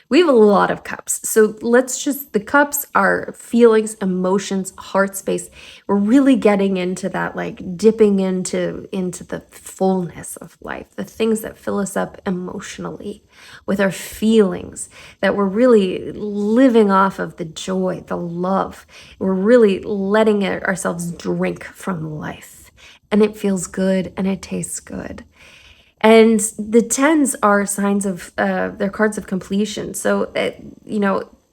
We have a lot of cups. So the cups are feelings, emotions, heart space. We're really getting into that, like dipping into the fullness of life, the things that fill us up emotionally with our feelings, that we're really living off of the joy, the love. We're really letting ourselves drink from life. And it feels good and it tastes good. And the 10s are signs of, they're cards of completion. So,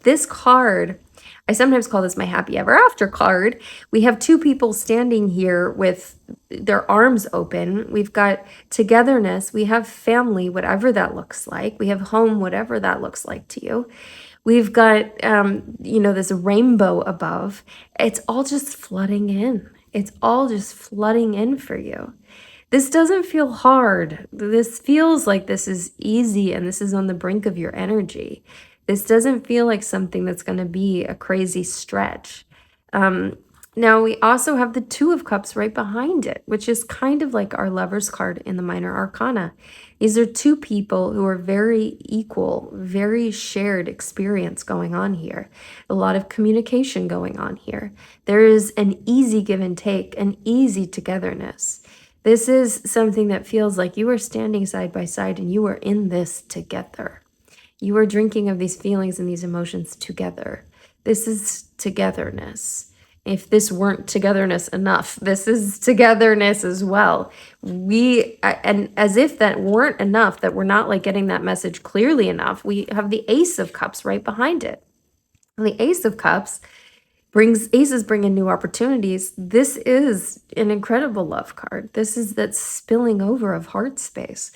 this card, I sometimes call this my happy ever after card. We have two people standing here with their arms open. We've got togetherness. We have family, whatever that looks like. We have home, whatever that looks like to you. We've got, this rainbow above. It's all just flooding in. It's all just flooding in for you. This doesn't feel hard. This feels like this is easy and this is on the brink of your energy. This doesn't feel like something that's going to be a crazy stretch. Now we also have the 2 of Cups right behind it, which is kind of like our Lover's card in the Minor Arcana. These are two people who are very equal, very shared experience going on here. A lot of communication going on here. There is an easy give and take, an easy togetherness. This is something that feels like you are standing side by side and you are in this together. You are drinking of these feelings and these emotions together. This is togetherness. If this weren't togetherness enough, this is togetherness as well. And as if that weren't enough, that we're not like getting that message clearly enough, we have the Ace of Cups right behind it. And the Ace of Cups aces bring in new opportunities. This is an incredible love card. This is that spilling over of heart space.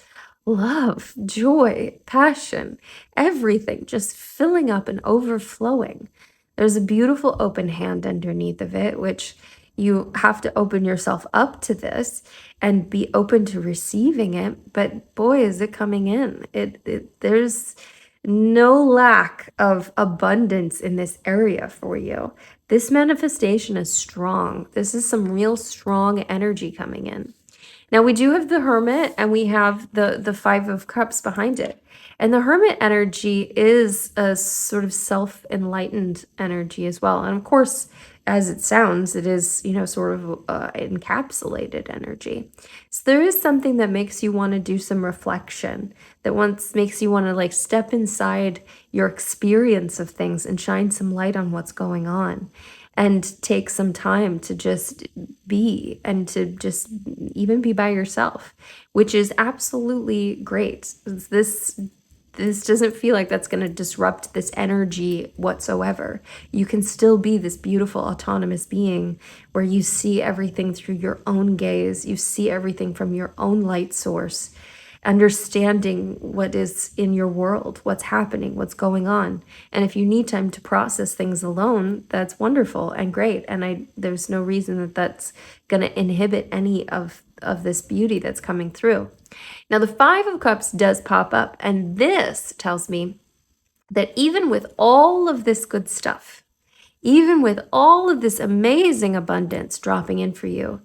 Love, joy, passion, everything just filling up and overflowing. There's a beautiful open hand underneath of it, which you have to open yourself up to this and be open to receiving it. But boy, is it coming in. There's no lack of abundance in this area for you. This manifestation is strong. This is some real strong energy coming in. Now we do have the Hermit and we have the Five of Cups behind it. And the Hermit energy is a sort of self-enlightened energy as well. And of course, as it sounds, it is, sort of encapsulated energy. So there is something that makes you want to do some reflection, that makes you want to like step inside your experience of things and shine some light on what's going on and take some time to just be and to just even be by yourself, which is absolutely great. This doesn't feel like that's going to disrupt this energy whatsoever. You can still be this beautiful autonomous being where you see everything through your own gaze. You see everything from your own light source, understanding what is in your world, what's happening, what's going on. And if you need time to process things alone, that's wonderful and great. And there's no reason that that's going to inhibit any of this beauty that's coming through. Now, the Five of Cups does pop up, and this tells me that even with all of this good stuff, even with all of this amazing abundance dropping in for you,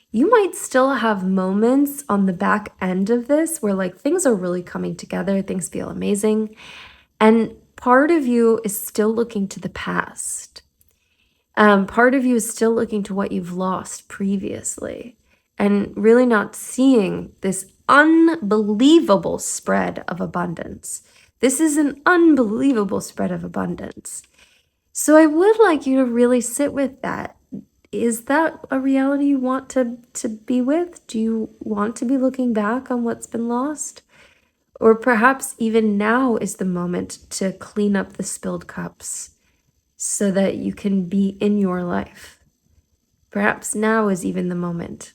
you might still have moments on the back end of this where like things are really coming together, things feel amazing, and part of you is still looking to the past. Part of you is still looking to what you've lost previously and really not seeing this unbelievable spread of abundance. This is an unbelievable spread of abundance. So I would like you to really sit with that. Is that a reality you want to be with? Do you want to be looking back on what's been lost? Or perhaps even now is the moment to clean up the spilled cups so that you can be in your life. Perhaps now is even the moment.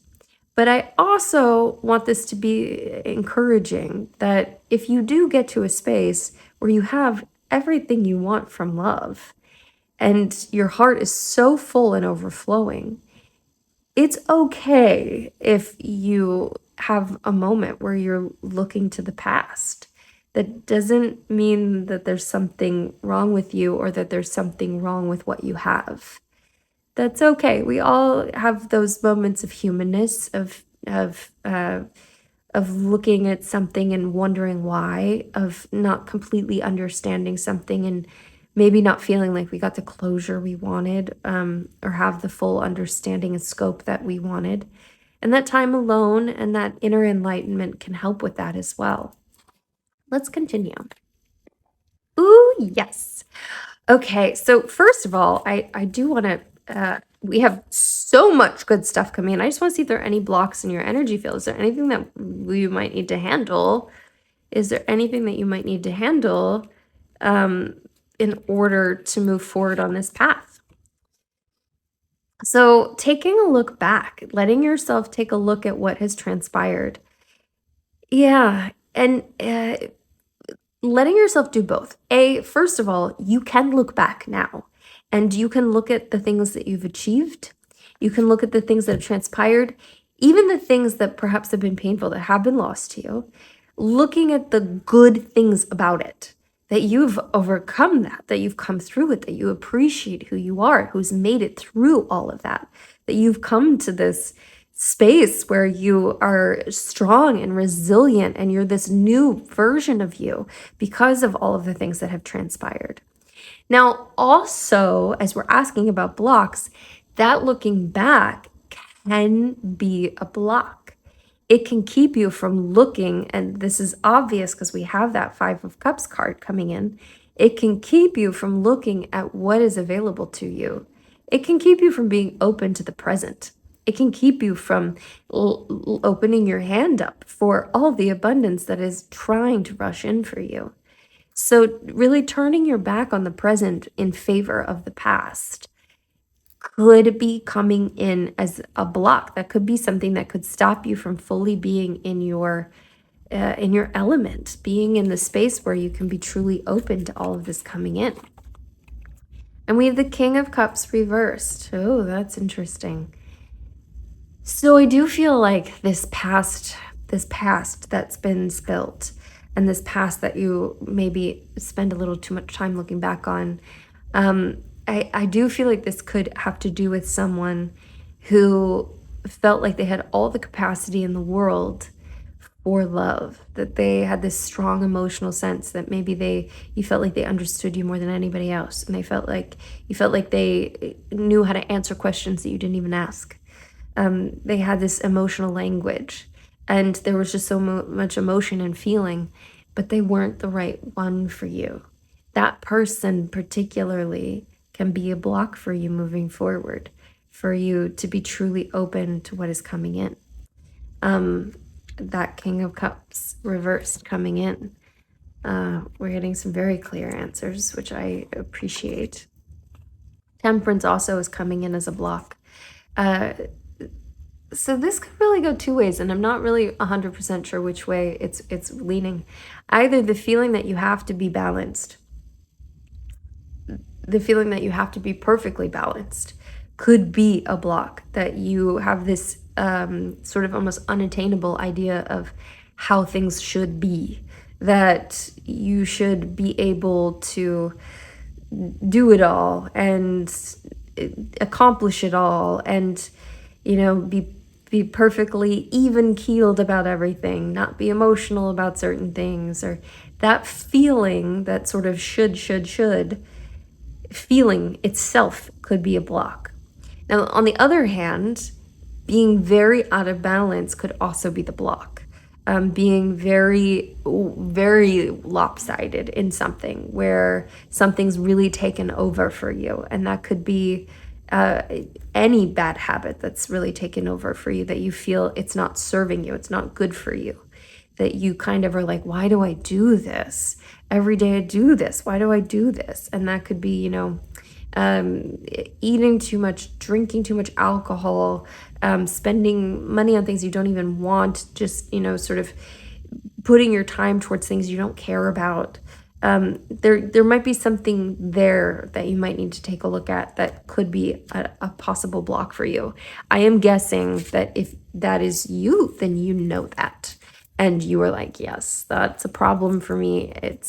But I also want this to be encouraging that if you do get to a space where you have everything you want from love and your heart is so full and overflowing, it's okay if you have a moment where you're looking to the past. That doesn't mean that there's something wrong with you or that there's something wrong with what you have. That's okay. We all have those moments of humanness, of looking at something and wondering why, of not completely understanding something and maybe not feeling like we got the closure we wanted, or have the full understanding and scope that we wanted. And that time alone and that inner enlightenment can help with that as well. Let's continue. Ooh, yes. Okay, so first of all, I do want to, we have so much good stuff coming in. I just want to see if there are any blocks in your energy field. Is there anything that you might need to handle? Is there anything that you might need to handle in order to move forward on this path? So taking a look back, letting yourself take a look at what has transpired. Yeah, and letting yourself do both. First of all, you can look back now and you can look at the things that you've achieved. You can look at the things that have transpired, even the things that perhaps have been painful, that have been lost to you, looking at the good things about it, that you've overcome that you've come through it, that you appreciate who you are, who's made it through all of that you've come to this space where you are strong and resilient and you're this new version of you because of all of the things that have transpired. Now, also, as we're asking about blocks, that looking back can be a block. It can keep you from looking, and this is obvious because we have that Five of Cups card coming in. It can keep you from looking at what is available to you. It can keep you from being open to the present. It can keep you from opening your hand up for all the abundance that is trying to rush in for you. So, really turning your back on the present in favor of the past could be coming in as a block. That could be something that could stop you from fully being in your element, being in the space where you can be truly open to all of this coming in. And we have the King of Cups reversed. Oh, that's interesting. So I do feel like this past that's been spilt, and this past that you maybe spend a little too much time looking back on, I do feel like this could have to do with someone who felt like they had all the capacity in the world for love, that they had this strong emotional sense that maybe you felt like they understood you more than anybody else, and you felt like they knew how to answer questions that you didn't even ask. They had this emotional language, and there was just so much emotion and feeling, but they weren't the right one for you. That person particularly can be a block for you moving forward, for you to be truly open to what is coming in. That King of Cups reversed coming in. We're getting some very clear answers, which I appreciate. Temperance also is coming in as a block. So this could really go two ways, and I'm not really 100% sure which way it's leaning. Either the feeling that you have to be balanced, the feeling that you have to be perfectly balanced, could be a block, that you have this sort of almost unattainable idea of how things should be, that you should be able to do it all and accomplish it all, and be perfectly even keeled about everything, not be emotional about certain things, or that feeling, that sort of should feeling itself could be a block. Now, on the other hand, being very out of balance could also be the block. Being very, very lopsided in something, where something's really taken over for you. And that could be any bad habit that's really taken over for you, that you feel it's not serving you, it's not good for you. That you kind of are like, why do I do this? Every day I do this. Why do I do this? And that could be, eating too much, drinking too much alcohol, spending money on things you don't even want, just, sort of putting your time towards things you don't care about. There might be something there that you might need to take a look at that could be a possible block for you. I am guessing that if that is you, then you know that. And you are like, yes, that's a problem for me. It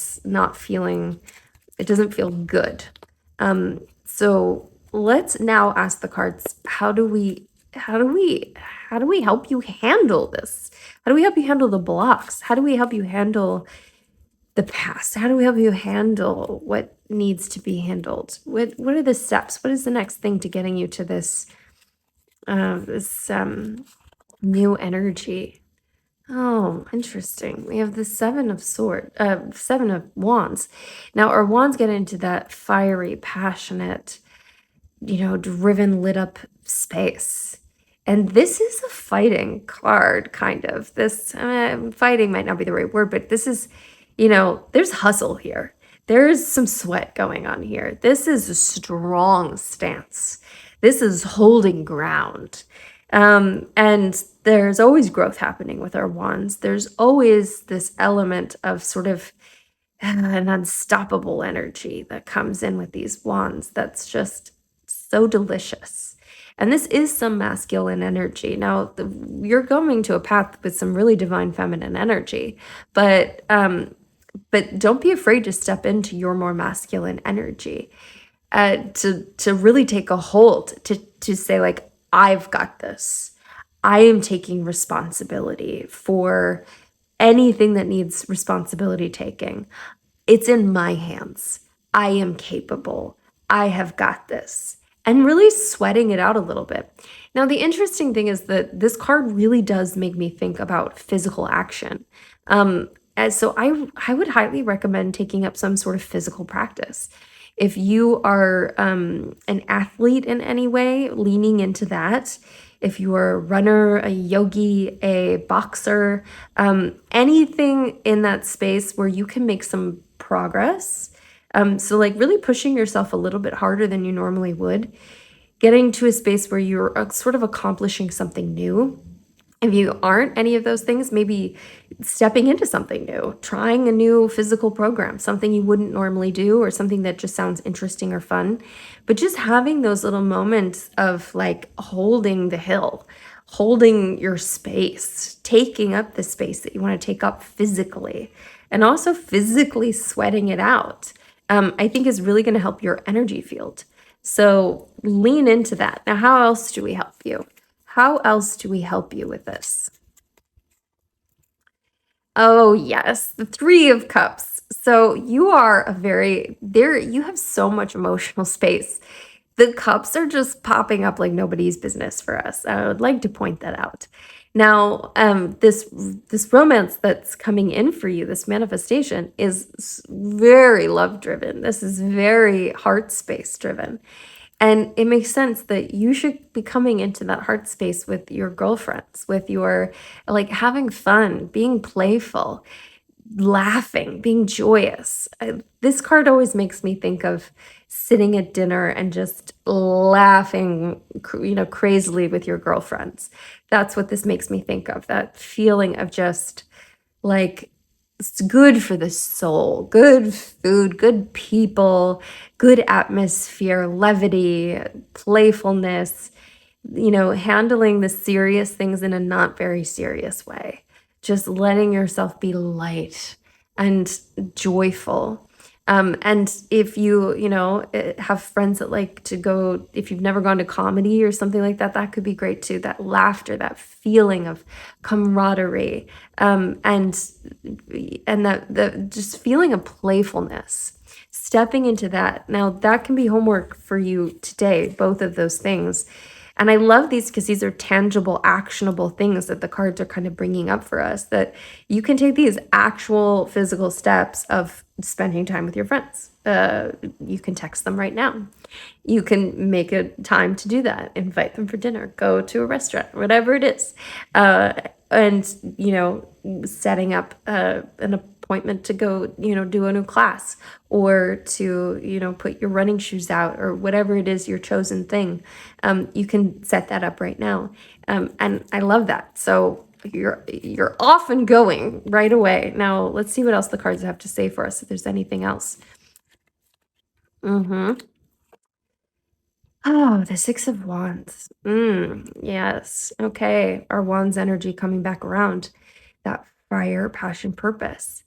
doesn't feel good. So let's now ask the cards, how do we help you handle this? How do we help you handle the blocks? How do we help you handle the past? How do we help you handle what needs to be handled? What are the steps? What is the next thing to getting you to this new energy? Oh, interesting. We have the Seven of Wands. Now, our wands get into that fiery, passionate, driven, lit up space. And this is a fighting card, kind of. This fighting might not be the right word, but this is, there's hustle here. There's some sweat going on here. This is a strong stance. This is holding ground. And there's always growth happening with our wands. There's always this element of sort of an unstoppable energy that comes in with these wands that's just so delicious. And this is some masculine energy. Now, you're going to a path with some really divine feminine energy, but don't be afraid to step into your more masculine energy, to really take a hold, to say, like, I've got this. I am taking responsibility for anything that needs responsibility taking. It's in my hands. I am capable. I have got this. And really sweating it out a little bit. Now, the interesting thing is that this card really does make me think about physical action. So I would highly recommend taking up some sort of physical practice. If you are an athlete in any way, leaning into that. If you are a runner, a yogi, a boxer, anything in that space where you can make some progress. So like really pushing yourself a little bit harder than you normally would, getting to a space where you're sort of accomplishing something new. If you aren't any of those things, maybe stepping into something new, trying a new physical program, something you wouldn't normally do, or something that just sounds interesting or fun. But just having those little moments of like holding the hill, holding your space, taking up the space that you want to take up physically, and also physically sweating it out, I think is really going to help your energy field. So lean into that. Now, how else do we help you? How else do we help you with this? Oh, yes, the Three of Cups. So you are a very there you have so much emotional space. The cups are just popping up like nobody's business for us. I would like to point that out. Now, this romance that's coming in for you, this manifestation, is very love driven. This is very heart space driven. And it makes sense that you should be coming into that heart space with your girlfriends, with your like having fun, being playful, laughing, being joyous. This card always makes me think of sitting at dinner and just laughing, crazily with your girlfriends. That's what this makes me think of. That feeling of just like it's good for the soul, good food, good people, good atmosphere, levity, playfulness, handling the serious things in a not very serious way. Just letting yourself be light and joyful. And if you have friends that like to go, if you've never gone to comedy or something like that, that could be great too. That laughter, that feeling of camaraderie, and that the just feeling of playfulness, stepping into that. Now that can be homework for you today, both of those things. And I love these because these are tangible, actionable things that the cards are kind of bringing up for us, that you can take these actual physical steps of spending time with your friends. You can text them right now. You can make a time to do that, invite them for dinner, go to a restaurant, whatever it is. And setting up an appointment to go, do a new class, or to, put your running shoes out, or whatever it is, your chosen thing. You can set that up right now. And I love that. So you're off and going right away. Now let's see what else the cards have to say for us, if there's anything else. Mm-hmm. Oh, the Six of Wands. Yes. Okay. Our Wands energy coming back around. That fire, passion, purpose.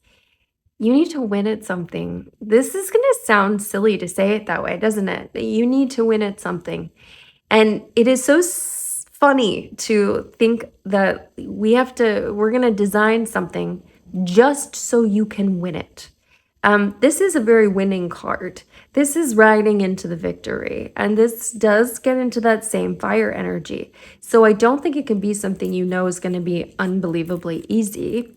You need to win at something. This is going to sound silly to say it that way, doesn't it? You need to win at something. And it is so funny to think that we're going to design something just so you can win it. This is a very winning card. This is riding into the victory, and this does get into that same fire energy. So I don't think it can be something is going to be unbelievably easy,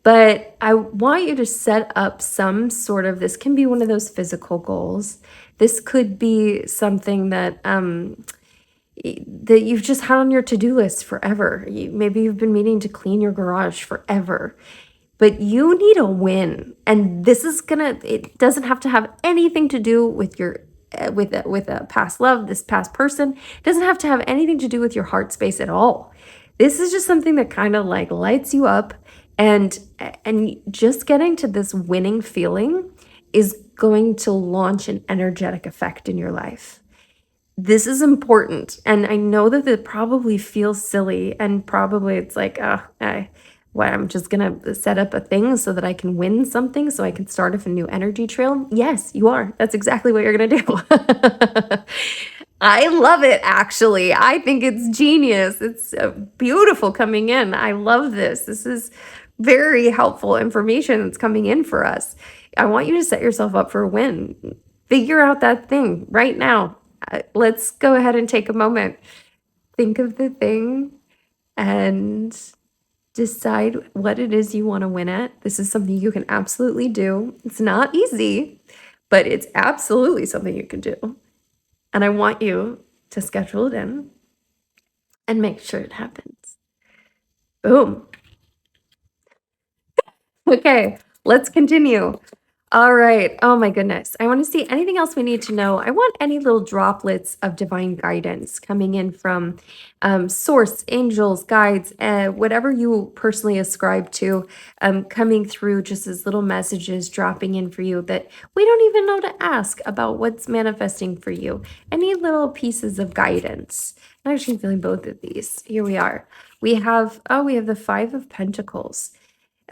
but I want you to set up some sort of, this can be one of those physical goals. This could be something that that you've just had on your to-do list forever. Maybe you've been meaning to clean your garage forever. But you need a win, and it doesn't have to have anything to do with your with a past love, this past person. It doesn't have to have anything to do with your heart space at all. This is just something that kind of like lights you up, and just getting to this winning feeling is going to launch an energetic effect in your life. This is important, and I know that it probably feels silly, and probably it's like, I'm just gonna set up a thing so that I can win something, so I can start off a new energy trail. Yes, you are. That's exactly what you're gonna do. I love it, actually. I think it's genius. It's beautiful coming in. I love this. This is very helpful information that's coming in for us. I want you to set yourself up for a win. Figure out that thing right now. Let's go ahead and take a moment. Think of the thing and Decide what it is you want to win at. This is something you can absolutely do. It's not easy, but it's absolutely something you can do. And I want you to schedule it in and make sure it happens. Boom. Okay, let's continue. All right. Oh my goodness. I want to see anything else we need to know. I want any little droplets of divine guidance coming in from source, angels, guides, whatever you personally ascribe to, coming through just as little messages dropping in for you that we don't even know to ask about what's manifesting for you. Any little pieces of guidance. I'm actually feeling both of these. Here we are. We have the Five of Pentacles.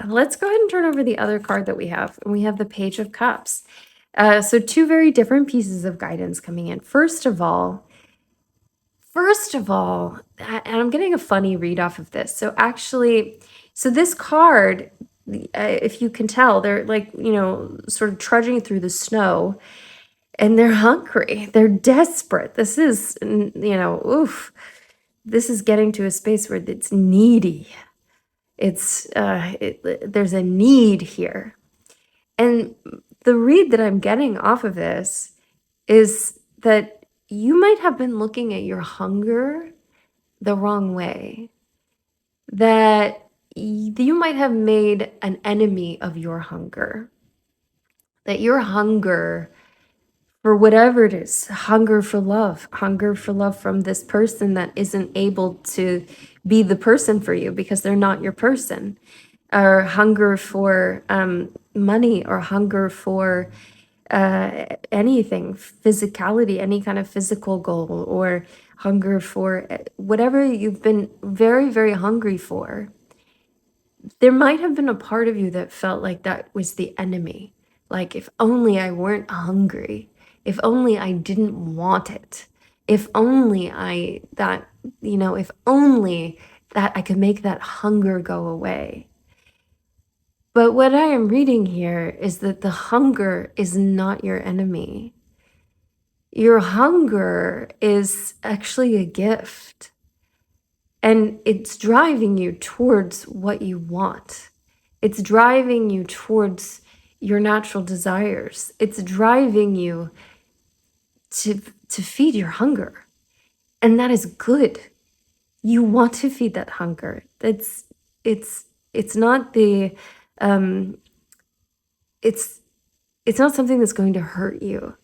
Let's go ahead and turn over the other card that we have. And we have the Page of Cups. So two very different pieces of guidance coming in. First of all, and I'm getting a funny read off of this. So actually, this card, if you can tell, they're like, sort of trudging through the snow and they're hungry. They're desperate. This is, this is getting to a space where it's needy. There's a need here. And the read that I'm getting off of this is that you might have been looking at your hunger the wrong way. That you might have made an enemy of your hunger. That your hunger for whatever it is, hunger for love from this person that isn't able to be the person for you because they're not your person, or hunger for money, or hunger for anything, physicality, any kind of physical goal, or hunger for whatever you've been very, very hungry for. There might have been a part of you that felt like that was the enemy. Like, if only I weren't hungry, if only I didn't want it, if only if only that I could make that hunger go away. But what I am reading here is that the hunger is not your enemy. Your hunger is actually a gift. And it's driving you towards what you want. It's driving you towards your natural desires. It's driving you to feed your hunger. And that is good. You want to feed that hunger. It's not the it's not something that's going to hurt you.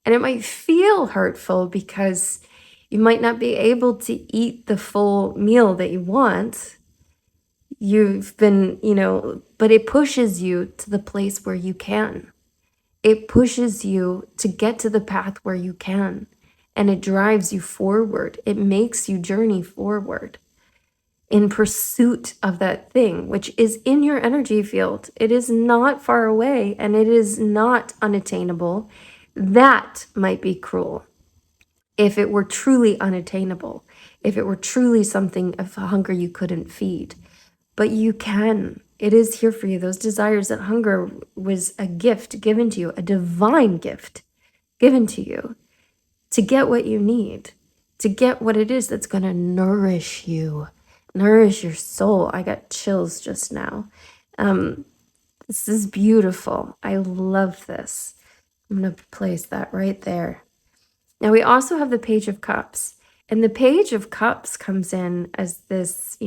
And it might feel hurtful because you might not be able to eat the full meal that you want. You've been, but it pushes you to the place where you can. It pushes you to get to the path where you can. And it drives you forward. It makes you journey forward in pursuit of that thing, which is in your energy field. It is not far away and it is not unattainable. That might be cruel. If it were truly unattainable, if it were truly something of hunger you couldn't feed. But you can. It is here for you. Those desires, that hunger was a gift given to you, a divine gift given to you to get what you need, to get what it is that's going to nourish you, nourish your soul. I got chills just now. This is beautiful. I love this. I'm going to place that right there. Now we also have the Page of Cups. And the Page of Cups comes in as this,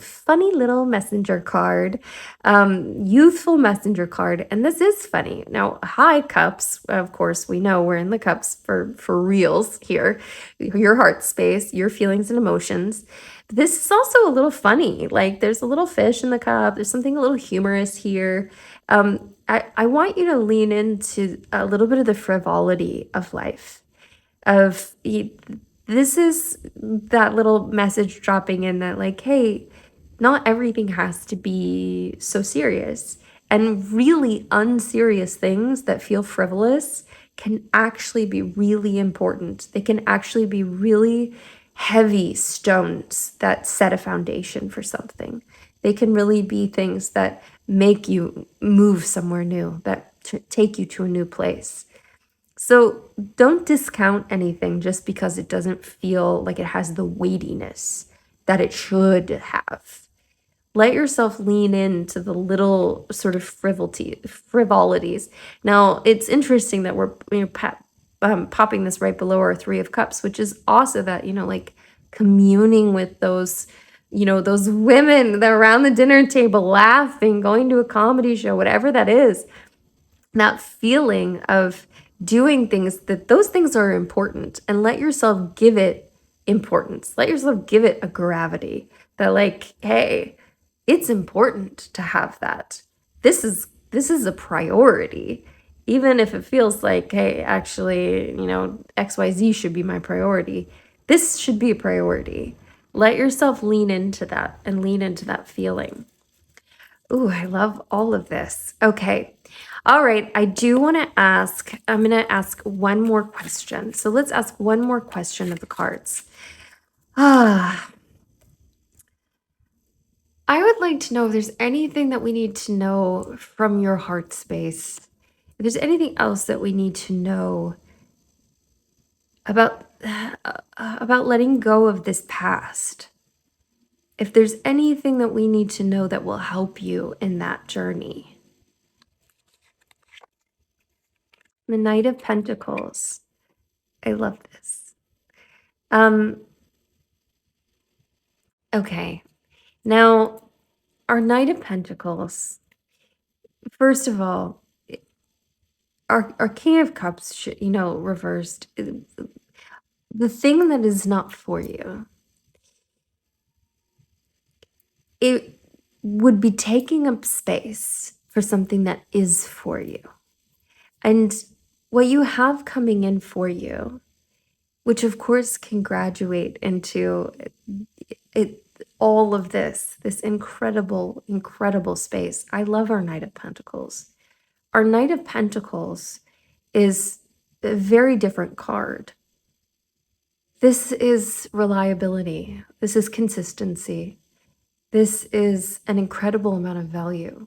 funny little messenger card, youthful messenger card. And this is funny. Now, hi, Cups. Of course, we know we're in the cups for reals here. Your heart space, your feelings and emotions. This is also a little funny. Like, there's a little fish in the cup. There's something a little humorous here. I want you to lean into a little bit of the frivolity of life. This is that little message dropping in that, like, hey, not everything has to be so serious. And really unserious things that feel frivolous can actually be really important. They can actually be really heavy stones that set a foundation for something. They can really be things that make you move somewhere new, that take you to a new place. So don't discount anything just because it doesn't feel like it has the weightiness that it should have. Let yourself lean into the little sort of frivolities. Now, it's interesting that we're popping this right below our Three of Cups, which is also that, like communing with those, those women that are around the dinner table laughing, going to a comedy show, whatever that is, that feeling of doing things, that those things are important, and let yourself give it importance. Let yourself give it a gravity that, like, hey, it's important to have that. This is a priority. Even if it feels like, hey, actually, XYZ should be my priority. This should be a priority. Let yourself lean into that and lean into that feeling. Ooh, I love all of this. Okay. All right. I'm going to ask one more question. So let's ask one more question of the cards. I would like to know if there's anything that we need to know from your heart space. If there's anything else that we need to know about letting go of this past. If there's anything that we need to know that will help you in that journey. The Knight of Pentacles. I love this. Okay. Now, our Knight of Pentacles, first of all, our King of Cups, reversed. The thing that is not for you, it would be taking up space for something that is for you. And what you have coming in for you, which of course can graduate into it, all of this incredible, incredible space. I love our Knight of Pentacles. Our Knight of Pentacles is a very different card. This is reliability. This is consistency. This is an incredible amount of value,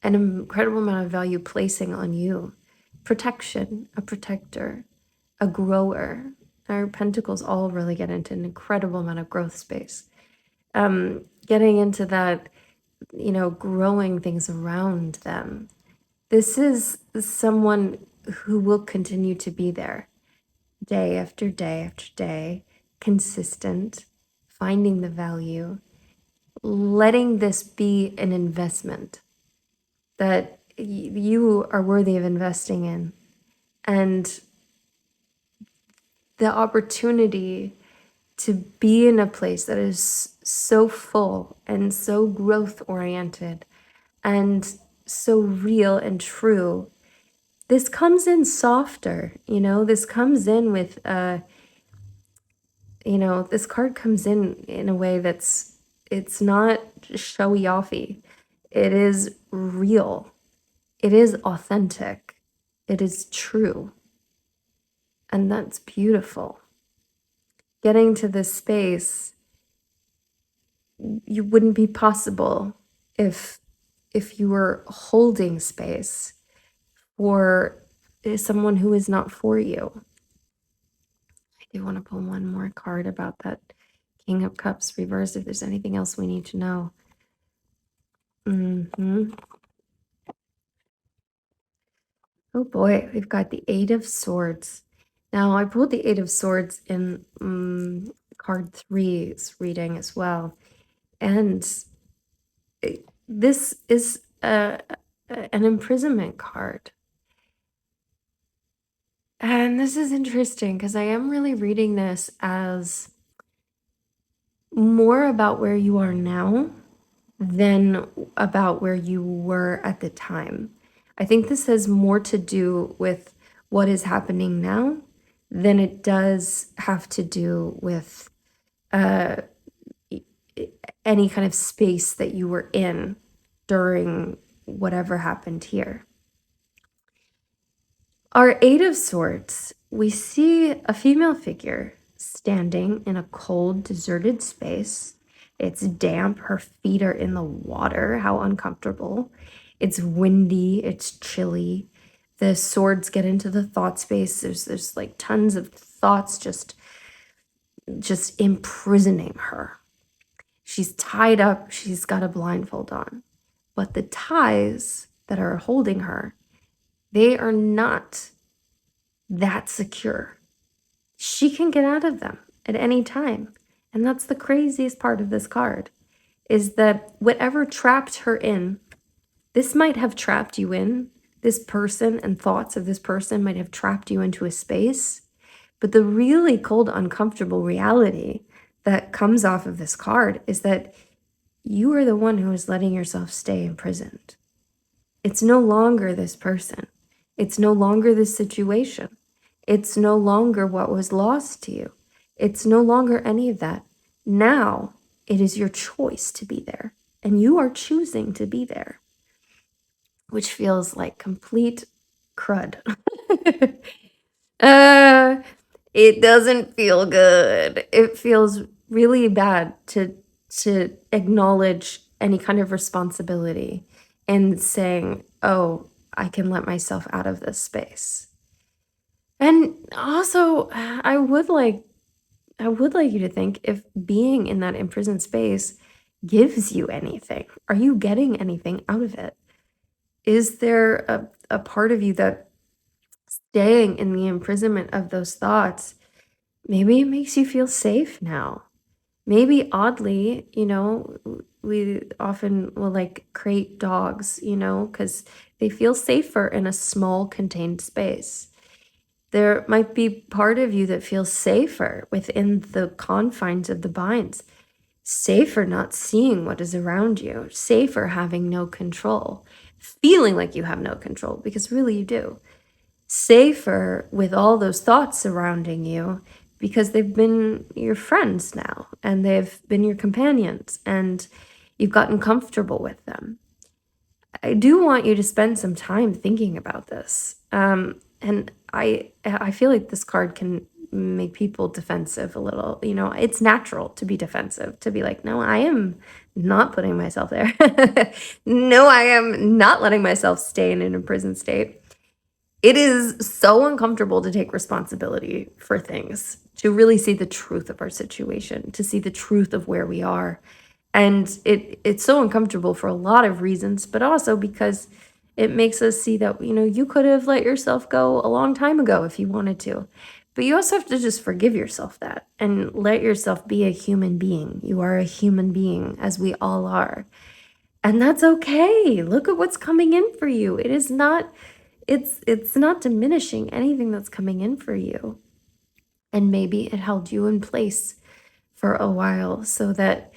an incredible amount of value placing on you. Protection, a protector, a grower. Our pentacles all really get into an incredible amount of growth space. Getting into that, growing things around them. This is someone who will continue to be there day after day after day, consistent, finding the value, letting this be an investment that you are worthy of investing in. And the opportunity to be in a place that is so full and so growth oriented and so real and true. This comes in softer, this comes in with, this card comes in a way it's not showy offy. It is real. It is authentic. It is true. And that's beautiful. Getting to this space, you wouldn't be possible if you were holding space for someone who is not for you. I do want to pull one more card about that King of Cups reversed, if there's anything else we need to know. Oh boy, we've got the Eight of Swords. Now, I pulled the Eight of Swords in card 3's reading as well. And this is an imprisonment card. And this is interesting because I am really reading this as more about where you are now than about where you were at the time. I think this has more to do with what is happening now than it does have to do with any kind of space that you were in during whatever happened here. Our Eight of Swords, we see a female figure standing in a cold, deserted space. It's damp. Her feet are in the water. How uncomfortable. It's windy. It's chilly. The swords get into the thought space. There's like tons of thoughts just imprisoning her. She's tied up, she's got a blindfold on. But the ties that are holding her, they are not that secure. She can get out of them at any time. And that's the craziest part of this card, is that whatever trapped her in, this might have trapped you in, this person and thoughts of this person might have trapped you into a space. But the really cold, uncomfortable reality that comes off of this card is that you are the one who is letting yourself stay imprisoned. It's no longer this person. It's no longer this situation. It's no longer what was lost to you. It's no longer any of that. Now it is your choice to be there, and you are choosing to be there, which feels like complete crud. uh, it doesn't feel good. It feels really bad to acknowledge any kind of responsibility and saying, "Oh, I can let myself out of this space." And also, I would like you to think if being in that imprisoned space gives you anything. Are you getting anything out of it? Is there a part of you that staying in the imprisonment of those thoughts, maybe it makes you feel safe now? Maybe oddly, we often will like crate dogs, because they feel safer in a small contained space. There might be part of you that feels safer within the confines of the binds, safer not seeing what is around you, safer having no control, feeling like you have no control, because really you do. Safer with all those thoughts surrounding you because they've been your friends now and they've been your companions and you've gotten comfortable with them. I do want you to spend some time thinking about this. And I feel like this card can make people defensive a little. It's natural to be defensive, to be like, no, I am not putting myself there. No, I am not letting myself stay in an imprisoned state. It is so uncomfortable to take responsibility for things, to really see the truth of our situation, to see the truth of where we are. And it's so uncomfortable for a lot of reasons, but also because it makes us see that, you could have let yourself go a long time ago if you wanted to. But you also have to just forgive yourself that and let yourself be a human being. You are a human being, as we all are. And that's okay. Look at what's coming in for you. It's not diminishing anything that's coming in for you. And maybe it held you in place for a while so that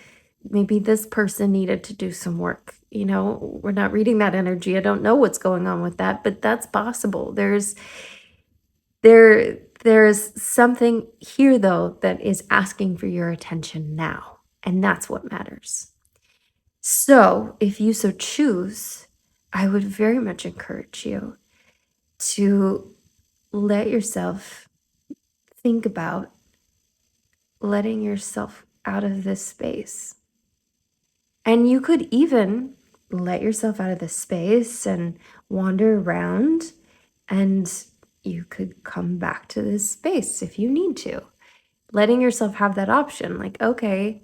maybe this person needed to do some work. We're not reading that energy. I don't know what's going on with that, but that's possible. There's something here though that is asking for your attention now, and that's what matters. So, if you so choose, I would very much encourage you to let yourself think about letting yourself out of this space. And you could even let yourself out of this space and wander around, and you could come back to this space if you need to. Letting yourself have that option, like, okay,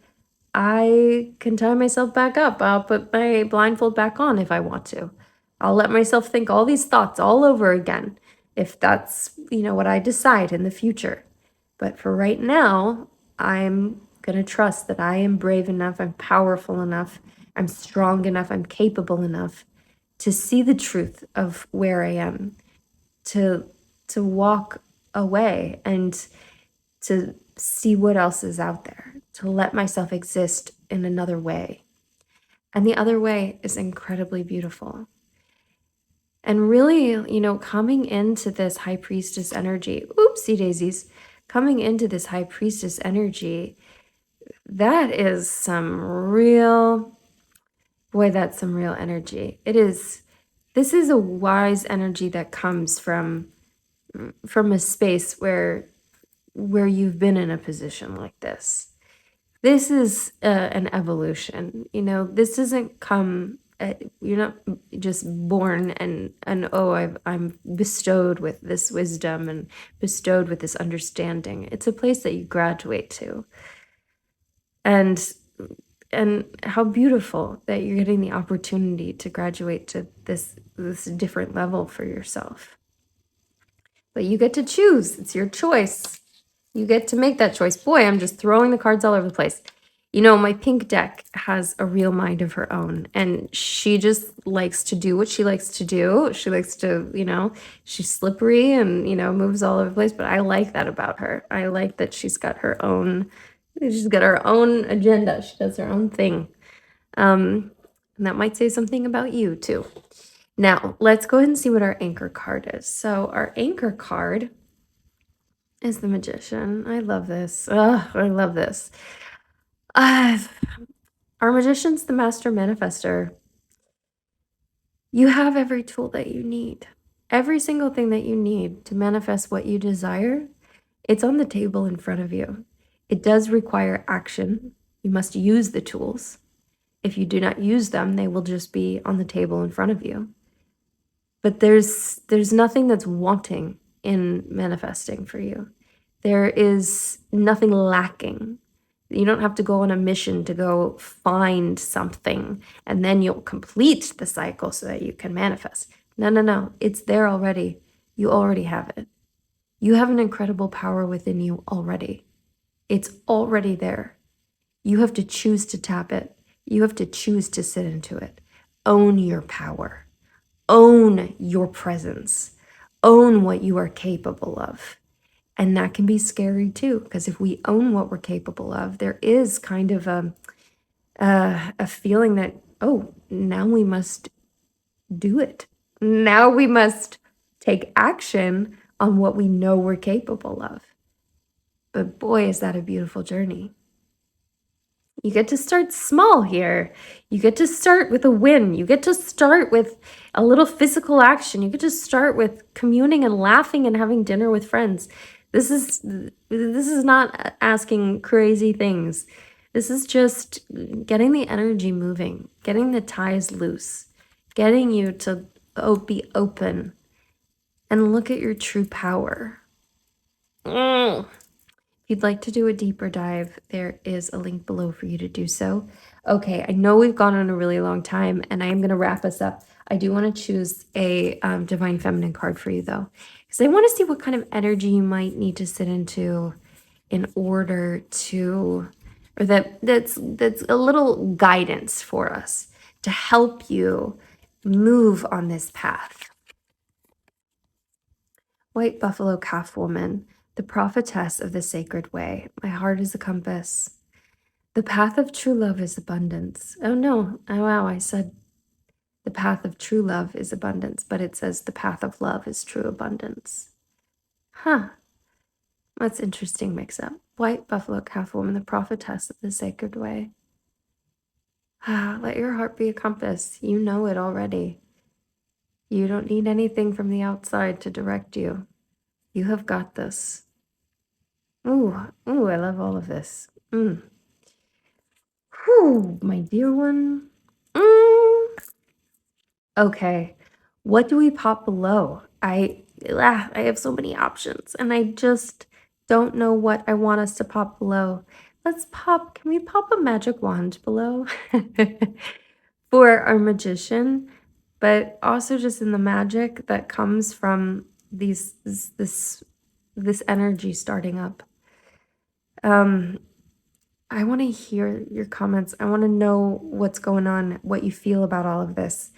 I can tie myself back up. I'll put my blindfold back on if I want to. I'll let myself think all these thoughts all over again if that's, what I decide in the future. But for right now, I'm going to trust that I am brave enough, I'm powerful enough, I'm strong enough, I'm capable enough to see the truth of where I am, to walk away and to see what else is out there, to let myself exist in another way. And the other way is incredibly beautiful. And really, coming into this high priestess energy, oopsie daisies, coming into this high priestess energy, that is some real, that's some real energy. This is a wise energy that comes from a space where you've been in a position like this. This is an evolution. This doesn't come. You're not just born and I'm bestowed with this wisdom and bestowed with this understanding. It's a place that you graduate to, and and how beautiful that you're getting the opportunity to graduate to this different level for yourself. But you get to choose. It's your choice. You get to make that choice. Boy, I'm just throwing the cards all over the place. You know, my pink deck has a real mind of her own, and she just likes to do what she likes to do. She likes to, she's slippery and, moves all over the place, but I like that about her. I like that she's got her own agenda. She does her own thing. And that might say something about you too. Now, let's go ahead and see what our anchor card is. So our anchor card is the Magician. I love this. I love this. Our Magician's the master manifester. You have every tool that you need. Every single thing that you need to manifest what you desire, it's on the table in front of you. It does require action. You must use the tools. If you do not use them, they will just be on the table in front of you. But there's nothing that's wanting in manifesting for you. There is nothing lacking. You don't have to go on a mission to go find something and then you'll complete the cycle so that you can manifest. No. It's there already. You already have it. You have an incredible power within you already. It's already there. You have to choose to tap it. You have to choose to sit into it. Own your power. Own your presence. Own what you are capable of. And that can be scary too, because if we own what we're capable of, there is kind of a feeling that, oh, now we must do it. Now we must take action on what we know we're capable of. But boy, is that a beautiful journey. You get to start small here. You get to start with a win. You get to start with a little physical action. You get to start with communing and laughing and having dinner with friends. This is not asking crazy things. This is just getting the energy moving, getting the ties loose, getting you to be open and look at your true power. If you'd like to do a deeper dive, there is a link below for you to do so. Okay, I know we've gone on a really long time, and I am going to wrap us up. I do want to choose a Divine Feminine card for you, though, because I want to see what kind of energy you might need to sit into in order to, or that's a little guidance for us to help you move on this path. White Buffalo Calf Woman, the prophetess of the sacred way. My heart is a compass. The path of true love is abundance. Oh no, oh wow, I said the path of true love is abundance, but it says the path of love is true abundance. Huh, that's interesting mix up. White Buffalo Calf Woman, the prophetess of the sacred way. Let your heart be a compass. You know it already. You don't need anything from the outside to direct you. You have got this. Ooh, I love all of this. Whew, my dear one. Okay, what do we pop below? I have so many options, and I just don't know what I want us to pop below. Can we pop a magic wand below for our magician? But also just in the magic that comes from this energy starting up. I want to hear your comments. I want to know what's going on, what you feel about all of this.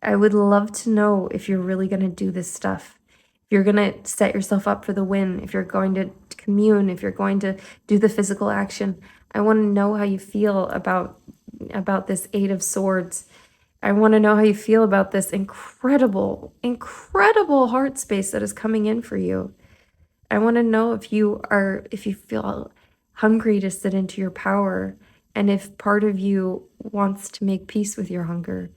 I would love to know if you're really going to do this stuff. If you're going to set yourself up for the win, if you're going to commune, if you're going to do the physical action. I want to know how you feel about this Eight of Swords. I want to know how you feel about this incredible heart space that is coming in for you. I want to know if you feel hungry to sit into your power, and if part of you wants to make peace with your hunger.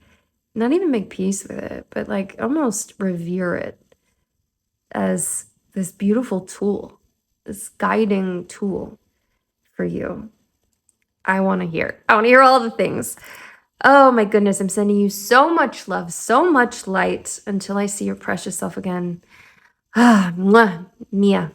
Not even make peace with it, but like almost revere it as this beautiful tool, this guiding tool for you. I want to hear all the things. Oh my goodness, I'm sending you so much love, so much light until I see your precious self again. Mwah, Mia.